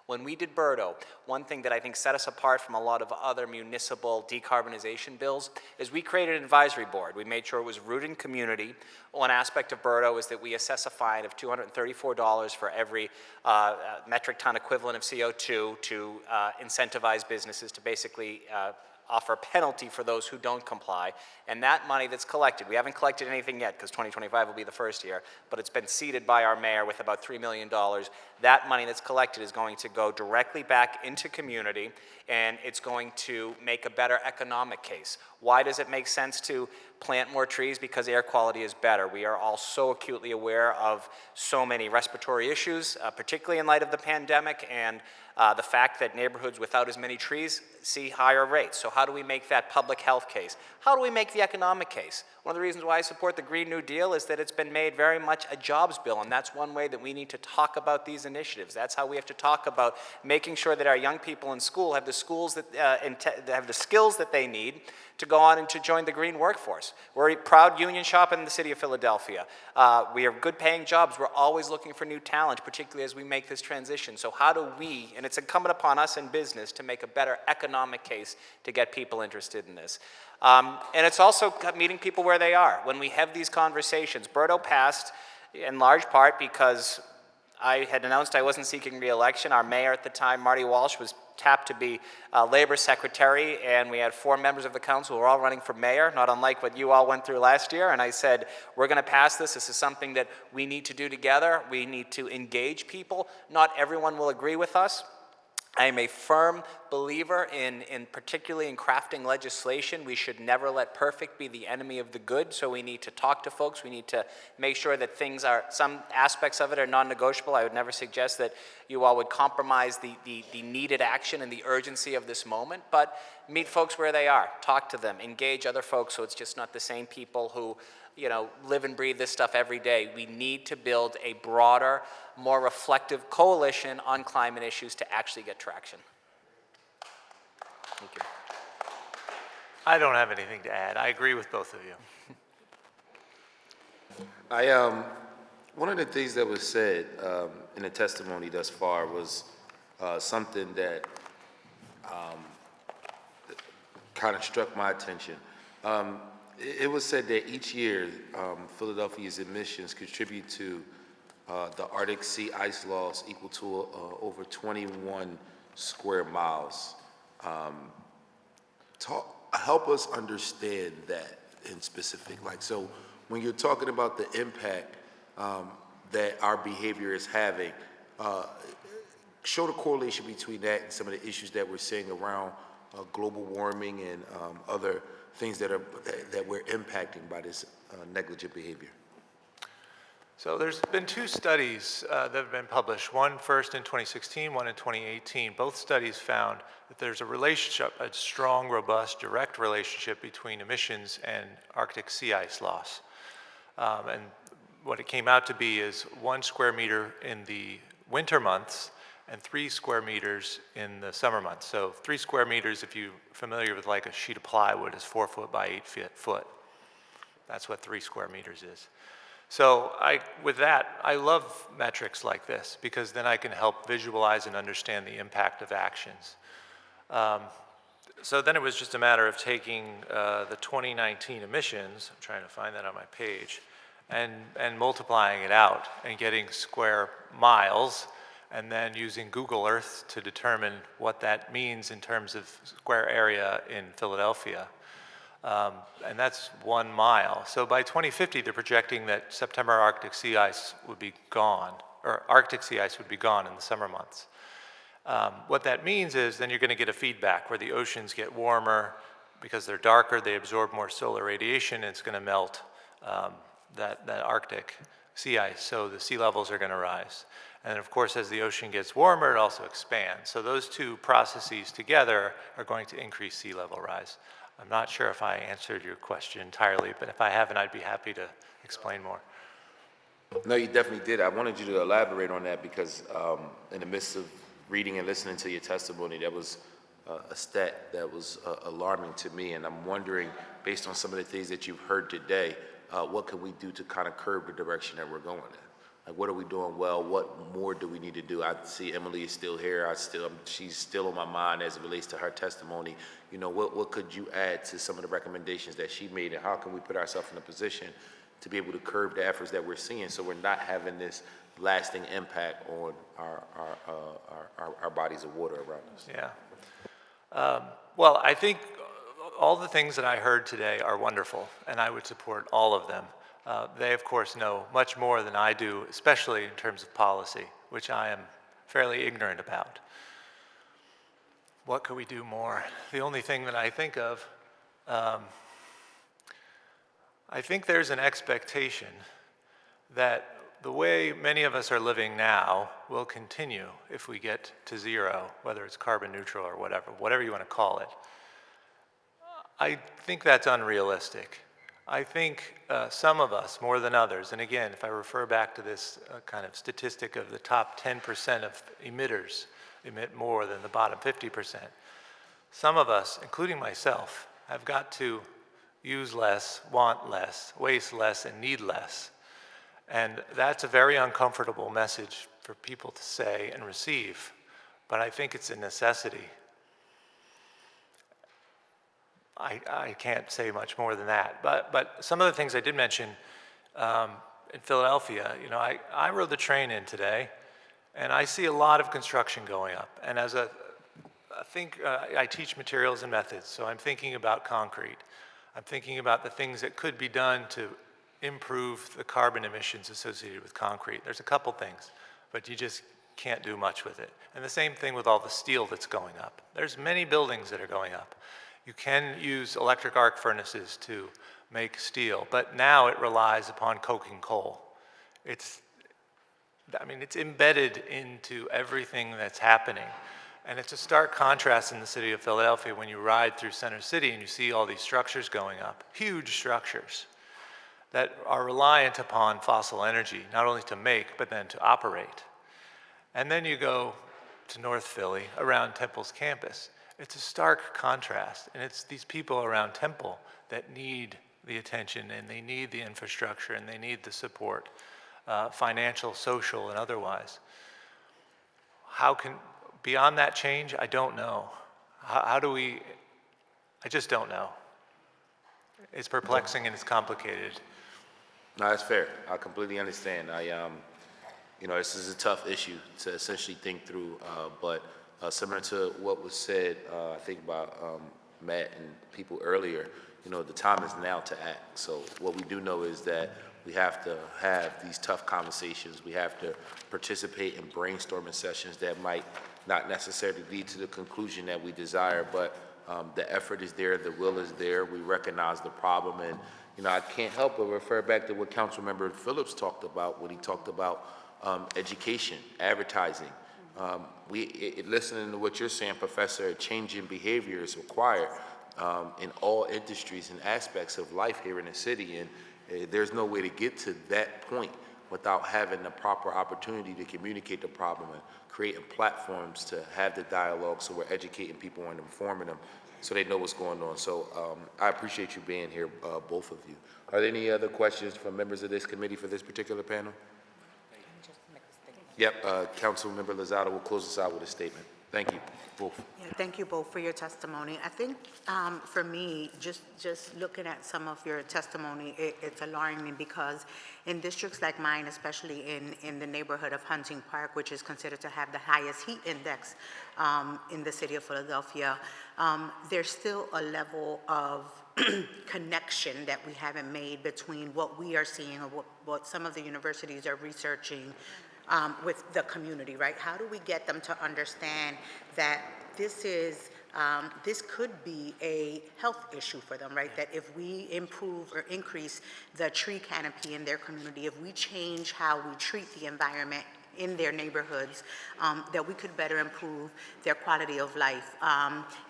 When we did Birdo, one thing that I think set us apart from a lot of other municipal decarbonization bills is we created an advisory board. We made sure it was rooted in community. One aspect of Birdo is that we assess a fine of $234 for every metric ton equivalent of CO2 to incentivize businesses to basically offer a penalty for those who don't comply. And that money that's collected, we haven't collected anything yet because 2025 will be the first year, but it's been seeded by our mayor with about $3 million. That money that's collected is going to go directly back into community, and it's going to make a better economic case. Why does it make sense to plant more trees? Because air quality is better. We are all so acutely aware of so many respiratory issues, particularly in light of the pandemic, and the fact that neighborhoods without as many trees see higher rates. So how do we make that public health case? How do we make the economic case? One of the reasons why I support the Green New Deal is that it's been made very much a jobs bill, and that's one way that we need to talk about these initiatives. That's how we have to talk about making sure that our young people in school have the skills that they need to go on and to join the green workforce. We're a proud union shop in the city of Philadelphia. We have good paying jobs. We're always looking for new talent, particularly as we make this transition. So how do we, and it's incumbent upon us in business, to make a better economic case to get people interested in this. And it's also meeting people where they are. When we have these conversations, Berto passed in large part because I had announced I wasn't seeking re-election. Our mayor at the time, Marty Walsh, was tapped to be labor secretary, and we had 4 members of the council who were all running for mayor, not unlike what you all went through last year. And I said, we're going to pass this. This is something that we need to do together. We need to engage people. Not everyone will agree with us. I am a firm believer in particularly in crafting legislation. We should never let perfect be the enemy of the good, so we need to talk to folks. We need to make sure that some aspects of it are non-negotiable. I would never suggest that you all would compromise the needed action and the urgency of this moment, but meet folks where they are, talk to them, engage other folks so it's just not the same people who live and breathe this stuff every day. We need to build a broader, more reflective coalition on climate issues to actually get traction. Thank you. I don't have anything to add. I agree with both of you. One of the things that was said in the testimony thus far was something that kind of struck my attention. It was said that each year, Philadelphia's emissions contribute to the Arctic sea ice loss equal to over 21 square miles. Help us understand that in specific. So when you're talking about the impact that our behavior is having, show the correlation between that and some of the issues that we're seeing around global warming and other things that we're impacting by this negligent behavior. So there's been 2 studies that have been published, one first in 2016, one in 2018. Both studies found that there's a relationship, a strong, robust, direct relationship between emissions and Arctic sea ice loss. And what it came out to be is 1 square meter in the winter months and 3 square meters in the summer months. So 3 square meters, if you're familiar with like a sheet of plywood, is 4 foot by 8 foot. That's what 3 square meters is. So with that, I love metrics like this because then I can help visualize and understand the impact of actions. So then it was just a matter of taking the 2019 emissions, I'm trying to find that on my page, and multiplying it out and getting square miles, and then using Google Earth to determine what that means in terms of square area in Philadelphia. And that's 1 mile. So by 2050, they're projecting that September Arctic sea ice would be gone, or Arctic sea ice would be gone in the summer months. What that means is then you're going to get a feedback where the oceans get warmer. Because they're darker, they absorb more solar radiation, and it's going to melt that Arctic sea ice. So the sea levels are going to rise. And of course, as the ocean gets warmer, it also expands. So those 2 processes together are going to increase sea level rise. I'm not sure if I answered your question entirely, but if I haven't, I'd be happy to explain more. No, you definitely did. I wanted you to elaborate on that because in the midst of reading and listening to your testimony, that was a stat that was alarming to me. And I'm wondering, based on some of the things that you've heard today, what can we do to kind of curb the direction that we're going in? Like, what are we doing well? What more do we need to do? I see Emily is still here. She's still on my mind as it relates to her testimony. What could you add to some of the recommendations that she made, and how can we put ourselves in a position to be able to curb the efforts that we're seeing so we're not having this lasting impact on our bodies of water around us? Yeah. Well, I think all the things that I heard today are wonderful, and I would support all of them. They, of course, know much more than I do, especially in terms of policy, which I am fairly ignorant about. What could we do more? The only thing that I think of, I think there's an expectation that the way many of us are living now will continue if we get to zero, whether it's carbon neutral or whatever you want to call it. I think that's unrealistic. I think some of us, more than others, and again, if I refer back to this kind of statistic of the top 10% of emitters emit more than the bottom 50%, some of us, including myself, have got to use less, want less, waste less, and need less. And that's a very uncomfortable message for people to say and receive, but I think it's a necessity. I can't say much more than that. But some of the things I did mention in Philadelphia, you know, I rode the train in today, and I see a lot of construction going up. And as I teach materials and methods, so I'm thinking about concrete. I'm thinking about the things that could be done to improve the carbon emissions associated with concrete. There's a couple things, but you just can't do much with it. And the same thing with all the steel that's going up. There's many buildings that are going up. You can use electric arc furnaces to make steel, but now it relies upon coking coal. It's embedded into everything that's happening. And it's a stark contrast in the city of Philadelphia when you ride through Center City and you see all these structures going up, huge structures that are reliant upon fossil energy, not only to make, but then to operate. And then you go to North Philly, around Temple's campus. It's a stark contrast, and it's these people around Temple that need the attention, and they need the infrastructure, and they need the support, financial, social, and otherwise. Beyond that change, I don't know. I just don't know. It's perplexing and it's complicated. No, that's fair. I completely understand. This is a tough issue to essentially think through, but similar to what was said, I think about Matt and people earlier, the time is now to act. So what we do know is that we have to have these tough conversations. We have to participate in brainstorming sessions that might not necessarily lead to the conclusion that we desire, but the effort is there, the will is there. We recognize the problem, and I can't help but refer back to what Councilmember Phillips talked about when he talked about education, advertising. Listening to what you're saying, Professor, changing behavior is required in all industries and aspects of life here in the city, and there's no way to get to that point without having the proper opportunity to communicate the problem and creating platforms to have the dialogue, so we're educating people and informing them so they know what's going on. So I appreciate you being here, both of you. Are there any other questions from members of this committee for this particular panel? Yep, Councilmember Lozada will close us out with a statement. Thank you, both. Yeah, thank you both for your testimony. I think for me, just looking at some of your testimony, it's alarming because in districts like mine, especially in the neighborhood of Hunting Park, which is considered to have the highest heat index in the city of Philadelphia, there's still a level of connection that we haven't made between what we are seeing or what some of the universities are researching with the community, right? How do we get them to understand that this could be a health issue for them, right? That if we improve or increase the tree canopy in their community, if we change how we treat the environment in their neighborhoods, that we could better improve their quality of life,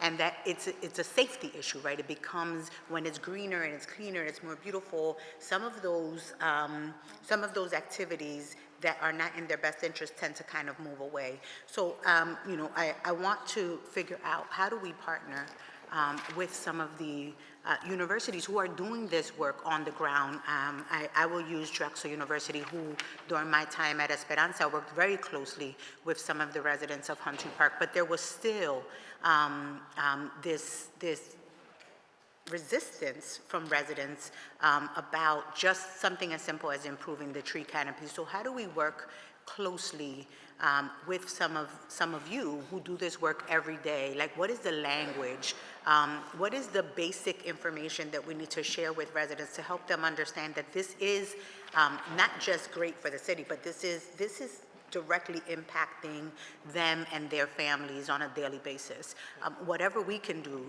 and that it's a safety issue, right? It becomes, when it's greener and it's cleaner and it's more beautiful, some of those activities that are not in their best interest tend to kind of move away. So, I want to figure out, how do we partner with some of the universities who are doing this work on the ground? I will use Drexel University, who during my time at Esperanza worked very closely with some of the residents of Hunting Park, but there was still this resistance from residents about just something as simple as improving the tree canopy. So how do we work closely with some of you who do this work every day. Like, what is the language? What is the basic information that we need to share with residents to help them understand that this is not just great for the city, but this is directly impacting them and their families on a daily basis. Whatever we can do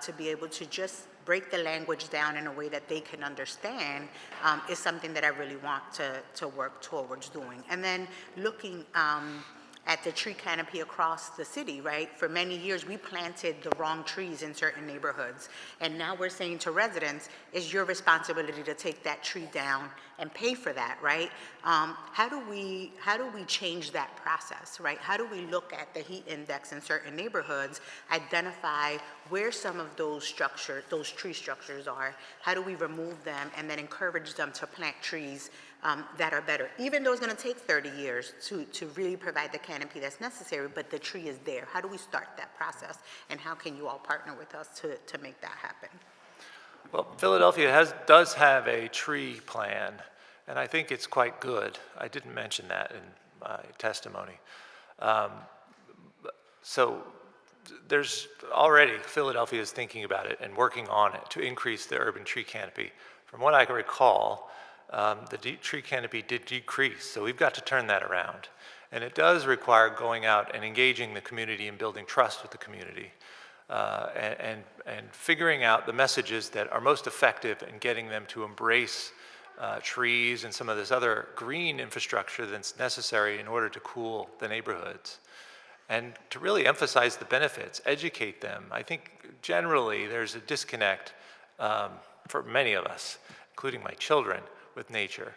to be able to just break the language down in a way that they can understand is something that I really want to work towards doing. And then looking at the tree canopy across the city, right? For many years, we planted the wrong trees in certain neighborhoods. And now we're saying to residents, it's your responsibility to take that tree down and pay for that, right? How do we change that process, right? How do we look at the heat index in certain neighborhoods, identify where some of those tree structures are, how do we remove them, and then encourage them to plant trees that are better, even though it's going to take 30 years to really provide the canopy that's necessary, but the tree is there. How do we start that process, and how can you all partner with us to make that happen? Well, Philadelphia does have a tree plan, and I think it's quite good. I didn't mention that in my testimony. So there's already, Philadelphia is thinking about it and working on it to increase the urban tree canopy. From what I can recall, the tree canopy did decrease, so we've got to turn that around. And it does require going out and engaging the community and building trust with the community. And figuring out the messages that are most effective in getting them to embrace trees and some of this other green infrastructure that's necessary in order to cool the neighborhoods. And to really emphasize the benefits, educate them. I think generally there's a disconnect for many of us, including my children, with nature.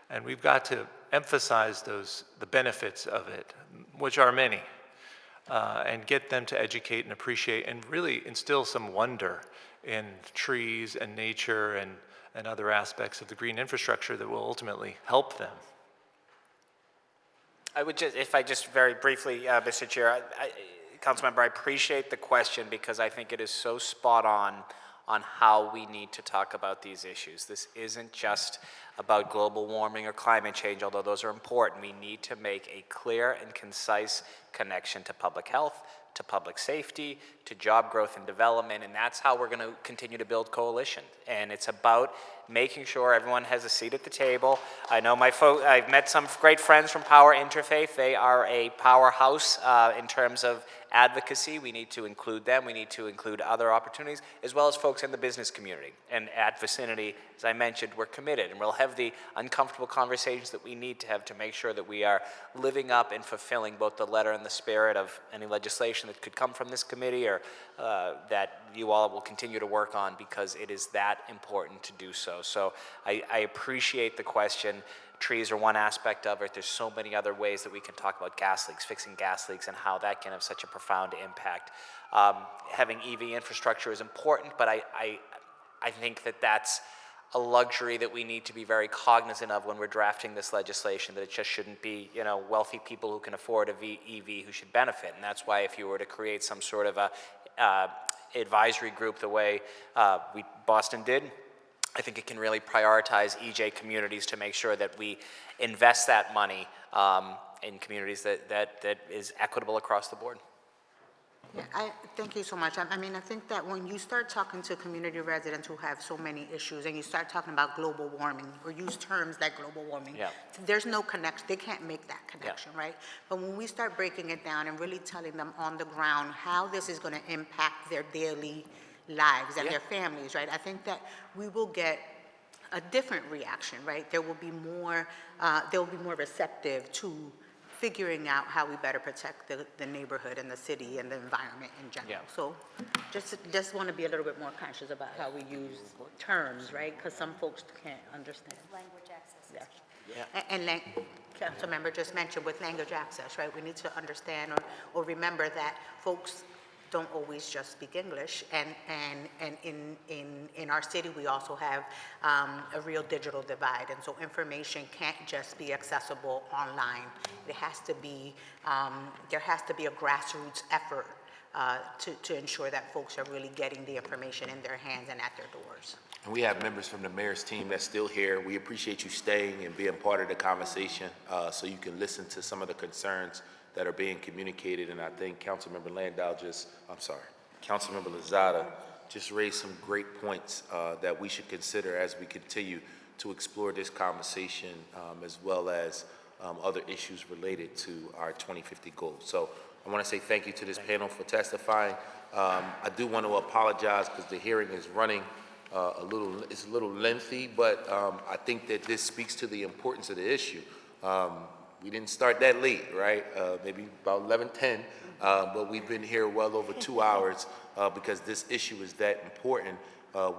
And we've got to emphasize the benefits of it, which are many. And get them to educate and appreciate and really instill some wonder in trees and nature and other aspects of the green infrastructure that will ultimately help them. I would just, if I just very briefly, Mr. Chair, Councilmember, I appreciate the question because I think it is so spot on how we need to talk about these issues. This isn't just about global warming or climate change, although those are important. We need to make a clear and concise connection to public health, to public safety, to job growth and development, and that's how we're going to continue to build coalition. And it's about making sure everyone has a seat at the table. I know I've met some great friends from Power Interfaith. They are a powerhouse in terms of advocacy. We need to include them. We need to include other opportunities, as well as folks in the business community. And at Vicinity, as I mentioned, we're committed, and we'll have the uncomfortable conversations that we need to have to make sure that we are living up and fulfilling both the letter and the spirit of any legislation that could come from this committee or that you all will continue to work on, because it is that important to do so. So I appreciate the question. Trees are one aspect of it. There's so many other ways that we can talk about gas leaks, fixing gas leaks, and how that can have such a profound impact. Having EV infrastructure is important, but I think that that's a luxury that we need to be very cognizant of when we're drafting this legislation, that it just shouldn't be, wealthy people who can afford a EV who should benefit. And that's why if you were to create some sort of a advisory group the way Boston did, I think it can really prioritize EJ communities to make sure that we invest that money in communities that is equitable across the board. Yeah, thank you so much. I mean, I think that when you start talking to community residents who have so many issues, and you start talking about global warming, or use terms like global warming, there's no connection. They can't make that connection, right? But when we start breaking it down and really telling them on the ground how this is going to impact their daily lives and their families, right? I think that we will get a different reaction, right? There will be more receptive to figuring out how we better protect the neighborhood and the city and the environment in general. So just want to be a little bit more conscious about how we use terms, right? Because some folks can't understand. Language access. And Councilmember just mentioned with language access, right? We need to understand or remember that folks don't always just speak English, and in our city we also have a real digital divide, and so information can't just be accessible online. It has to be there has to be a grassroots effort to ensure that folks are really getting the information in their hands and at their doors. And we have members from the mayor's team that's still here. We appreciate you staying and being part of the conversation so you can listen to some of the concerns that are being communicated. And I think Councilmember Councilmember Lozada just raised some great points that we should consider as we continue to explore this conversation as well as other issues related to our 2050 goals. So I want to say thank you to this panel for testifying. I do want to apologize because the hearing is running it's a little lengthy, but I think that this speaks to the importance of the issue. We didn't start that late, right? Maybe about 11:10, but we've been here well over 2 hours because this issue is that important.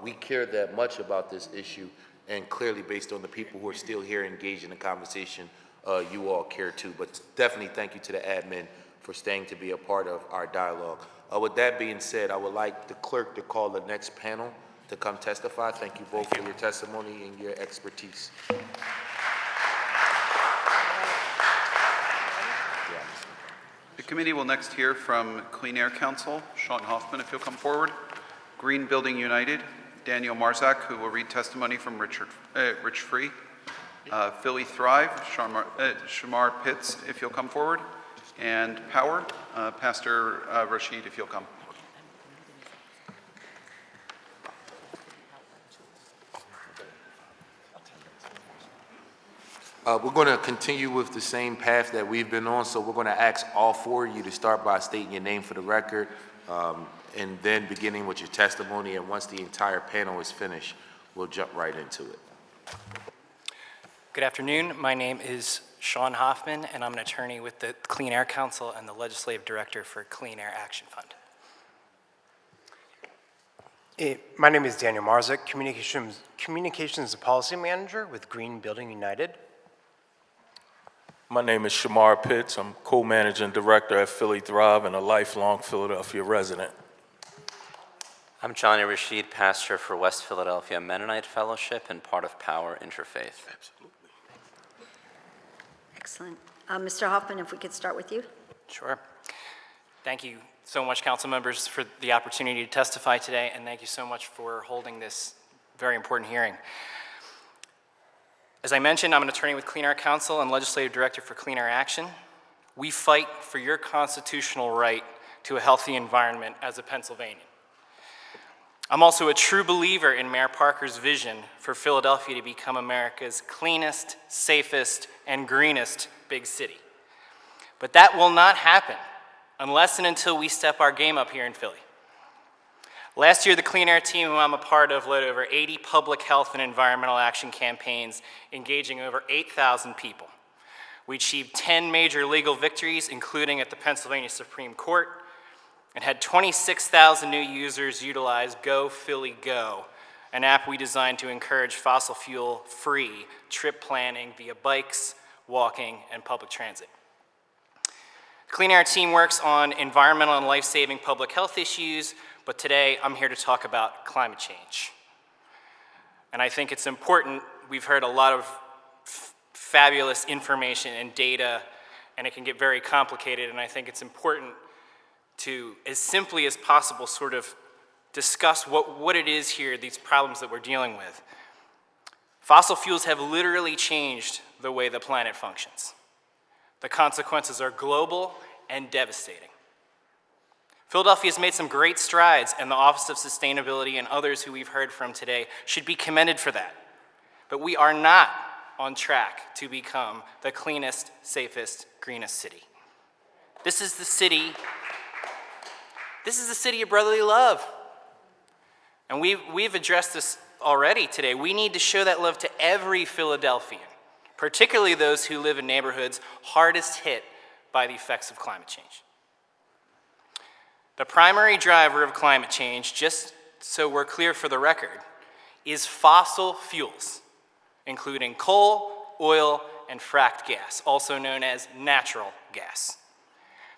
We care that much about this issue, and clearly based on the people who are still here engaged in the conversation, you all care too. But definitely thank you to the admin for staying to be a part of our dialogue. With that being said, I would like the clerk to call the next panel to come testify. Thank you both for your testimony and your expertise. The committee will next hear from Clean Air Council, Sean Hoffman, if you'll come forward. Green Building United, Daniel Marzak, who will read testimony from Rich Free. Philly Thrive, Shamar Pitts, if you'll come forward. And Power, Pastor Rashid, if you'll come. We're going to continue with the same path that we've been on, so we're going to ask all four of you to start by stating your name for the record, and then beginning with your testimony, and once the entire panel is finished, we'll jump right into it. Good afternoon. My name is Sean Hoffman, and I'm an attorney with the Clean Air Council and the Legislative Director for Clean Air Action Fund. My name is Daniel Marzak, Communications and Policy Manager with Green Building United. My name is Shamar Pitts. I'm co-managing director at Philly Thrive and a lifelong Philadelphia resident. I'm Johnny Rashid, pastor for West Philadelphia Mennonite Fellowship and part of Power Interfaith. Absolutely. Excellent. Mr. Hoffman, if we could start with you. Sure. Thank you so much, council members, for the opportunity to testify today, and thank you so much for holding this very important hearing. As I mentioned, I'm an attorney with Clean Air Council and Legislative Director for Clean Air Action. We fight for your constitutional right to a healthy environment as a Pennsylvanian. I'm also a true believer in Mayor Parker's vision for Philadelphia to become America's cleanest, safest, and greenest big city. But that will not happen unless and until we step our game up here in Philly. Last year, the Clean Air team, who I'm a part of, led over 80 public health and environmental action campaigns, engaging over 8,000 people. We achieved 10 major legal victories, including at the Pennsylvania Supreme Court, and had 26,000 new users utilize Go Philly Go, an app we designed to encourage fossil fuel-free trip planning via bikes, walking, and public transit. The Clean Air team works on environmental and life-saving public health issues, but today I'm here to talk about climate change. And I think it's important. We've heard a lot of fabulous information and data, and it can get very complicated, and I think it's important to, as simply as possible, sort of discuss what it is here, these problems that we're dealing with. Fossil fuels have literally changed the way the planet functions. The consequences are global and devastating. Philadelphia has made some great strides, and the Office of Sustainability and others who we've heard from today should be commended for that. But we are not on track to become the cleanest, safest, greenest city. This is the city of brotherly love. And we've addressed this already today. We need to show that love to every Philadelphian, particularly those who live in neighborhoods hardest hit by the effects of climate change. The primary driver of climate change, just so we're clear for the record, is fossil fuels, including coal, oil, and fracked gas, also known as natural gas.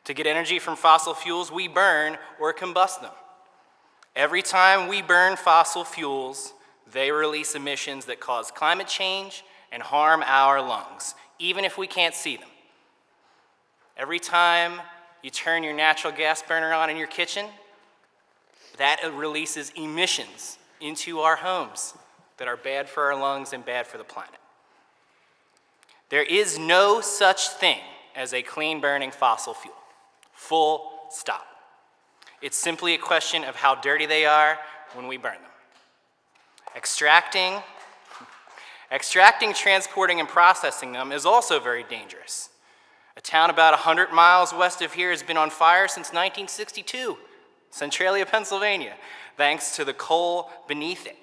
To get energy from fossil fuels, we burn or combust them. Every time we burn fossil fuels, they release emissions that cause climate change and harm our lungs, even if we can't see them. Every time you turn your natural gas burner on in your kitchen, that releases emissions into our homes that are bad for our lungs and bad for the planet. There is no such thing as a clean-burning fossil fuel. Full stop. It's simply a question of how dirty they are when we burn them. Extracting, transporting, and processing them is also very dangerous. A town about 100 miles west of here has been on fire since 1962, Centralia, Pennsylvania, thanks to the coal beneath it.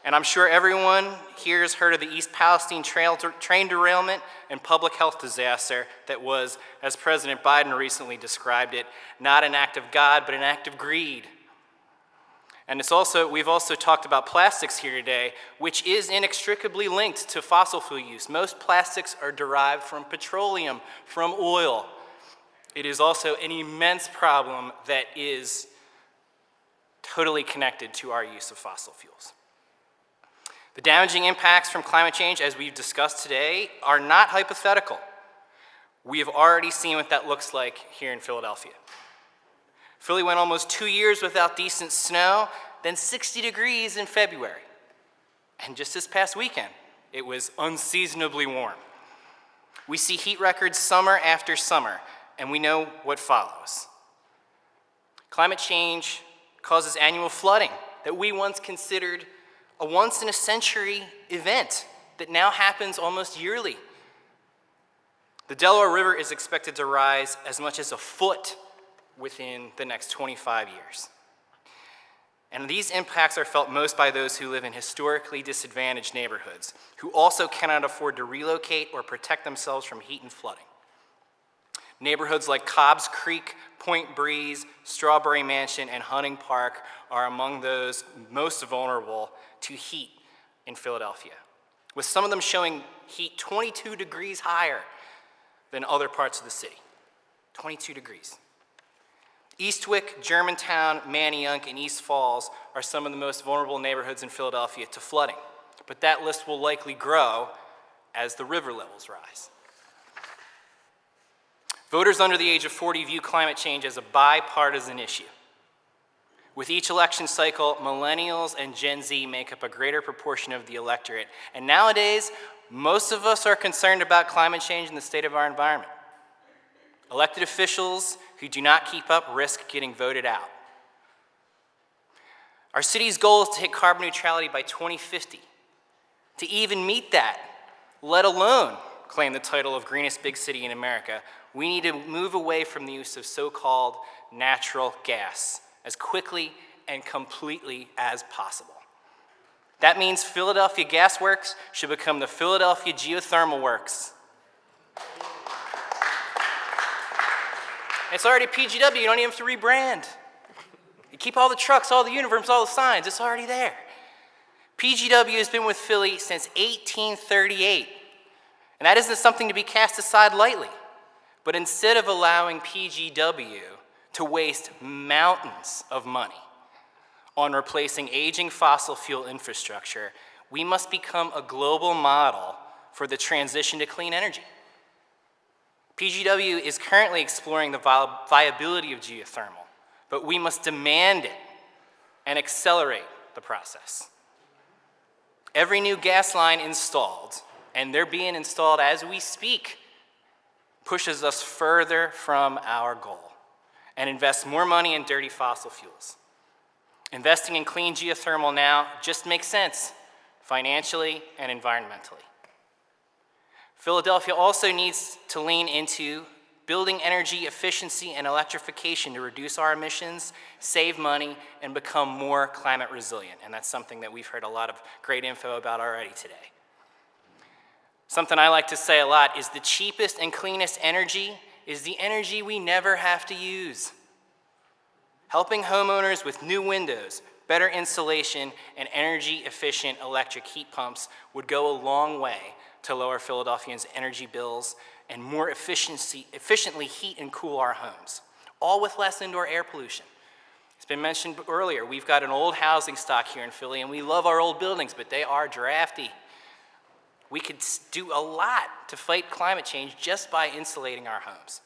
And I'm sure everyone here has heard of the East Palestine train derailment and public health disaster that was, as President Biden recently described it, not an act of God, but an act of greed. And we've also talked about plastics here today, which is inextricably linked to fossil fuel use. Most plastics are derived from petroleum, from oil. It is also an immense problem that is totally connected to our use of fossil fuels. The damaging impacts from climate change, as we've discussed today, are not hypothetical. We have already seen what that looks like here in Philadelphia. Philly went almost 2 years without decent snow, then 60 degrees in February. And just this past weekend, it was unseasonably warm. We see heat records summer after summer, and we know what follows. Climate change causes annual flooding that we once considered a once-in-a-century event that now happens almost yearly. The Delaware River is expected to rise as much as a foot within the next 25 years. And these impacts are felt most by those who live in historically disadvantaged neighborhoods, who also cannot afford to relocate or protect themselves from heat and flooding. Neighborhoods like Cobb's Creek, Point Breeze, Strawberry Mansion, and Hunting Park are among those most vulnerable to heat in Philadelphia, with some of them showing heat 22 degrees higher than other parts of the city. 22 degrees. Eastwick, Germantown, Manayunk, and East Falls are some of the most vulnerable neighborhoods in Philadelphia to flooding, but that list will likely grow as the river levels rise. Voters under the age of 40 view climate change as a bipartisan issue. With each election cycle, millennials and Gen Z make up a greater proportion of the electorate, and nowadays, most of us are concerned about climate change and the state of our environment. Elected officials who do not keep up risk getting voted out. Our city's goal is to hit carbon neutrality by 2050. To even meet that, let alone claim the title of greenest big city in America, we need to move away from the use of so-called natural gas as quickly and completely as possible. That means Philadelphia Gas Works should become the Philadelphia Geothermal Works. It's already PGW, you don't even have to rebrand. You keep all the trucks, all the uniforms, all the signs, it's already there. PGW has been with Philly since 1838, and that isn't something to be cast aside lightly. But instead of allowing PGW to waste mountains of money on replacing aging fossil fuel infrastructure, we must become a global model for the transition to clean energy. PGW is currently exploring the viability of geothermal, but we must demand it and accelerate the process. Every new gas line installed, and they're being installed as we speak, pushes us further from our goal and invests more money in dirty fossil fuels. Investing in clean geothermal now just makes sense, financially and environmentally. Philadelphia also needs to lean into building energy efficiency and electrification to reduce our emissions, save money, and become more climate resilient. And that's something that we've heard a lot of great info about already today. Something I like to say a lot is the cheapest and cleanest energy is the energy we never have to use. Helping homeowners with new windows, better insulation, and energy-efficient electric heat pumps would go a long way to lower Philadelphians' energy bills and more efficiently heat and cool our homes, all with less indoor air pollution. It's been mentioned earlier, we've got an old housing stock here in Philly, and we love our old buildings, but they are drafty. We could do a lot to fight climate change just by insulating our homes.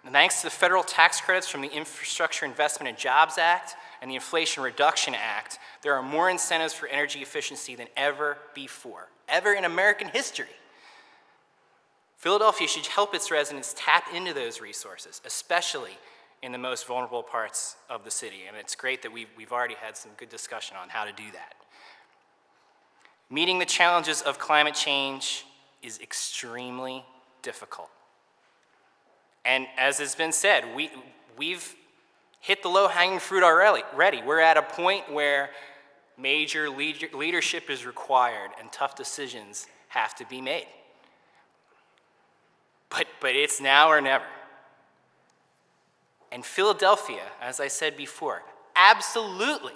And thanks to the federal tax credits from the Infrastructure Investment and Jobs Act and the Inflation Reduction Act, there are more incentives for energy efficiency than ever before, ever in American history. Philadelphia should help its residents tap into those resources, especially in the most vulnerable parts of the city. And it's great that we've already had some good discussion on how to do that. Meeting the challenges of climate change is extremely difficult. And as has been said, we've hit the low-hanging fruit already. We're at a point where major leadership is required and tough decisions have to be made. But it's now or never. And Philadelphia, as I said before, absolutely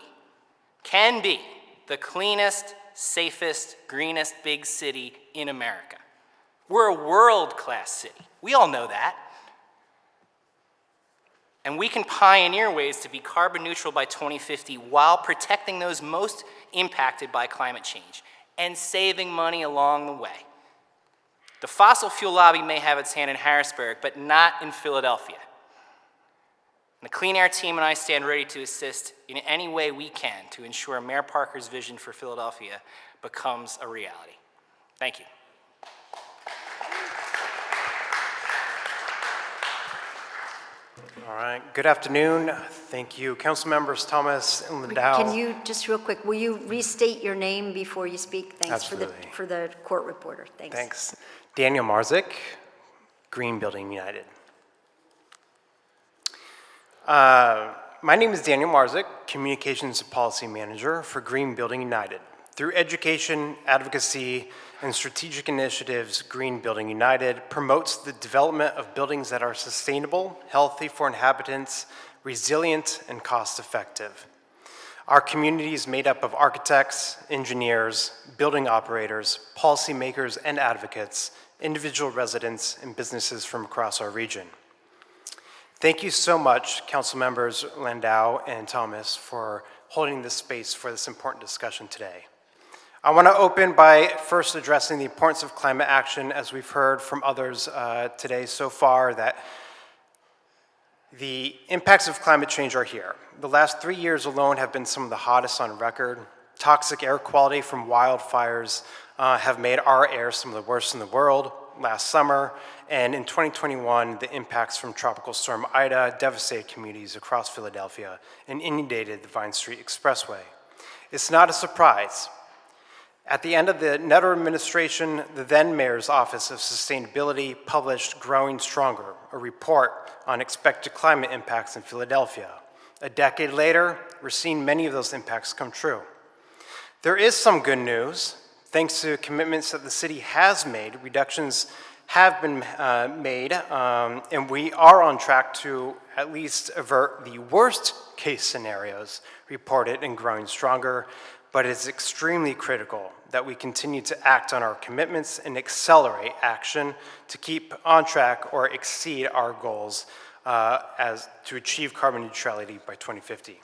can be the cleanest, safest, greenest big city in America. We're a world-class city. We all know that. And we can pioneer ways to be carbon neutral by 2050 while protecting those most impacted by climate change and saving money along the way. The fossil fuel lobby may have its hand in Harrisburg, but not in Philadelphia. And the Clean Air team and I stand ready to assist in any way we can to ensure Mayor Parker's vision for Philadelphia becomes a reality. Thank you. All right, good afternoon. Thank you, council members Thomas and Liddell. Can you, just real quick, will you restate your name before you speak? Thanks. Absolutely. For the court reporter. Thanks. Thanks. Daniel Marzik, Green Building United. My name is Daniel Marzik, Communications Policy Manager for Green Building United. Through education, advocacy, and strategic initiatives, Green Building United promotes the development of buildings that are sustainable, healthy for inhabitants, resilient, and cost-effective. Our community is made up of architects, engineers, building operators, policymakers, and advocates, individual residents, and businesses from across our region. Thank you so much, Council Members Landau and Thomas, for holding this space for this important discussion today. I want to open by first addressing the importance of climate action, as we've heard from others today so far, that the impacts of climate change are here. The last 3 years alone have been some of the hottest on record. Toxic air quality from wildfires have made our air some of the worst in the world. Last summer, and in 2021, the impacts from Tropical Storm Ida devastated communities across Philadelphia and inundated the Vine Street Expressway. It's not a surprise. At the end of the Netter administration, the then Mayor's Office of Sustainability published Growing Stronger, a report on expected climate impacts in Philadelphia. A decade later, we're seeing many of those impacts come true. There is some good news. Thanks to commitments that the city has made, reductions have been made, and we are on track to at least avert the worst case scenarios reported in Growing Stronger, but it's extremely critical that we continue to act on our commitments and accelerate action to keep on track or exceed our goals to achieve carbon neutrality by 2050.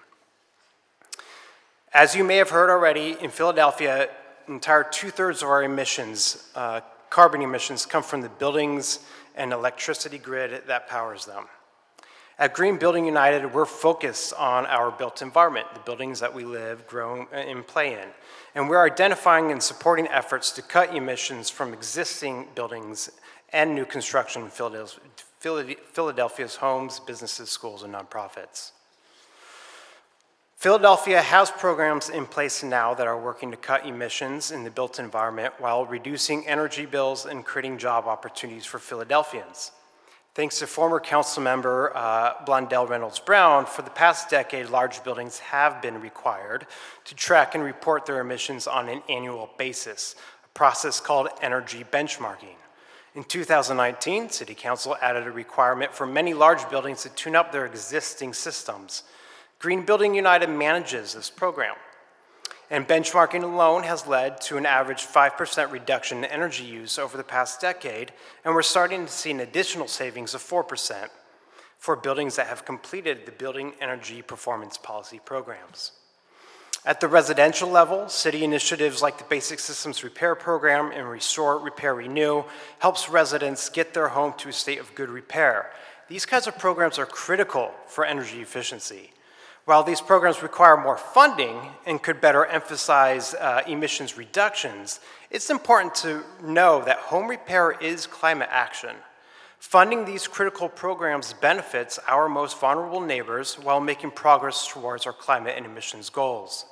As you may have heard already, in Philadelphia, entire 2/3 of our emissions, carbon emissions, come from the buildings and electricity grid that powers them. At Green Building United, we're focused on our built environment, the buildings that we live, grow, and play in. And we're identifying and supporting efforts to cut emissions from existing buildings and new construction in Philadelphia's homes, businesses, schools, and nonprofits. Philadelphia has programs in place now that are working to cut emissions in the built environment while reducing energy bills and creating job opportunities for Philadelphians. Thanks to former council member Blondell Reynolds Brown, for the past decade, large buildings have been required to track and report their emissions on an annual basis, a process called energy benchmarking. In 2019, City Council added a requirement for many large buildings to tune up their existing systems. Green Building United manages this program, and benchmarking alone has led to an average 5% reduction in energy use over the past decade, and we're starting to see an additional savings of 4% for buildings that have completed the Building Energy Performance Policy programs. At the residential level, city initiatives like the Basic Systems Repair Program and Restore, Repair, Renew helps residents get their home to a state of good repair. these kinds of programs are critical for energy efficiency. While these programs require more funding and could better emphasize emissions reductions, it's important to know that home repair is climate action. Funding these critical programs benefits our most vulnerable neighbors while making progress towards our climate and emissions goals.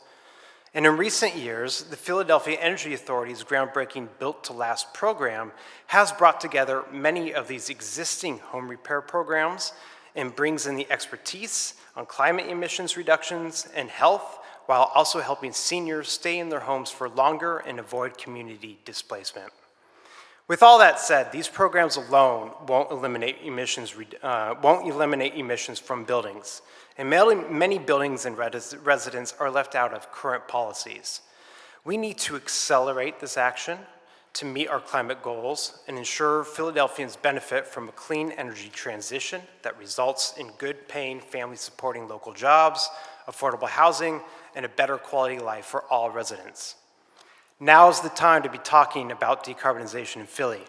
And in recent years, the Philadelphia Energy Authority's groundbreaking Built to Last program has brought together many of these existing home repair programs and brings in the expertise on climate emissions reductions and health, while also helping seniors stay in their homes for longer and avoid community displacement. With all that said, these programs alone won't eliminate emissions from buildings, and many buildings and residents are left out of current policies. We need to accelerate this action to meet our climate goals and ensure Philadelphians benefit from a clean energy transition that results in good-paying, family-supporting local jobs, affordable housing, and a better quality of life for all residents. Now is the time to be talking about decarbonization in Philly.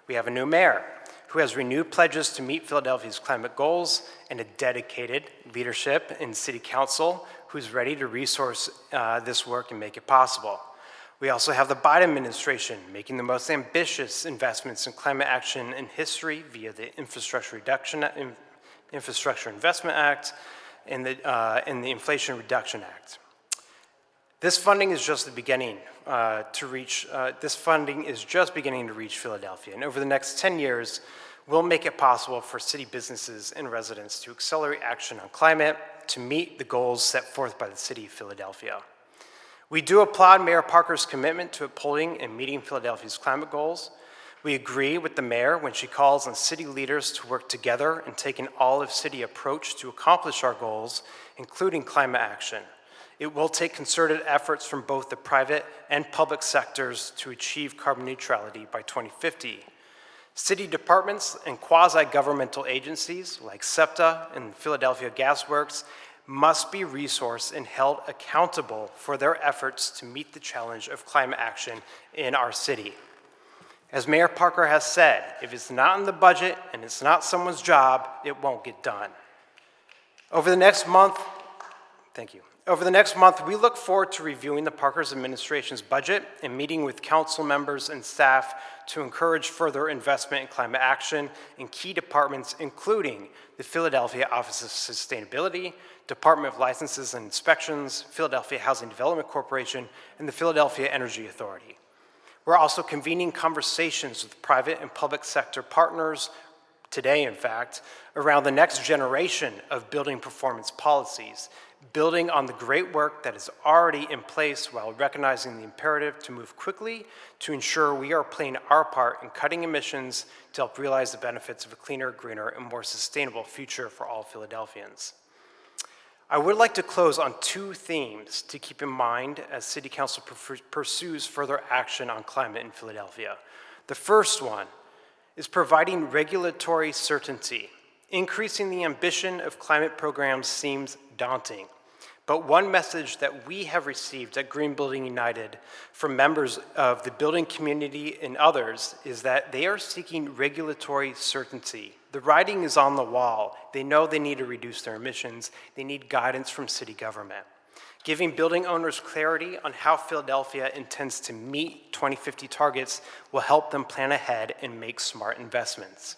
We have a new mayor who has renewed pledges to meet Philadelphia's climate goals and a dedicated leadership in City Council who's ready to resource this work and make it possible. We also have the Biden administration making the most ambitious investments in climate action in history via the Infrastructure Investment Act and the Inflation Reduction Act. This funding is just beginning to reach Philadelphia, and over the next 10 years, we'll make it possible for city businesses and residents to accelerate action on climate to meet the goals set forth by the city of Philadelphia. We do applaud Mayor Parker's commitment to upholding and meeting Philadelphia's climate goals. We agree with the mayor when she calls on city leaders to work together and take an all-of-city approach to accomplish our goals, including climate action. It will take concerted efforts from both the private and public sectors to achieve carbon neutrality by 2050. City departments and quasi-governmental agencies like SEPTA and Philadelphia Gas Works must be resourced and held accountable for their efforts to meet the challenge of climate action in our city. As Mayor Parker has said, if it's not in the budget and it's not someone's job, it won't get done. Over the next month, we look forward to reviewing the Parker's administration's budget and meeting with council members and staff to encourage further investment in climate action in key departments, including the Philadelphia Office of Sustainability, Department of Licenses and Inspections, Philadelphia Housing Development Corporation, and the Philadelphia Energy Authority. We're also convening conversations with private and public sector partners today, in fact, around the next generation of building performance policies, building on the great work that is already in place while recognizing the imperative to move quickly to ensure we are playing our part in cutting emissions to help realize the benefits of a cleaner, greener, and more sustainable future for all Philadelphians. I would like to close on two themes to keep in mind as City Council pursues further action on climate in Philadelphia. The first one is providing regulatory certainty. Increasing the ambition of climate programs seems daunting, but one message that we have received at Green Building United from members of the building community and others is that they are seeking regulatory certainty. The writing is on the wall. They know they need to reduce their emissions. They need guidance from city government. Giving building owners clarity on how Philadelphia intends to meet 2050 targets will help them plan ahead and make smart investments.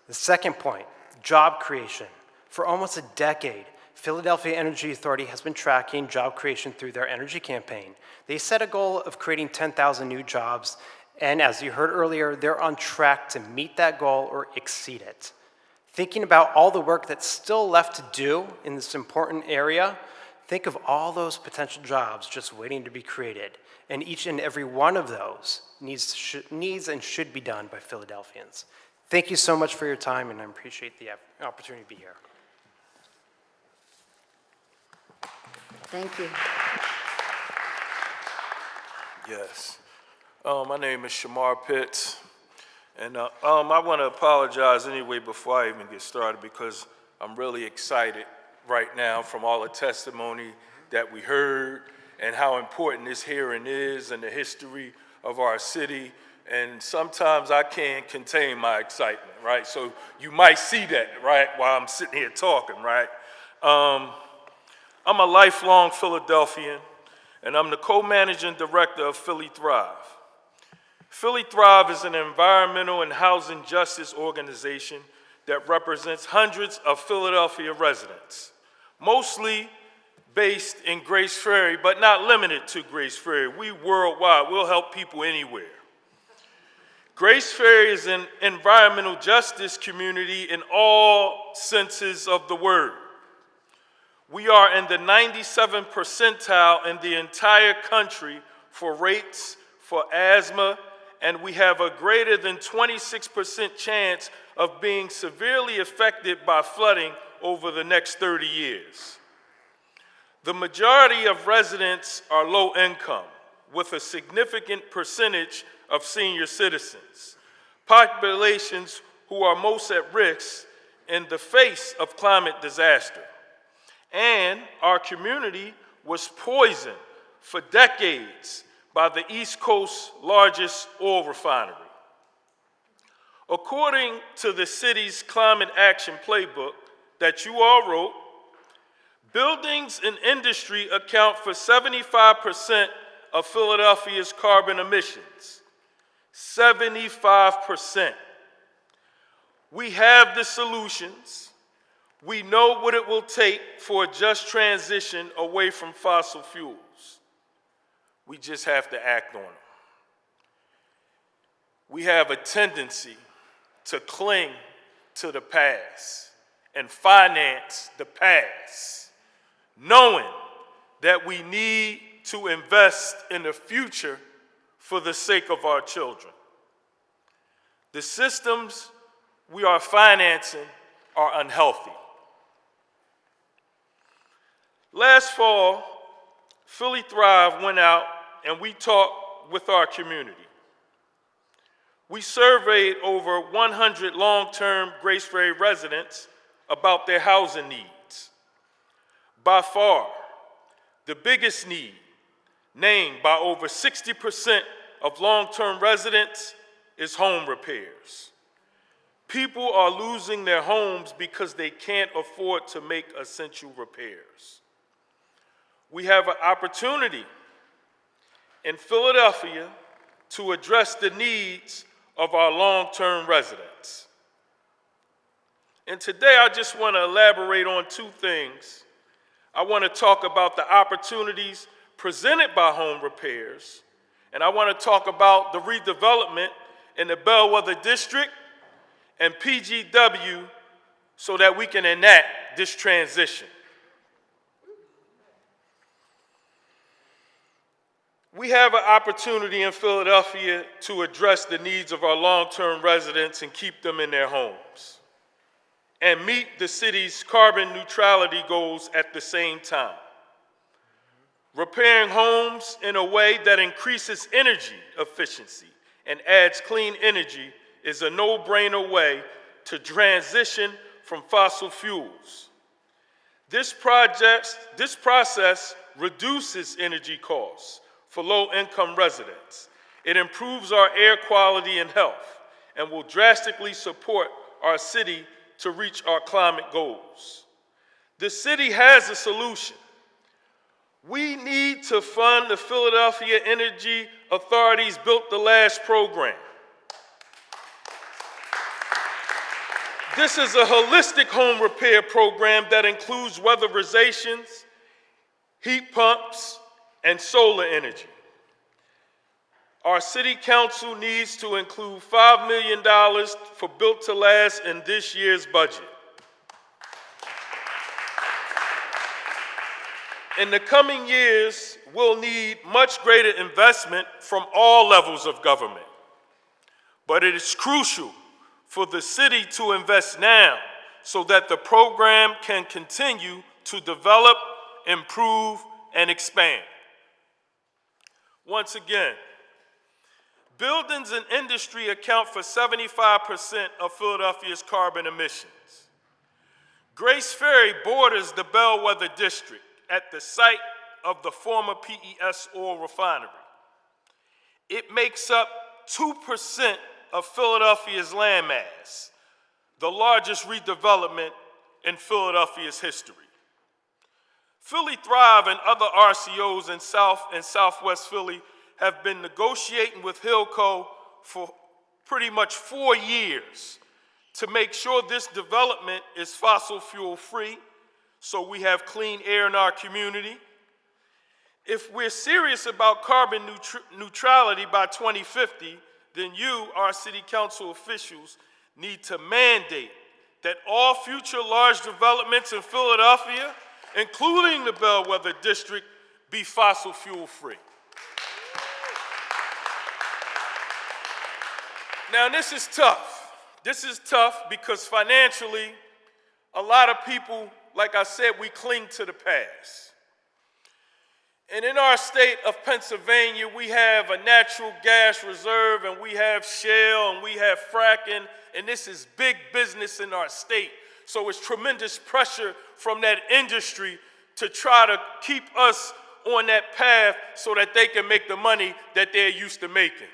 The second point, job creation. For almost a decade, Philadelphia Energy Authority has been tracking job creation through their energy campaign. They set a goal of creating 10,000 new jobs, and as you heard earlier, they're on track to meet that goal or exceed it. Thinking about all the work that's still left to do in this important area, think of all those potential jobs just waiting to be created, and each and every one of those needs and should be done by Philadelphians. Thank you so much for your time, and I appreciate the opportunity to be here. Thank you. Yes. My name is Shamar Pitts, and I want to apologize anyway before I even get started because I'm really excited right now from all the testimony that we heard and how important this hearing is and the history of our city and sometimes I can't contain my excitement, right? So you might see that, right, while I'm sitting here talking, right? I'm a lifelong Philadelphian, and I'm the co-managing director of Philly Thrive. Philly Thrive is an environmental and housing justice organization that represents hundreds of Philadelphia residents, mostly based in Grace Ferry, but not limited to Grace Ferry. We worldwide, we'll help people anywhere. Grace Ferry is an environmental justice community in all senses of the word. We are in the 97th percentile in the entire country for rates for asthma, and we have a greater than 26% chance of being severely affected by flooding over the next 30 years. The majority of residents are low income, with a significant percentage of senior citizens, populations who are most at risk in the face of climate disaster. And our community was poisoned for decades by the East Coast's largest oil refinery. According to the city's climate action playbook that you all wrote, buildings and industry account for 75% of Philadelphia's carbon emissions. 75%. We have the solutions. We know what it will take for a just transition away from fossil fuels. We just have to act on them. We have a tendency to cling to the past and finance the past, knowing that we need to invest in the future for the sake of our children. The systems we are financing are unhealthy. Last fall, Philly Thrive went out and we talked with our community. We surveyed over 100 long-term Grace Ferry residents about their housing needs. By far, the biggest need, named by over 60% of long-term residents, is home repairs. People are losing their homes because they can't afford to make essential repairs. We have an opportunity in Philadelphia to address the needs of our long-term residents. And today I just want to elaborate on two things. I want to talk about the opportunities presented by home repairs, and I want to talk about the redevelopment in the Bellwether District and PGW so that we can enact this transition. We have an opportunity in Philadelphia to address the needs of our long-term residents and keep them in their homes, and meet the city's carbon neutrality goals at the same time. Repairing homes in a way that increases energy efficiency and adds clean energy is a no-brainer way to transition from fossil fuels. This process reduces energy costs for low-income residents. It improves our air quality and health and will drastically support our city to reach our climate goals. The city has a solution. We need to fund the Philadelphia Energy Authority's Built to Last program. This is a holistic home repair program that includes weatherizations, heat pumps, and solar energy. Our city council needs to include $5 million for Built to Last in this year's budget. In the coming years, we'll need much greater investment from all levels of government. But it is crucial for the city to invest now so that the program can continue to develop, improve, and expand. Once again, buildings and industry account for 75% of Philadelphia's carbon emissions. Grace Ferry borders the Bellwether District at the site of the former PES oil refinery. It makes up 2% of Philadelphia's landmass, the largest redevelopment in Philadelphia's history. Philly Thrive and other RCOs in South and Southwest Philly have been negotiating with Hillco for pretty much 4 years to make sure this development is fossil fuel free, so we have clean air in our community. If we're serious about carbon neutrality by 2050, then you, our city council officials, need to mandate that all future large developments in Philadelphia, including the Bellwether District, be fossil fuel free. Now, this is tough. This is tough because financially, a lot of people, like I said, we cling to the past. And in our state of Pennsylvania, we have a natural gas reserve, and we have shale, and we have fracking, and this is big business in our state. So it's tremendous pressure from that industry to try to keep us on that path so that they can make the money that they're used to making.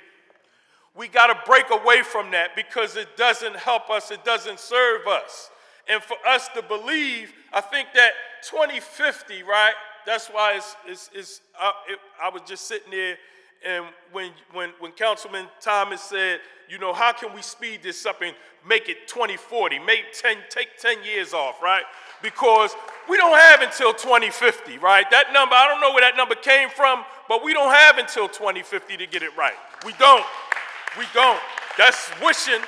We got to break away from that because it doesn't help us, it doesn't serve us. And for us to believe, I think that 2050, right? That's why I was just sitting there, and when Councilman Thomas said, you know, how can we speed this up and make it 2040, take 10 years off, right? Because we don't have until 2050, right? That number, I don't know where that number came from, but we don't have until 2050 to get it right. We don't. We don't. That's wishing.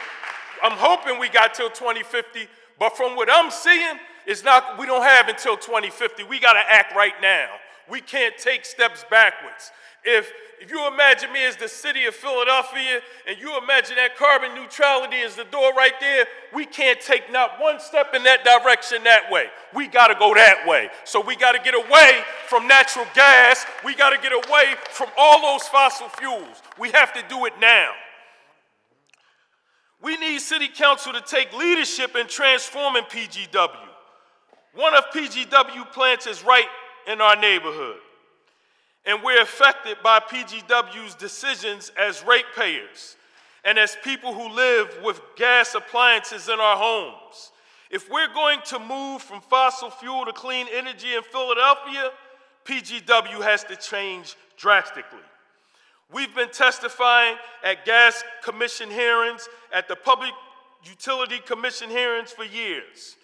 I'm hoping we got till 2050, but from what I'm seeing, it's not, we don't have until 2050. We got to act right now. We can't take steps backwards. If you imagine me as the city of Philadelphia, and you imagine that carbon neutrality is the door right there, we can't take not one step in that direction that way. We got to go that way. So we got to get away from natural gas. We got to get away from all those fossil fuels. We have to do it now. We need City Council to take leadership in transforming PGW. One of PGW plants is right in our neighborhood, and we're affected by PGW's decisions as ratepayers and as people who live with gas appliances in our homes. If we're going to move from fossil fuel to clean energy in Philadelphia, PGW has to change drastically. We've been testifying at gas commission hearings, at the Public Utility Commission hearings for years.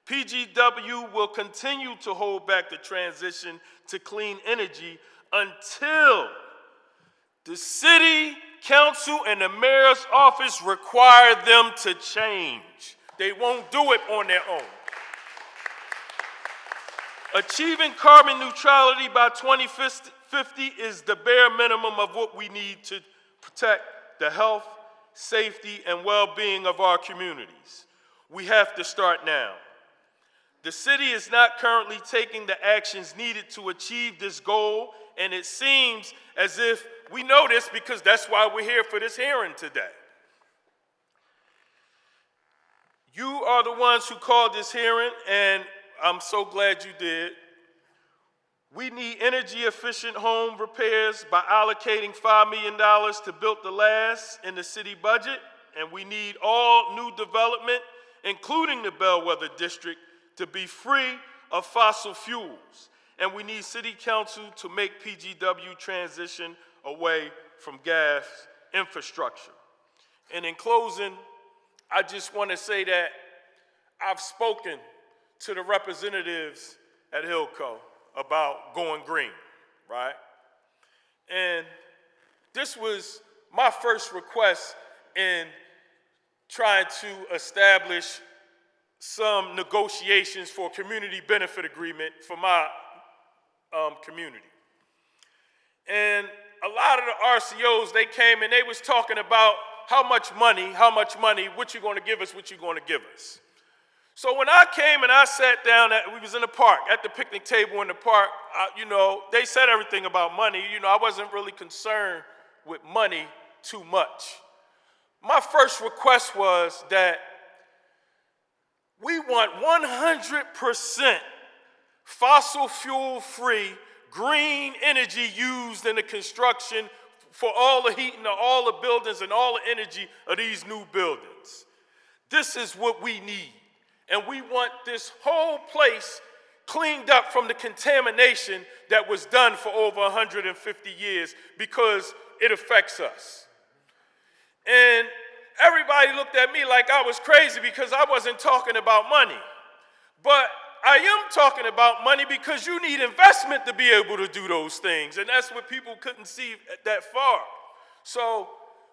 PGW will continue to hold back the transition to clean energy until the city council and the mayor's office require them to change. They won't do it on their own. Achieving carbon neutrality by 2050 is the bare minimum of what we need to protect the health, safety, and well-being of our communities. We have to start now. The city is not currently taking the actions needed to achieve this goal, and it seems as if we know this because that's why we're here for this hearing today. You are the ones who called this hearing, and I'm so glad you did. We need energy-efficient home repairs by allocating $5 million to Built to Last in the city budget, and we need all new development, including the Bellwether District, to be free of fossil fuels. And we need City Council to make PGW transition away from gas infrastructure. And in closing, I just want to say that I've spoken to the representatives at Hillco about going green, right? And this was my first request in trying to establish some negotiations for a community benefit agreement for my community. And a lot of the RCOs, they came and they was talking about how much money, what you gonna give us, what you gonna give us. So when I came and I sat down, we was in the park, at the picnic table in the park, they said everything about money. I wasn't really concerned with money too much. My first request was that we want 100% fossil fuel free green energy used in the construction for all the heating of all the buildings and all the energy of these new buildings. This is what we need. And we want this whole place cleaned up from the contamination that was done for over 150 years because it affects us. And everybody looked at me like I was crazy because I wasn't talking about money. But I am talking about money because you need investment to be able to do those things. And that's what people couldn't see that far. So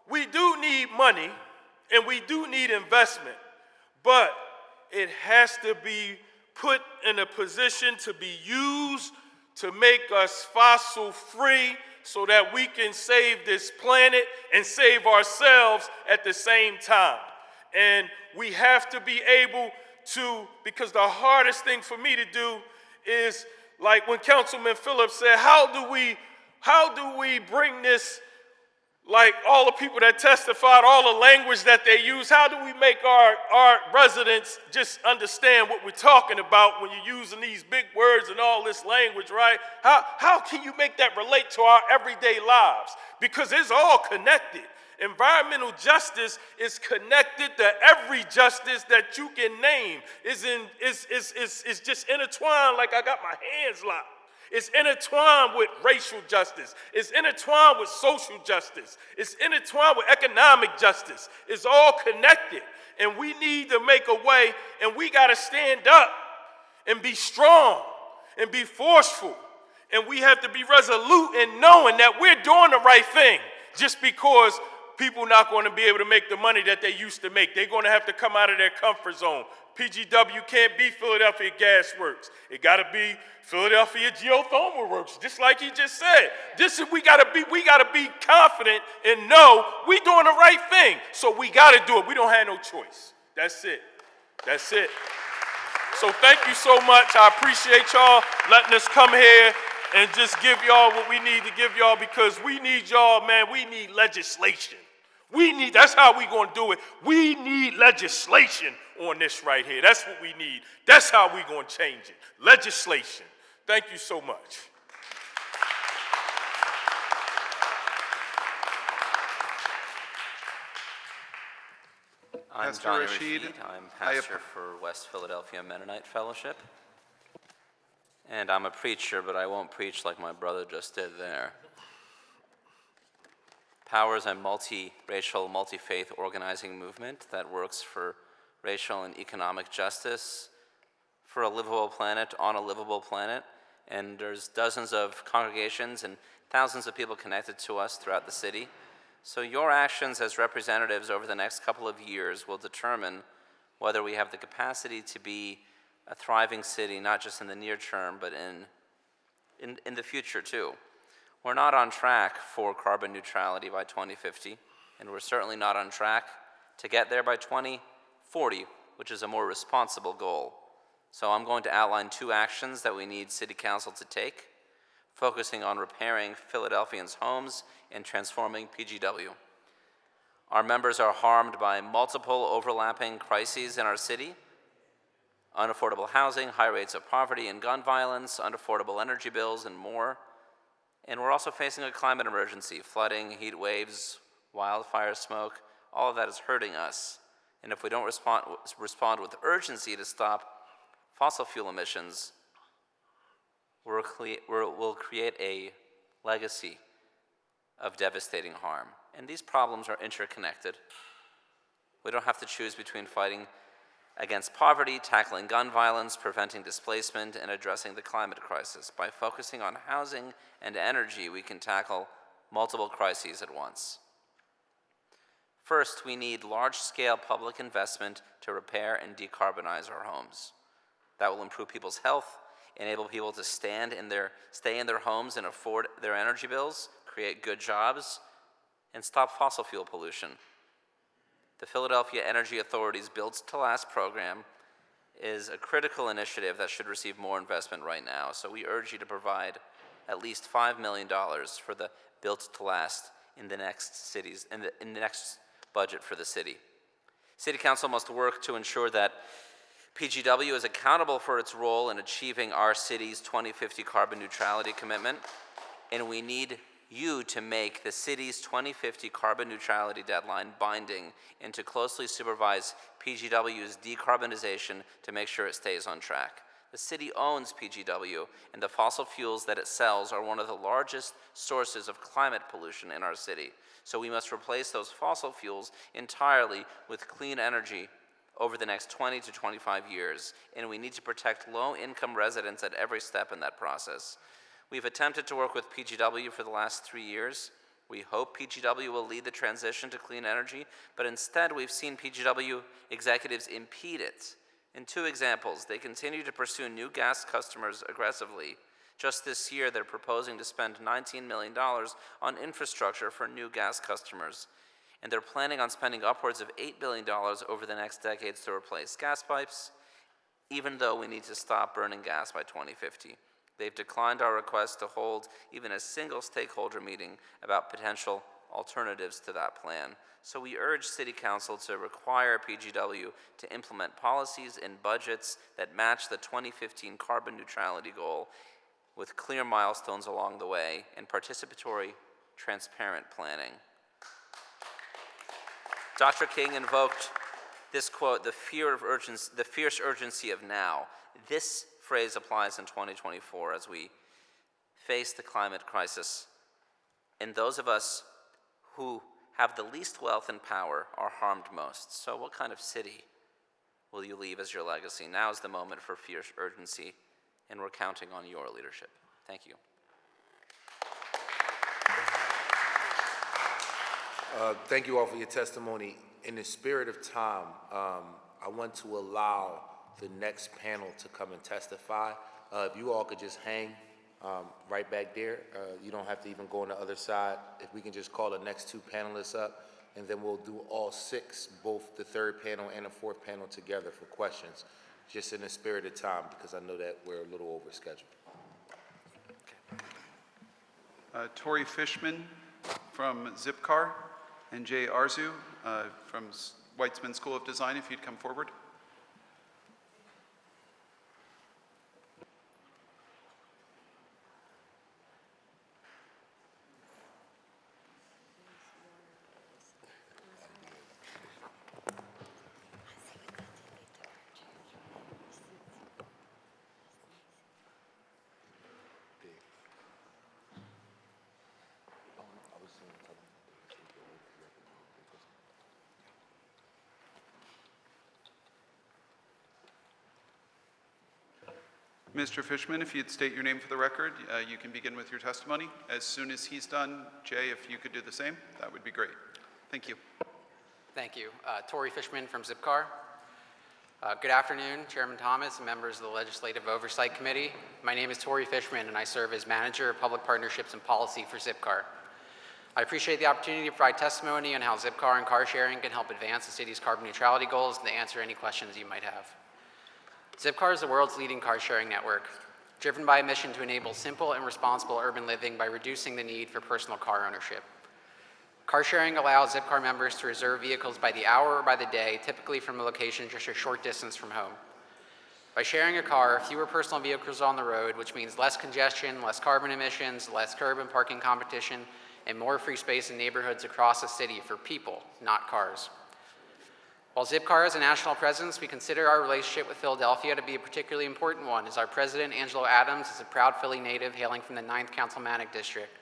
we do need money and we do need investment, but it has to be put in a position to be used to make us fossil free so that we can save this planet and save ourselves at the same time. And we have to be able to, because the hardest thing for me to do is, like when Councilman Phillips said, how do we bring this, like all the people that testified, all the language that they use, how do we make our residents just understand what we're talking about when you're using these big words and all this language, right? How can you make that relate to our everyday lives? Because it's all connected. Environmental justice is connected to every justice that you can name. It's just intertwined like I got my hands locked. It's intertwined with racial justice. It's intertwined with social justice. It's intertwined with economic justice. It's all connected. And we need to make a way, and we got to stand up and be strong and be forceful. And we have to be resolute in knowing that we're doing the right thing just because people not going to be able to make the money that they used to make. They're going to have to come out of their comfort zone. PGW can't be Philadelphia Gas Works. It got to be Philadelphia Geothermal Works, just like he just said. We got to be confident and know we're doing the right thing. So we got to do it. We don't have no choice. That's it. That's it. So thank you so much. I appreciate y'all letting us come here and just give y'all what we need to give y'all, because we need y'all, man. We need legislation. That's how we going to do it. We need legislation on this right here. That's what we need. That's how we going to change it. Legislation. Thank you so much. I'm Pastor Johnny Rashid. Rashid. I'm pastor for West Philadelphia Mennonite Fellowship. And I'm a preacher, but I won't preach like my brother just did there. Power is a multi-racial, multi-faith organizing movement that works for racial and economic justice, for a livable planet, on a livable planet. And there's dozens of congregations and thousands of people connected to us throughout the city. So your actions as representatives over the next couple of years will determine whether we have the capacity to be a thriving city, not just in the near term, but in the future too. We're not on track for carbon neutrality by 2050, and we're certainly not on track to get there by 2040, which is a more responsible goal. So I'm going to outline 2 actions that we need City Council to take, focusing on repairing Philadelphians' homes and transforming PGW. Our members are harmed by multiple overlapping crises in our city: unaffordable housing, high rates of poverty and gun violence, unaffordable energy bills, and more. And we're also facing a climate emergency: flooding, heat waves, wildfire smoke. All of that is hurting us. And if we don't respond with urgency to stop fossil fuel emissions, we'll create a legacy of devastating harm. And these problems are interconnected. We don't have to choose between fighting against poverty, tackling gun violence, preventing displacement, and addressing the climate crisis. By focusing on housing and energy, we can tackle multiple crises at once. First, we need large-scale public investment to repair and decarbonize our homes. That will improve people's health, enable people to stay in their homes and afford their energy bills, create good jobs, and stop fossil fuel pollution. The Philadelphia Energy Authority's Built to Last program is a critical initiative that should receive more investment right now. So we urge you to provide at least $5 million for the Built to Last in the next budget for the city. City Council must work to ensure that PGW is accountable for its role in achieving our city's 2050 carbon neutrality commitment, and we need you to make the city's 2050 carbon neutrality deadline binding and to closely supervise PGW's decarbonization to make sure it stays on track. The city owns PGW, and the fossil fuels that it sells are one of the largest sources of climate pollution in our city. So we must replace those fossil fuels entirely with clean energy over the next 20 to 25 years, and we need to protect low-income residents at every step in that process. We've attempted to work with PGW for the last 3 years. We hope PGW will lead the transition to clean energy, but instead we've seen PGW executives impede it. In 2 examples, they continue to pursue new gas customers aggressively. Just this year, they're proposing to spend $19 million on infrastructure for new gas customers. And they're planning on spending upwards of $8 billion over the next decades to replace gas pipes, even though we need to stop burning gas by 2050. They've declined our request to hold even a single stakeholder meeting about potential alternatives to that plan. So we urge City Council to require PGW to implement policies and budgets that match the 2015 carbon neutrality goal with clear milestones along the way and participatory, transparent planning. Dr. King invoked this quote, the fierce urgency of now. This phrase applies in 2024 as we face the climate crisis, and those of us who have the least wealth and power are harmed most. So what kind of city will you leave as your legacy? Now is the moment for fierce urgency, and we're counting on your leadership. Thank you. Thank you all for your testimony. In the spirit of time, I want to allow the next panel to come and testify. If you all could just hang right back there. You don't have to even go on the other side. If we can just call the next 2 panelists up, and then we'll do all 6, both the 3rd panel and the 4th panel together for questions, just in the spirit of time, because I know that we're a little over schedule. Tori Fishman from Zipcar and Jay Arzu from Weitzman School of Design, if you'd come forward. Mr. Fishman, if you'd state your name for the record, you can begin with your testimony. As soon as he's done, Jay, if you could do the same, that would be great. Thank you. Thank you. Tori Fishman from Zipcar. Good afternoon, Chairman Thomas and members of the Legislative Oversight Committee. My name is Tori Fishman, and I serve as Manager of Public Partnerships and Policy for Zipcar. I appreciate the opportunity to provide testimony on how Zipcar and car sharing can help advance the city's carbon neutrality goals and to answer any questions you might have. Zipcar is the world's leading car sharing network, driven by a mission to enable simple and responsible urban living by reducing the need for personal car ownership. Car sharing allows Zipcar members to reserve vehicles by the hour or by the day, typically from a location just a short distance from home. By sharing a car, fewer personal vehicles on the road, which means less congestion, less carbon emissions, less curb and parking competition, and more free space in neighborhoods across the city for people, not cars. While Zipcar has a national presence, we consider our relationship with Philadelphia to be a particularly important one, as our president, Angelo Adams, is a proud Philly native hailing from the 9th Councilmanic District.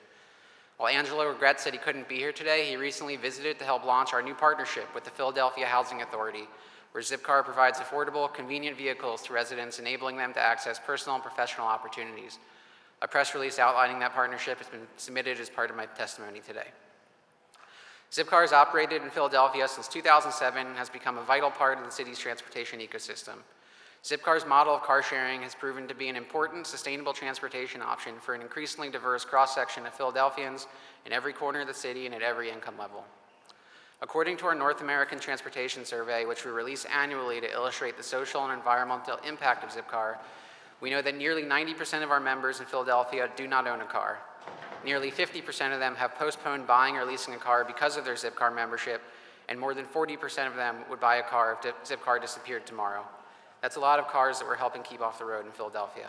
While Angelo regrets that he couldn't be here today, he recently visited to help launch our new partnership with the Philadelphia Housing Authority, where Zipcar provides affordable, convenient vehicles to residents, enabling them to access personal and professional opportunities. A press release outlining that partnership has been submitted as part of my testimony today. Zipcar has operated in Philadelphia since 2007 and has become a vital part of the city's transportation ecosystem. Zipcar's model of car sharing has proven to be an important, sustainable transportation option for an increasingly diverse cross-section of Philadelphians in every corner of the city and at every income level. According to our North American Transportation Survey, which we release annually to illustrate the social and environmental impact of Zipcar, we know that nearly 90% of our members in Philadelphia do not own a car. Nearly 50% of them have postponed buying or leasing a car because of their Zipcar membership, and more than 40% of them would buy a car if Zipcar disappeared tomorrow. That's a lot of cars that we're helping keep off the road in Philadelphia.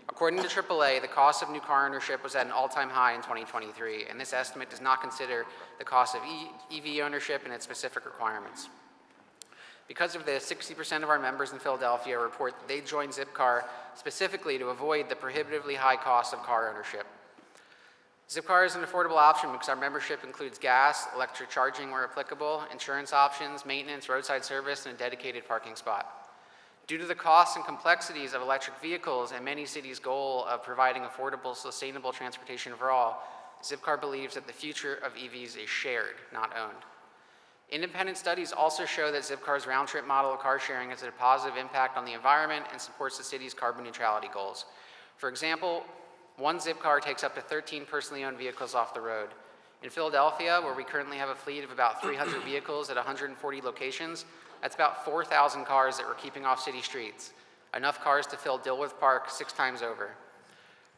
According to AAA, the cost of new car ownership was at an all-time high in 2023, and this estimate does not consider the cost of EV ownership and its specific requirements. Because of this, 60% of our members in Philadelphia report that they joined Zipcar specifically to avoid the prohibitively high cost of car ownership. Zipcar is an affordable option because our membership includes gas, electric charging where applicable, insurance options, maintenance, roadside service, and a dedicated parking spot. Due to the costs and complexities of electric vehicles and many cities' goal of providing affordable, sustainable transportation for all, Zipcar believes that the future of EVs is shared, not owned. Independent studies also show that Zipcar's round-trip model of car sharing has a positive impact on the environment and supports the city's carbon neutrality goals. For example, one Zipcar takes up to 13 personally owned vehicles off the road. In Philadelphia, where we currently have a fleet of about 300 vehicles at 140 locations, that's about 4,000 cars that we're keeping off city streets, enough cars to fill Dilworth Park 6 times over.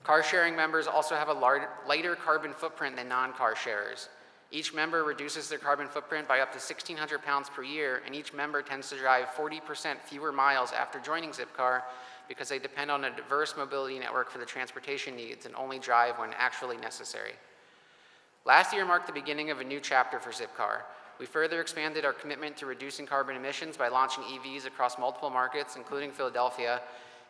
Car sharing members also have a lighter carbon footprint than non-car sharers. Each member reduces their carbon footprint by up to 1,600 pounds per year, and each member tends to drive 40% fewer miles after joining Zipcar because they depend on a diverse mobility network for the transportation needs and only drive when actually necessary. Last year marked the beginning of a new chapter for Zipcar. We further expanded our commitment to reducing carbon emissions by launching EVs across multiple markets, including Philadelphia,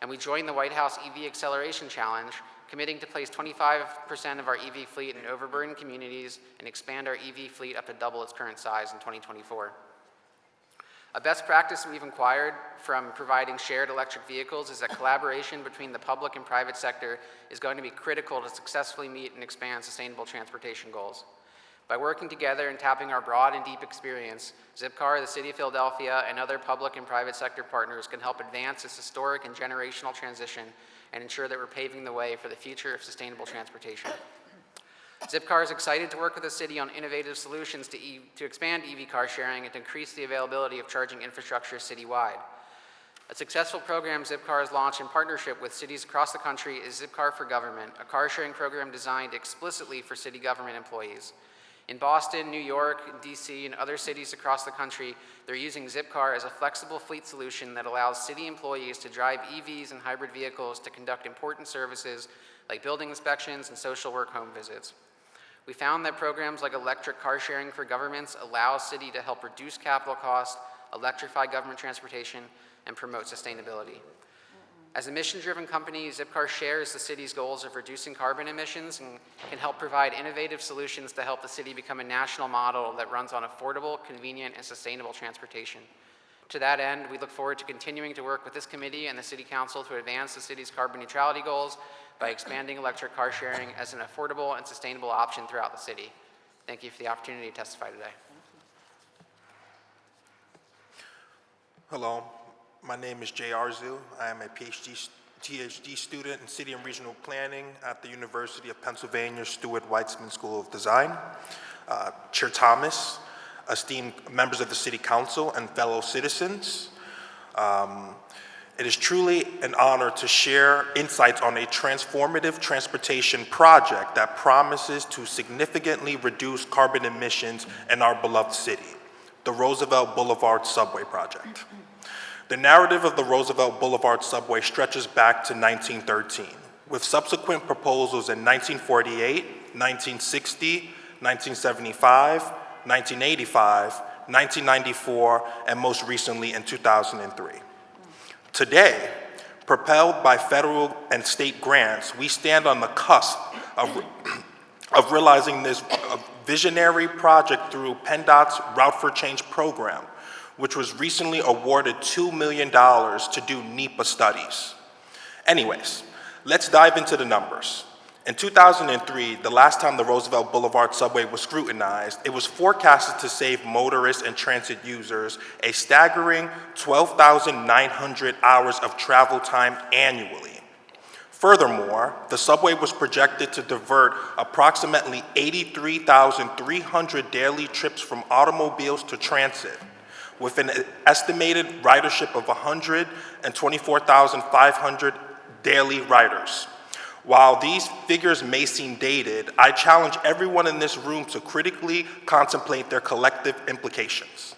and we joined the White House EV Acceleration Challenge, committing to place 25% of our EV fleet in overburdened communities and expand our EV fleet up to double its current size in 2024. A best practice we've acquired from providing shared electric vehicles is that collaboration between the public and private sector is going to be critical to successfully meet and expand sustainable transportation goals. By working together and tapping our broad and deep experience, Zipcar, the City of Philadelphia, and other public and private sector partners can help advance this historic and generational transition and ensure that we're paving the way for the future of sustainable transportation. Zipcar is excited to work with the city on innovative solutions to expand EV car sharing and to increase the availability of charging infrastructure citywide. A successful program Zipcar has launched in partnership with cities across the country is Zipcar for Government, a car sharing program designed explicitly for city government employees. In Boston, New York, DC, and other cities across the country, they're using Zipcar as a flexible fleet solution that allows city employees to drive EVs and hybrid vehicles to conduct important services like building inspections and social work home visits. We found that programs like electric car sharing for governments allow city to help reduce capital costs, electrify government transportation, and promote sustainability. As a mission-driven company, Zipcar shares the city's goals of reducing carbon emissions and can help provide innovative solutions to help the city become a national model that runs on affordable, convenient, and sustainable transportation. To that end, we look forward to continuing to work with this committee and the City Council to advance the city's carbon neutrality goals by expanding electric car sharing as an affordable and sustainable option throughout the city. Thank you for the opportunity to testify today. Hello, my name is Jay Arzu. I am a PhD student in City and Regional Planning at the University of Pennsylvania Stuart Weitzman School of Design. Chair Thomas, esteemed members of the City Council, and fellow citizens, it is truly an honor to share insights on a transformative transportation project that promises to significantly reduce carbon emissions in our beloved city, the Roosevelt Boulevard Subway Project. The narrative of the Roosevelt Boulevard Subway stretches back to 1913, with subsequent proposals in 1948, 1960, 1975, 1985, 1994, and most recently in 2003. Today, propelled by federal and state grants, we stand on the cusp of realizing this visionary project through PennDOT's Route for Change program, which was recently awarded $2 million to do NEPA studies. Anyways, let's dive into the numbers. In 2003, the last time the Roosevelt Boulevard subway was scrutinized, it was forecasted to save motorists and transit users a staggering 12,900 hours of travel time annually. Furthermore, the subway was projected to divert approximately 83,300 daily trips from automobiles to transit, with an estimated ridership of 124,500 daily riders. While these figures may seem dated, I challenge everyone in this room to critically contemplate their collective implications.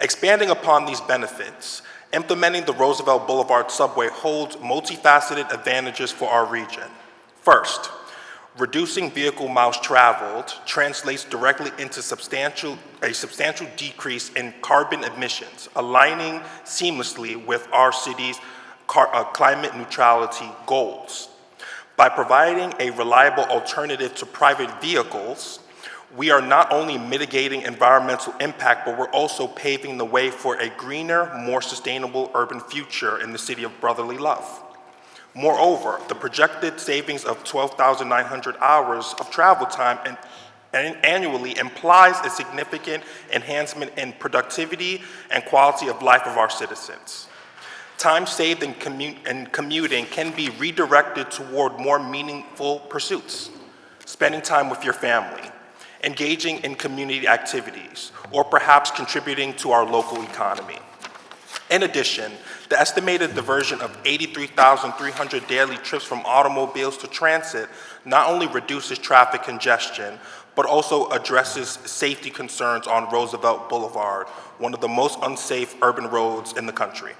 Expanding upon these benefits, Implementing the Roosevelt Boulevard subway holds multifaceted advantages for our region. First, reducing vehicle miles traveled translates directly into a substantial decrease in carbon emissions, aligning seamlessly with our city's climate neutrality goals. By providing a reliable alternative to private vehicles, we are not only mitigating environmental impact, but we're also paving the way for a greener, more sustainable urban future in the city of brotherly love. Moreover, the projected savings of 12,900 hours of travel time annually implies a significant enhancement in productivity and quality of life of our citizens. Time saved in commuting can be redirected toward more meaningful pursuits, spending time with your family, engaging in community activities, or perhaps contributing to our local economy. In addition, the estimated diversion of 83,300 daily trips from automobiles to transit not only reduces traffic congestion, but also addresses safety concerns on Roosevelt Boulevard, one of the most unsafe urban roads in the country.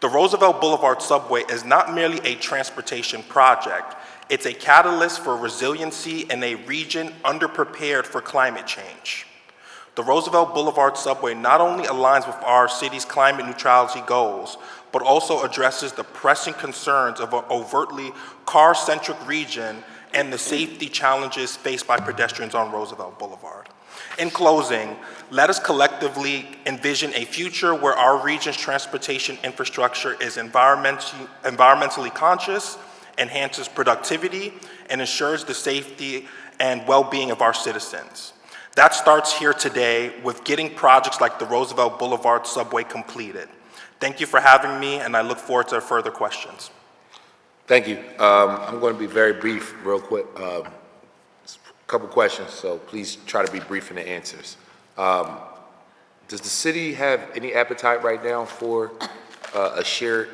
The Roosevelt Boulevard subway is not merely a transportation project, it's a catalyst for resiliency in a region underprepared for climate change. The Roosevelt Boulevard subway not only aligns with our city's climate neutrality goals, but also addresses the pressing concerns of an overtly car-centric region and the safety challenges faced by pedestrians on Roosevelt Boulevard. In closing, let us collectively envision a future where our region's transportation infrastructure is environmentally conscious, enhances productivity, and ensures the safety and well-being of our citizens. That starts here today with getting projects like the Roosevelt Boulevard subway completed. Thank you for having me, and I look forward to further questions. Thank you. I'm going to be very brief, real quick. A couple questions, so please try to be brief in the answers. Does the city have any appetite right now for a shared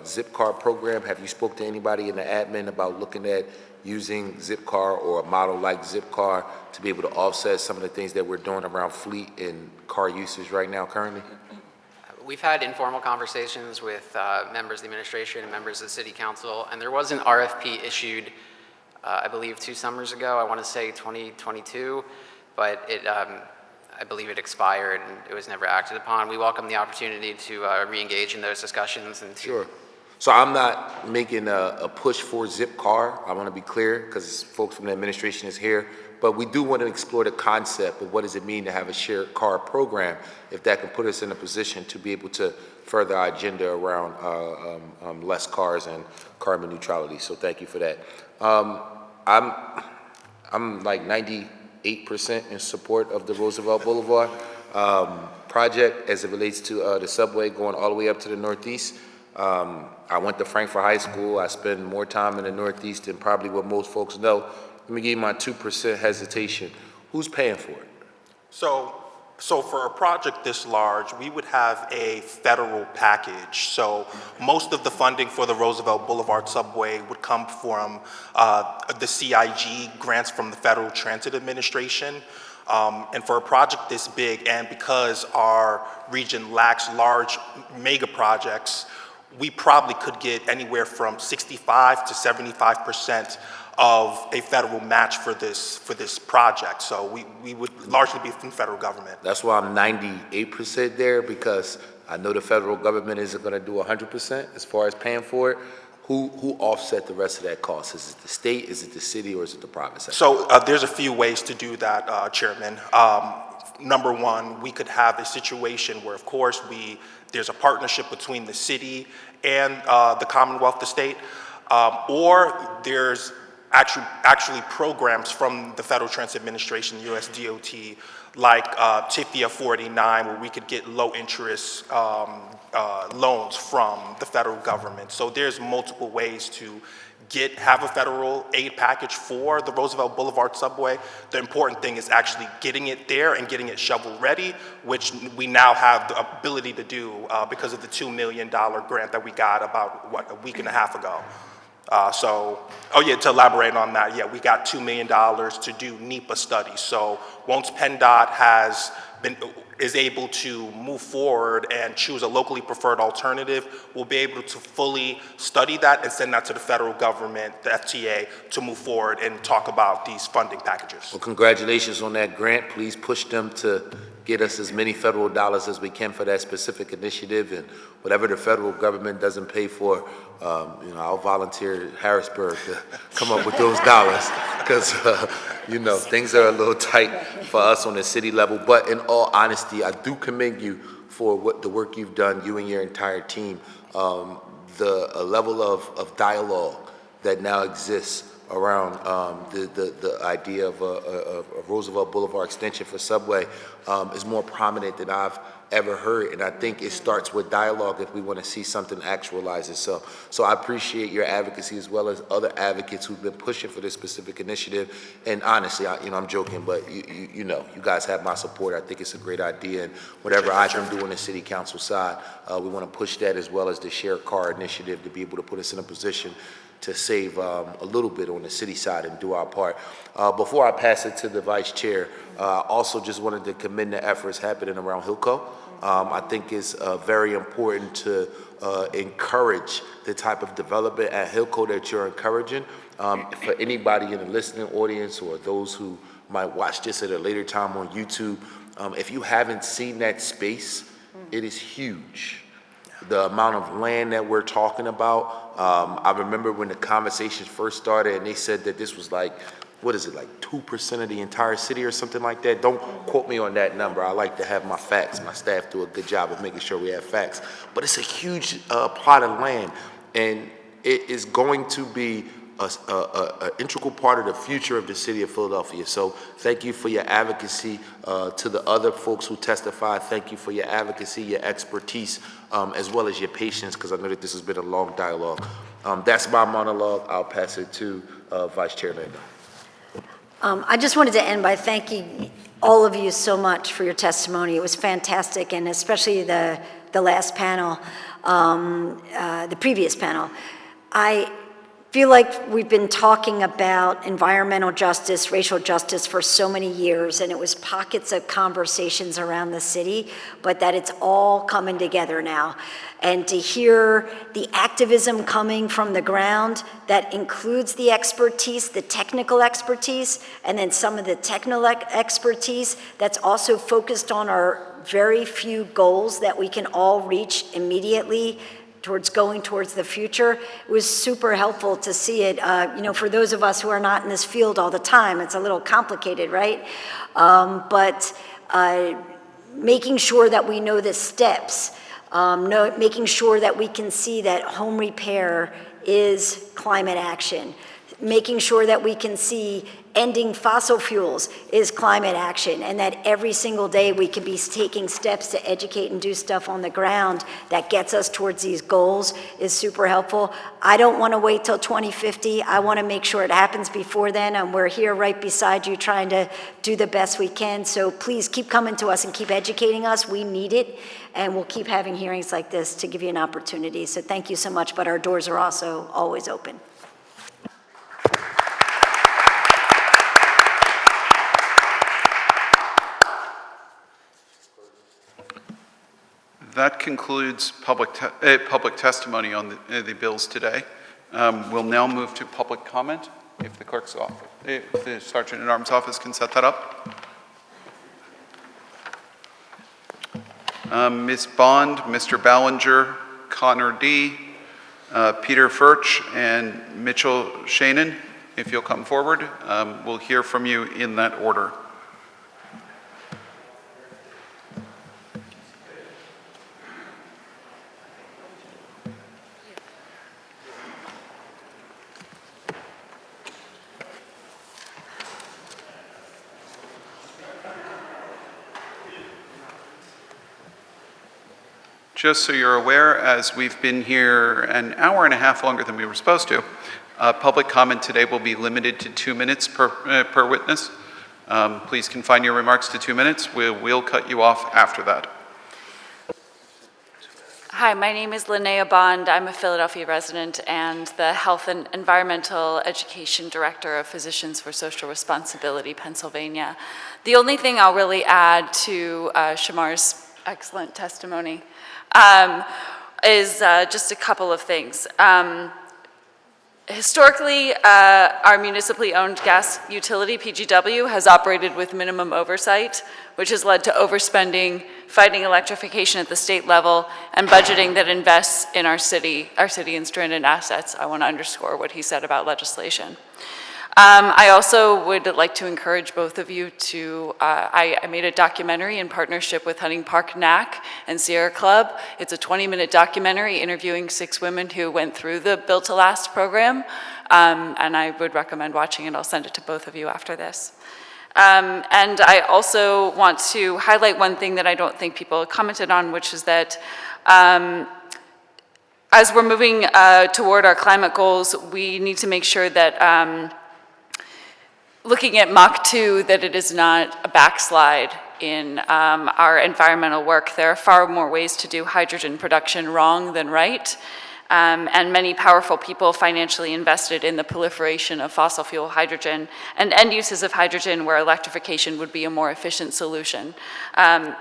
zip car program? Have you spoke to anybody in the admin about looking at using Zipcar or a model like Zipcar to be able to offset some of the things that we're doing around fleet and car usage right now currently? We've had informal conversations with members of the administration and members of the city council, and there was an RFP issued, I believe 2 summers ago, I want to say 2022, but I believe it expired and it was never acted upon. We welcome the opportunity to re-engage in those discussions. And Sure. So I'm not making a push for Zipcar. I want to be clear because folks from the administration is here, but we do want to explore the concept of what does it mean to have a shared car program, if that can put us in a position to be able to further our agenda around less cars and carbon neutrality. So thank you for that. I'm like 98% in support of the Roosevelt Boulevard project as it relates to the subway going all the way up to the Northeast. I went to Frankfort High School. I spend more time in the Northeast than probably what most folks know. Let me give you my 2% hesitation. Who's paying for it? So for a project this large, we would have a federal package. So most of the funding for the Roosevelt Boulevard subway would come from the CIG grants from the Federal Transit Administration. And for a project this big, and because our region lacks large mega projects, we probably could get anywhere from 65 to 75% of a federal match for this project. So we would largely be from the federal government. That's why I'm 98% there, because I know the federal government isn't going to do 100% as far as paying for it. Who offset the rest of that cost? Is it the state, is it the city, or is it the private sector? So there's a few ways to do that, Chairman. Number one, we could have a situation where, of course, there's a partnership between the city and the Commonwealth, the state, or there's actually programs from the Federal Transit Administration, US DOT, like TIFIA 49, where we could get low interest loans from the federal government. So there's multiple ways to have a federal aid package for the Roosevelt Boulevard subway. The important thing is actually getting it there and getting it shovel ready, which we now have the ability to do because of the $2 million grant that we got about, a week and a half ago. To elaborate on that, we got $2 million to do NEPA studies. So once PennDOT has is able to move forward and choose a locally preferred alternative, we'll be able to fully study that and send that to the federal government, the FTA, to move forward and talk about these funding packages. Well, congratulations on that grant. Please push them to get us as many federal dollars as we can for that specific initiative, and whatever the federal government doesn't pay for, I'll volunteer Harrisburg to come up with those dollars, because, things are a little tight for us on the city level. But in all honesty, I do commend you for the work you've done, you and your entire team. The level of dialogue that now exists around the idea of a Roosevelt Boulevard extension for subway is more prominent than I've ever heard, and I think it starts with dialogue if we want to see something actualize itself. So I appreciate your advocacy as well as other advocates who've been pushing for this specific initiative. And honestly, I'm joking, but you guys have my support. I think it's a great idea, and whatever I can do on the city council side, we want to push that, as well as the shared car initiative, to be able to put us in a position to save a little bit on the city side and do our part. Before I pass it to the vice chair, also just wanted to commend the efforts happening around Hillco. I think it's very important to encourage the type of development at Hillco that you're encouraging. For anybody in the listening audience or those who might watch this at a later time on YouTube, if you haven't seen that space, it is huge. The amount of land that we're talking about. I remember when the conversations first started and they said that this was like 2% of the entire city or something like that. Don't quote me on that number. I like to have my facts. My staff do a good job of making sure we have facts. But it's a huge plot of land, and it is going to be an integral part of the future of the city of Philadelphia. So thank you for your advocacy. To the other folks who testified, thank you for your advocacy, your expertise, as well as your patience, because I know that this has been a long dialogue. That's my monologue. I'll pass it to Vice Chair Lando. I just wanted to end by thanking all of you so much for your testimony. It was fantastic, and especially the last panel, the previous panel. I feel like we've been talking about environmental justice, racial justice for so many years, and it was pockets of conversations around the city, but that it's all coming together now. And to hear the activism coming from the ground that includes the expertise, the technical expertise, and then some of the technical expertise that's also focused on our very few goals that we can all reach immediately towards going towards the future. It was super helpful to see it. For those of us who are not in this field all the time, it's a little complicated, right? But making sure that we know the steps, making sure that we can see that home repair is climate action, making sure that we can see ending fossil fuels is climate action, and that every single day we can be taking steps to educate and do stuff on the ground that gets us towards these goals is super helpful. I don't want to wait till 2050. I want to make sure it happens before then, and we're here right beside you trying to do the best we can. So please keep coming to us and keep educating us. We need it, and we'll keep having hearings like this to give you an opportunity. So thank you so much, but our doors are also always open. That concludes public testimony on the bills today. We'll now move to public comment. If the clerk's office, if the Sergeant at Arms office can set that up. Ms. Bond, Mr. Ballinger, Connor D., Peter Furch, and Mitchell Shannon, if you'll come forward. We'll hear from you in that order. Just so you're aware, as we've been here an hour and a half longer than we were supposed to, public comment today will be limited to 2 minutes per witness. Please confine your remarks to 2 minutes. We'll cut you off after that. Hi, my name is Linnea Bond. I'm a Philadelphia resident and the Health and Environmental Education Director of Physicians for Social Responsibility, Pennsylvania. The only thing I'll really add to Shamar's excellent testimony is just a couple of things. Historically, our municipally owned gas utility, PGW, has operated with minimum oversight, which has led to overspending, fighting electrification at the state level, and budgeting that invests in our city and stranded assets. I want to underscore what he said about legislation. I also would like to encourage both of you to, I made a documentary in partnership with Hunting Park NAC and Sierra Club. It's a 20-minute documentary interviewing 6 women who went through the Built to Last program, and I would recommend watching it. I'll send it to both of you after this. And I also want to highlight one thing that I don't think people commented on, which is that as we're moving toward our climate goals, we need to make sure that looking at Mach 2, that it is not a backslide in our environmental work. There are far more ways to do hydrogen production wrong than right. And many powerful people financially invested in the proliferation of fossil fuel hydrogen and end uses of hydrogen where electrification would be a more efficient solution.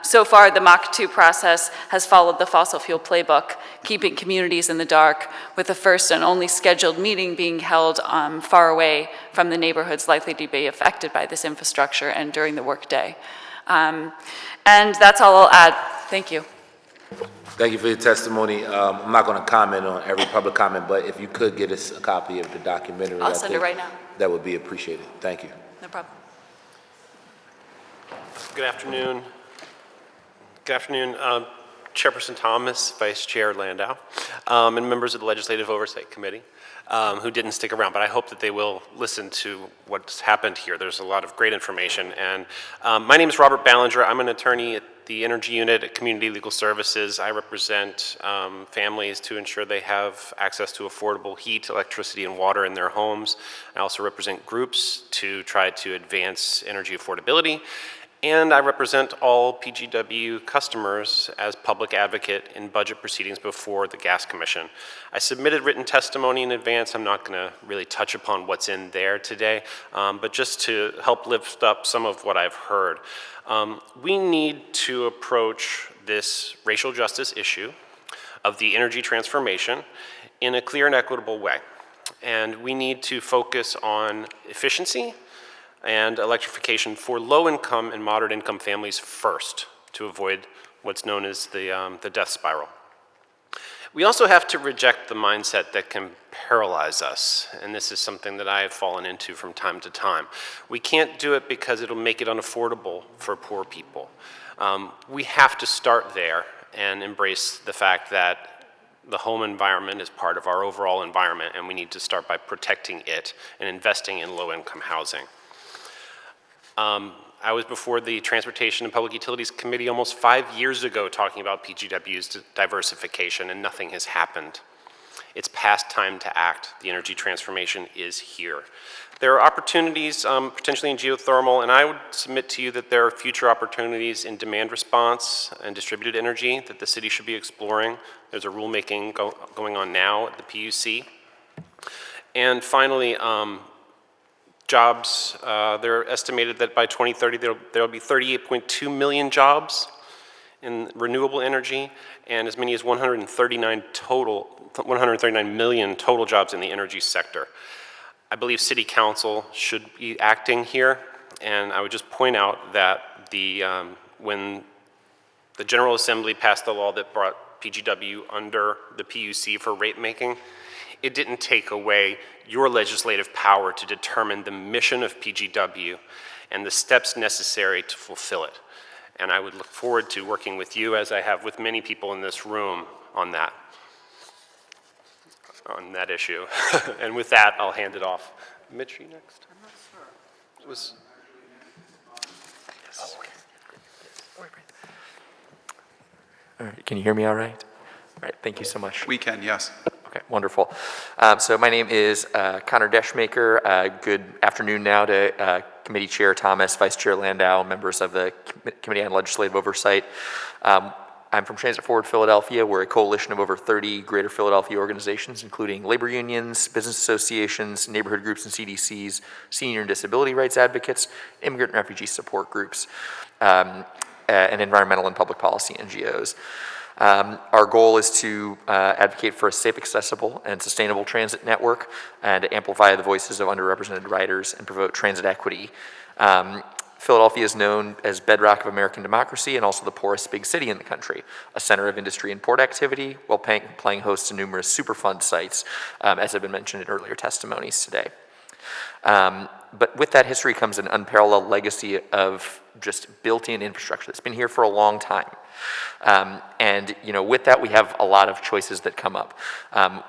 So far, the Mach 2 process has followed the fossil fuel playbook, keeping communities in the dark, with the first and only scheduled meeting being held far away from the neighborhoods likely to be affected by this infrastructure and during the workday. And that's all I'll add. Thank you. Thank you for your testimony. I'm not going to comment on every public comment, but if you could get us a copy of the documentary, I'll send it right now. That would be appreciated. Thank you. No problem. Good afternoon. Good afternoon, Chairperson Thomas, Vice Chair Landau, and members of the Legislative Oversight Committee who didn't stick around, but I hope that they will listen to what's happened here. There's a lot of great information. And my name is Robert Ballinger. I'm an attorney at the Energy Unit at Community Legal Services. I represent families to ensure they have access to affordable heat, electricity, and water in their homes. I also represent groups to try to advance energy affordability. And I represent all PGW customers as public advocate in budget proceedings before the Gas Commission. I submitted written testimony in advance. I'm not going to really touch upon what's in there today, but just to help lift up some of what I've heard. We need to approach this racial justice issue of the energy transformation in a clear and equitable way. And we need to focus on efficiency and electrification for low-income and moderate-income families first to avoid what's known as the death spiral. We also have to reject the mindset that can paralyze us, and this is something that I have fallen into from time to time. We can't do it because it'll make it unaffordable for poor people. We have to start there and embrace the fact that the home environment is part of our overall environment, and we need to start by protecting it and investing in low-income housing. I was before the Transportation and Public Utilities Committee almost 5 years ago talking about PGW's diversification, and nothing has happened. It's past time to act. The energy transformation is here. There are opportunities potentially in geothermal, and I would submit to you that there are future opportunities in demand response and distributed energy that the city should be exploring. There's a rulemaking going on now at the PUC. And finally, jobs, they're estimated that by 2030 there'll be 38.2 million jobs in renewable energy and as many as 139 million total jobs in the energy sector. I believe City Council should be acting here, and I would just point out that when the General Assembly passed the law that brought PGW under the PUC for rate making, it didn't take away your legislative power to determine the mission of PGW and the steps necessary to fulfill it. And I would look forward to working with you, as I have with many people in this room, on that issue. And with that, I'll hand it off. Mitch, you next? I'm not sure. It was... Yes. Oh, okay. All right, can you hear me all right? All right, thank you so much. We can, yes. Okay, wonderful. So my name is Connor Deschmaker. Good afternoon now to Committee Chair Thomas, Vice Chair Landau, members of the Committee on Legislative Oversight. I'm from Transit Forward Philadelphia. We're a coalition of over 30 Greater Philadelphia organizations, including labor unions, business associations, neighborhood groups and CDCs, senior and disability rights advocates, immigrant and refugee support groups, and environmental and public policy NGOs. Our goal is to advocate for a safe, accessible, and sustainable transit network and to amplify the voices of underrepresented riders and promote transit equity. Philadelphia is known as bedrock of American democracy and also the poorest big city in the country, a center of industry and port activity, while playing host to numerous Superfund sites, as have been mentioned in earlier testimonies today. But with that history comes an unparalleled legacy of just built-in infrastructure that's been here for a long time. And with that, we have a lot of choices that come up.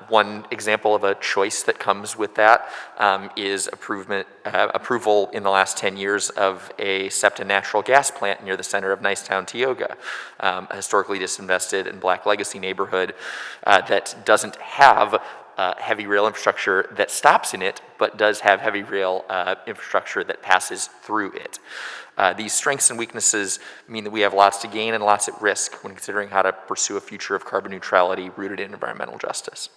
One example of a choice that comes with that is approval in the last 10 years of a SEPTA natural gas plant near the center of Nicetown, Tioga, a historically disinvested and Black legacy neighborhood that doesn't have heavy rail infrastructure that stops in it, but does have heavy rail infrastructure that passes through it. These strengths and weaknesses mean that we have lots to gain and lots at risk when considering how to pursue a future of carbon neutrality rooted in environmental justice.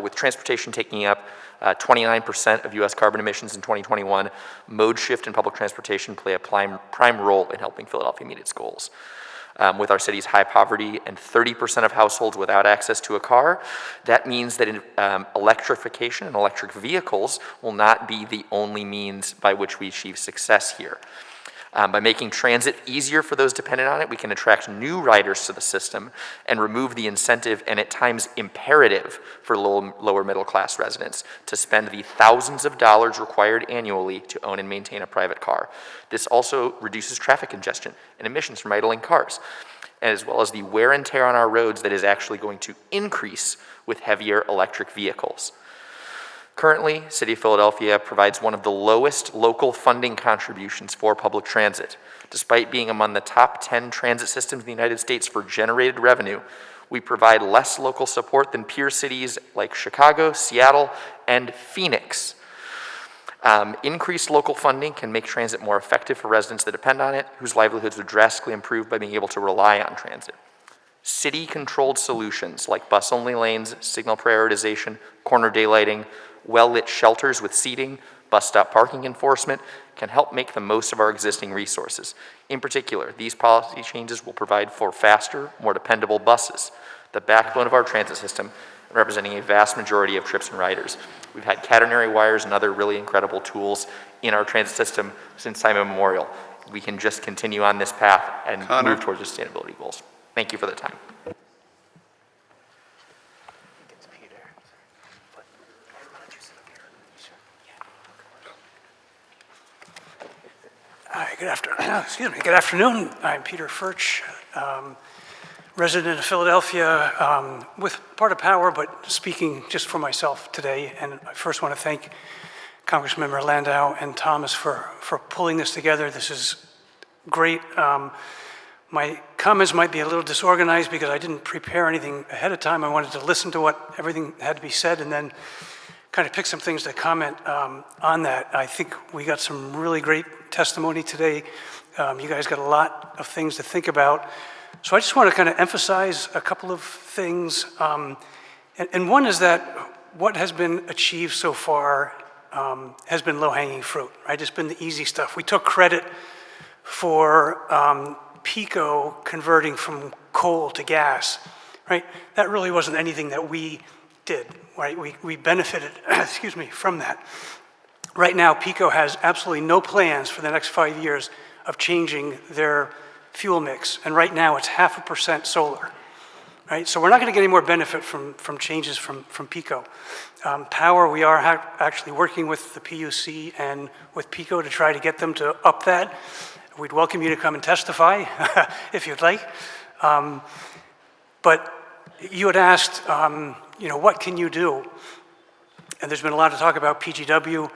With transportation taking up 29% of U.S. carbon emissions in 2021, mode shift in public transportation play a prime role in helping Philadelphia meet its goals. With our city's high poverty and 30% of households without access to a car, that means that electrification and electric vehicles will not be the only means by which we achieve success here. By making transit easier for those dependent on it, we can attract new riders to the system and remove the incentive and at times imperative for lower middle class residents to spend the thousands of dollars required annually to own and maintain a private car. This also reduces traffic congestion and emissions from idling cars, as well as the wear and tear on our roads that is actually going to increase with heavier electric vehicles. Currently, City of Philadelphia provides one of the lowest local funding contributions for public transit. Despite being among the top 10 transit systems in the United States for generated revenue, we provide less local support than peer cities like Chicago, Seattle, and Phoenix. Increased local funding can make transit more effective for residents that depend on it, whose livelihoods would drastically improve by being able to rely on transit. City-controlled solutions like bus-only lanes, signal prioritization, corner daylighting, well-lit shelters with seating, bus stop parking enforcement can help make the most of our existing resources. In particular, these policy changes will provide for faster, more dependable buses, the backbone of our transit system, representing a vast majority of trips and riders. We've had catenary wires and other really incredible tools in our transit system since time immemorial. We can just continue on this path and move towards the sustainability goals. Thank you for the time. Hi, good afternoon. I'm Peter Furch, resident of Philadelphia, with part of Power, but speaking just for myself today. And I first want to thank Congressmember Landau and Thomas for pulling this together. This is great. My comments might be a little disorganized because I didn't prepare anything ahead of time. I wanted to listen to what everything had to be said and then kind of pick some things to comment on that. I think we got some really great testimony today. You guys got a lot of things to think about. So I just want to kind of emphasize a couple of things. And one is that what has been achieved so far has been low-hanging fruit, right? It's been the easy stuff. We took credit for PICO converting from coal to gas, right? That really wasn't anything that we did, right? We benefited, from that. Right now, PICO has absolutely no plans for the next 5 years of changing their fuel mix. And right now, it's 0.5% solar, right? So we're not going to get any more benefit from changes from PICO. Power, we are actually working with the PUC and with PICO to try to get them to up that. We'd welcome you to come and testify if you'd like. But you had asked, what can you do? And there's been a lot of talk about PGW.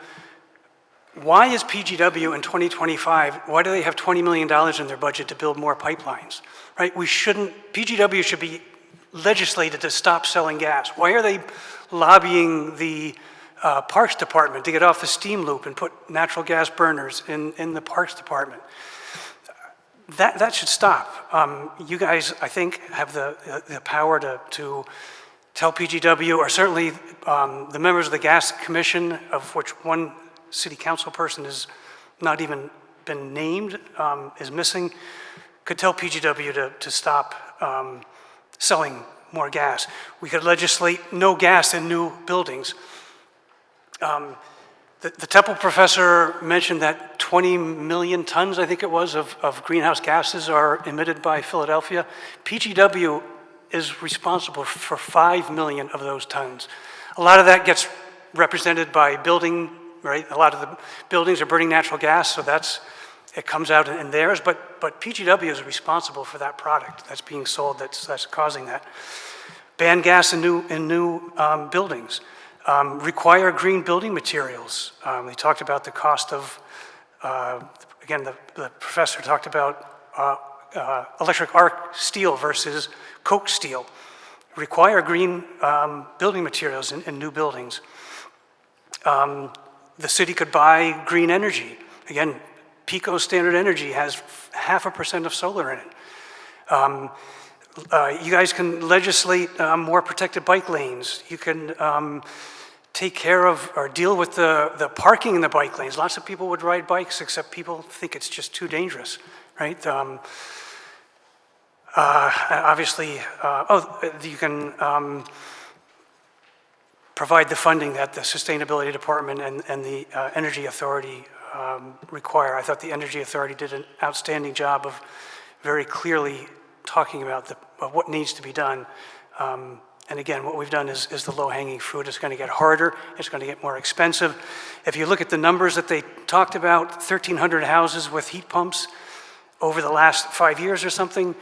Why is PGW in 2025, why do they have $20 million in their budget to build more pipelines, right? PGW should be legislated to stop selling gas. Why are they lobbying the Parks Department to get off the steam loop and put natural gas burners in the Parks Department? That should stop. You guys, I think, have the power to tell PGW, or certainly the members of the Gas Commission, of which one city council person has not even been named, is missing, could tell PGW to stop selling more gas. We could legislate no gas in new buildings. The Temple professor mentioned that 20 million tons, I think it was, of greenhouse gases are emitted by Philadelphia. PGW is responsible for 5 million of those tons. A lot of that gets represented by building, right? A lot of the buildings are burning natural gas, so it comes out in theirs, but PGW is responsible for that product that's being sold that's causing that. Ban gas in new buildings. Require green building materials. We talked about the cost of, again, the professor talked about electric arc steel versus coke steel. Require green building materials in new buildings. The city could buy green energy. Again, PECO Standard Energy has 0.5% of solar in it. You guys can legislate more protected bike lanes. You can take care of or deal with the parking in the bike lanes. Lots of people would ride bikes, except people think it's just too dangerous, right? Obviously, you can provide the funding that the Sustainability Department and the Energy Authority require. I thought the Energy Authority did an outstanding job of very clearly talking about what needs to be done. And again, what we've done is the low-hanging fruit. It's going to get harder. It's going to get more expensive. If you look at the numbers that they talked about, 1,300 houses with heat pumps over the last 5 years or something,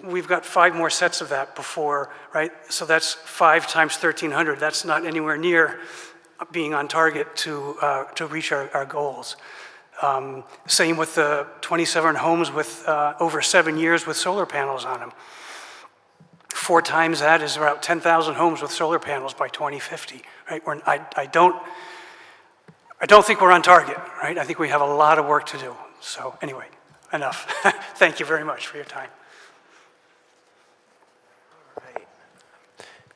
we've got 5 more sets of that before, right? So that's 5 times 1,300. That's not anywhere near being on target to reach our goals. Same with the 27 homes with over 7 years with solar panels on them. 4 times that is about 10,000 homes with solar panels by 2050, right? I don't think we're on target, right? I think we have a lot of work to do. So anyway, enough. Thank you very much for your time.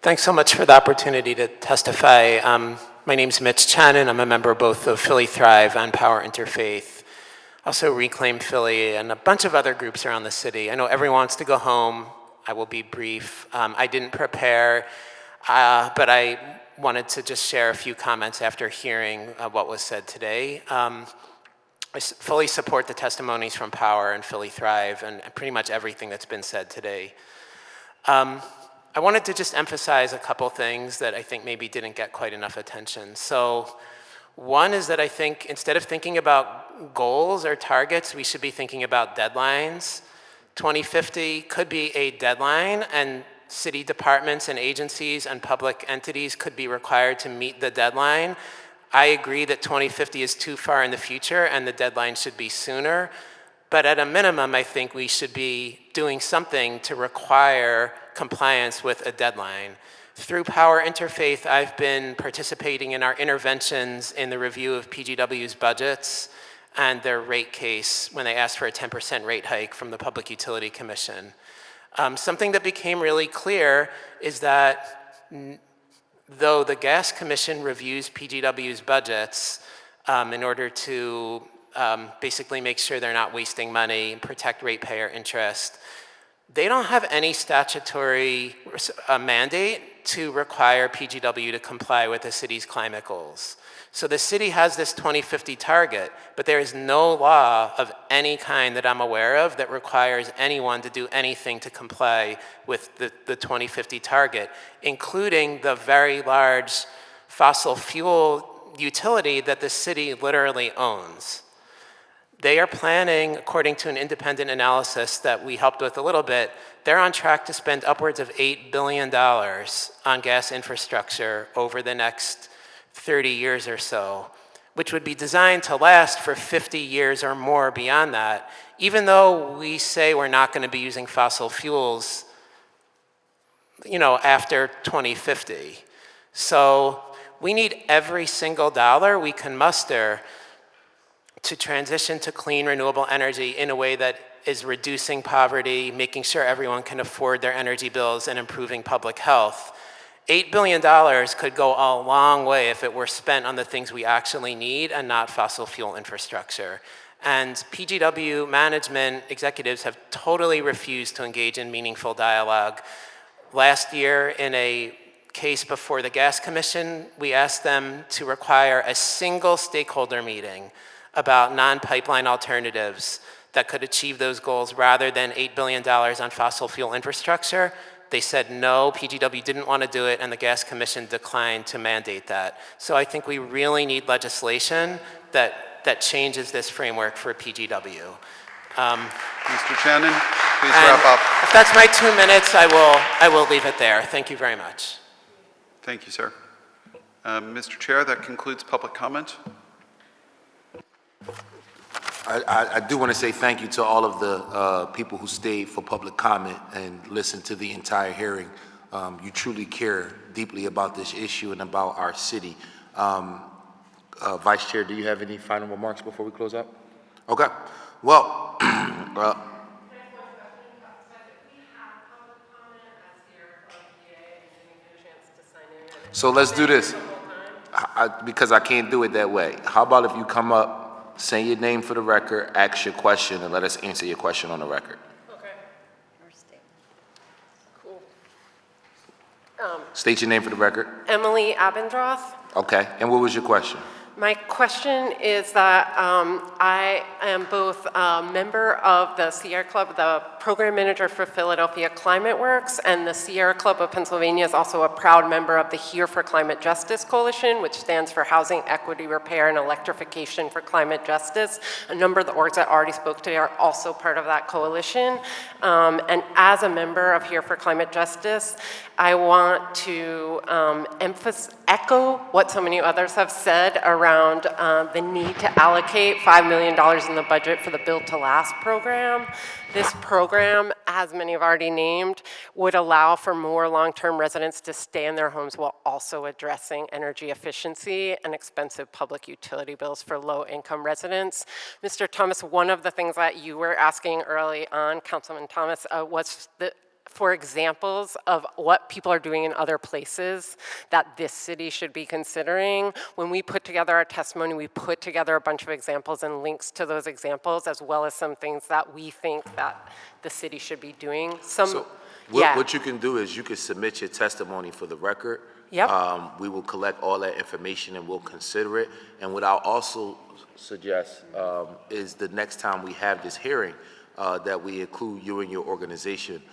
Thanks so much for the opportunity to testify. My name's Mitch Channon. I'm a member both of Philly Thrive and Power Interfaith, also Reclaim Philly, and a bunch of other groups around the city. I know everyone wants to go home. I will be brief. I didn't prepare, but I wanted to just share a few comments after hearing what was said today. I fully support the testimonies from Power and Philly Thrive and pretty much everything that's been said today. I wanted to just emphasize a couple things that I think maybe didn't get quite enough attention. So one is that I think instead of thinking about goals or targets, we should be thinking about deadlines. 2050 could be a deadline, and city departments and agencies and public entities could be required to meet the deadline. I agree that 2050 is too far in the future and the deadline should be sooner. But at a minimum, I think we should be doing something to require compliance with a deadline. Through Power Interfaith, I've been participating in our interventions in the review of PGW's budgets and their rate case when they asked for a 10% rate hike from the Public Utility Commission. Something that became really clear is that though the Gas Commission reviews PGW's budgets in order to basically make sure they're not wasting money and protect ratepayer interest, they don't have any statutory mandate to require PGW to comply with the city's climate goals. So the city has this 2050 target, but there is no law of any kind that I'm aware of that requires anyone to do anything to comply with the 2050 target, including the very large fossil fuel utility that the city literally owns. They are planning, according to an independent analysis that we helped with a little bit, they're on track to spend upwards of $8 billion on gas infrastructure over the next 30 years or so, which would be designed to last for 50 years or more beyond that, even though we say we're not going to be using fossil fuels, after 2050. So we need every single dollar we can muster to transition to clean, renewable energy in a way that is reducing poverty, making sure everyone can afford their energy bills, and improving public health. $8 billion could go a long way if it were spent on the things we actually need and not fossil fuel infrastructure. And PGW management executives have totally refused to engage in meaningful dialogue. Last year, in a case before the Gas Commission, we asked them to require a single stakeholder meeting about non-pipeline alternatives that could achieve those goals rather than $8 billion on fossil fuel infrastructure. They said no, PGW didn't want to do it, and the Gas Commission declined to mandate that. So I think we really need legislation that changes this framework for PGW. Mr. Shannon, please wrap up. If that's my 2 minutes, I will leave it there. Thank you very much. Thank you, sir. Mr. Chair, that concludes public comment. I do want to say thank you to all of the people who stayed for public comment and listened to the entire hearing. You truly care deeply about this issue and about our city. Vice Chair, do you have any final remarks before we close up? Okay. Well, so let's do this. Because I can't do it that way. How about if you come up, say your name for the record, ask your question, and let us answer your question on the record. Okay. Cool. State your name for the record. Emily Abendroth. Okay. And what was your question? My question is that I am both a member of the Sierra Club, the program manager for Philadelphia Climate Works, and the Sierra Club of Pennsylvania is also a proud member of the Here for Climate Justice Coalition, which stands for Housing Equity Repair and Electrification for Climate Justice. A number of the orgs that already spoke today are also part of that coalition. And as a member of Here for Climate Justice, I want to echo what so many others have said around the need to allocate $5 million in the budget for the Build to Last program. This program, as many have already named, would allow for more long-term residents to stay in their homes while also addressing energy efficiency and expensive public utility bills for low-income residents. Mr. Thomas, one of the things that you were asking early on, Councilman Thomas, was for examples of what people are doing in other places that this city should be considering. When we put together our testimony, we put together a bunch of examples and links to those examples, as well as some things that we think that the city should be doing. What you can do is you can submit your testimony for the record. Yep. We will collect all that information and we'll consider it. And what I'll also suggest is the next time we have this hearing, that we include you and your organization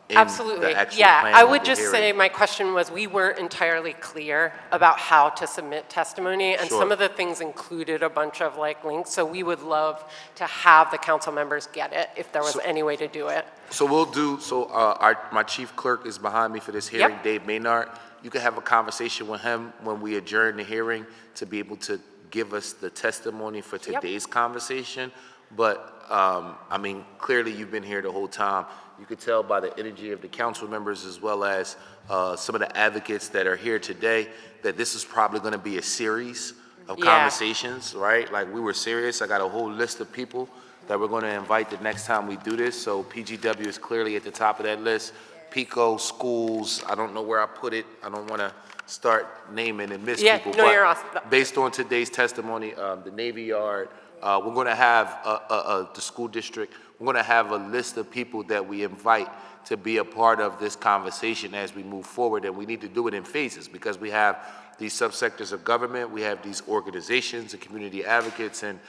in Absolutely. the actual Yeah, planning I of would the just hearing. say my question was we weren't entirely clear about how to submit testimony, and Sure. some of the things included a bunch of links, so we would love to have the council members get it if there was any way to do it. So we'll do, my chief clerk is behind me for this hearing, Yep. Dave Maynard. You can have a conversation with him when we adjourn the hearing to be able to give us the testimony for today's conversation. But, I mean, clearly you've been here the whole time. You could tell by the energy of the council members as well as some of the advocates that are here today that this is probably going to be a series of conversations, right? Like we were serious. I got a whole list of people that we're going to invite the next time we do this. So PGW is clearly at the top of that list. PICO, schools, I don't know where I put it. I don't want to start naming and miss people. No, but you're awesome. based on today's testimony, the Navy Yard, we're going to have the school district. We're going to have a list of people that we invite to be a part of this conversation as we move forward, and we need to do it in phases because we have these subsectors of government, we have these organizations and community advocates, and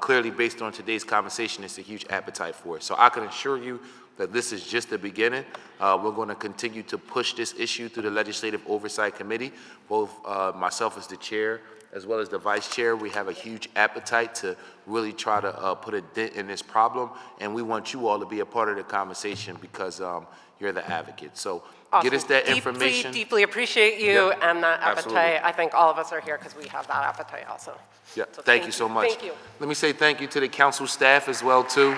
clearly based on today's conversation, it's a huge appetite for it. So I can assure you that this is just the beginning. We're going to continue to push this issue through the Legislative Oversight Committee, both myself as the chair as well as the vice chair. We have a huge appetite to really try to put a dent in this problem, and we want you all to be a part of the conversation because you're the advocate. So get us that information. Deeply appreciate you and that appetite. Absolutely. I think all of us are here because we have that appetite also. Yeah, So thank you so much. Thank you. Let me say thank you to the council staff as well, too.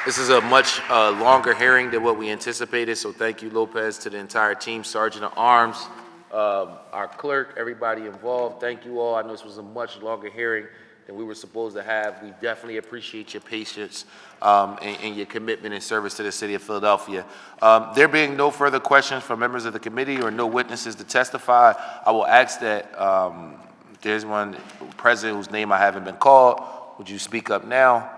This is a much longer hearing than what we anticipated, so thank you, Lopez, to the entire team, Sergeant at Arms, our clerk, everybody involved. Thank you all. I know this was a much longer hearing than we were supposed to have. We definitely appreciate your patience and your commitment and service to the city of Philadelphia. There being no further questions from members of the committee or no witnesses to testify, I will ask that there's one president whose name I haven't been called. Would you speak up now?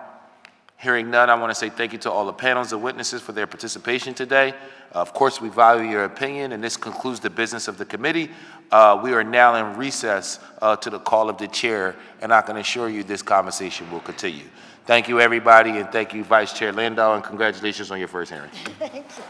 Hearing none, I want to say thank you to all the panels of witnesses for their participation today. Of course, we value your opinion, and this concludes the business of the committee. We are now in recess to the call of the chair, and I can assure you this conversation will continue. Thank you, everybody, and thank you, Vice Chair Landau, and congratulations on your first hearing. Thank you.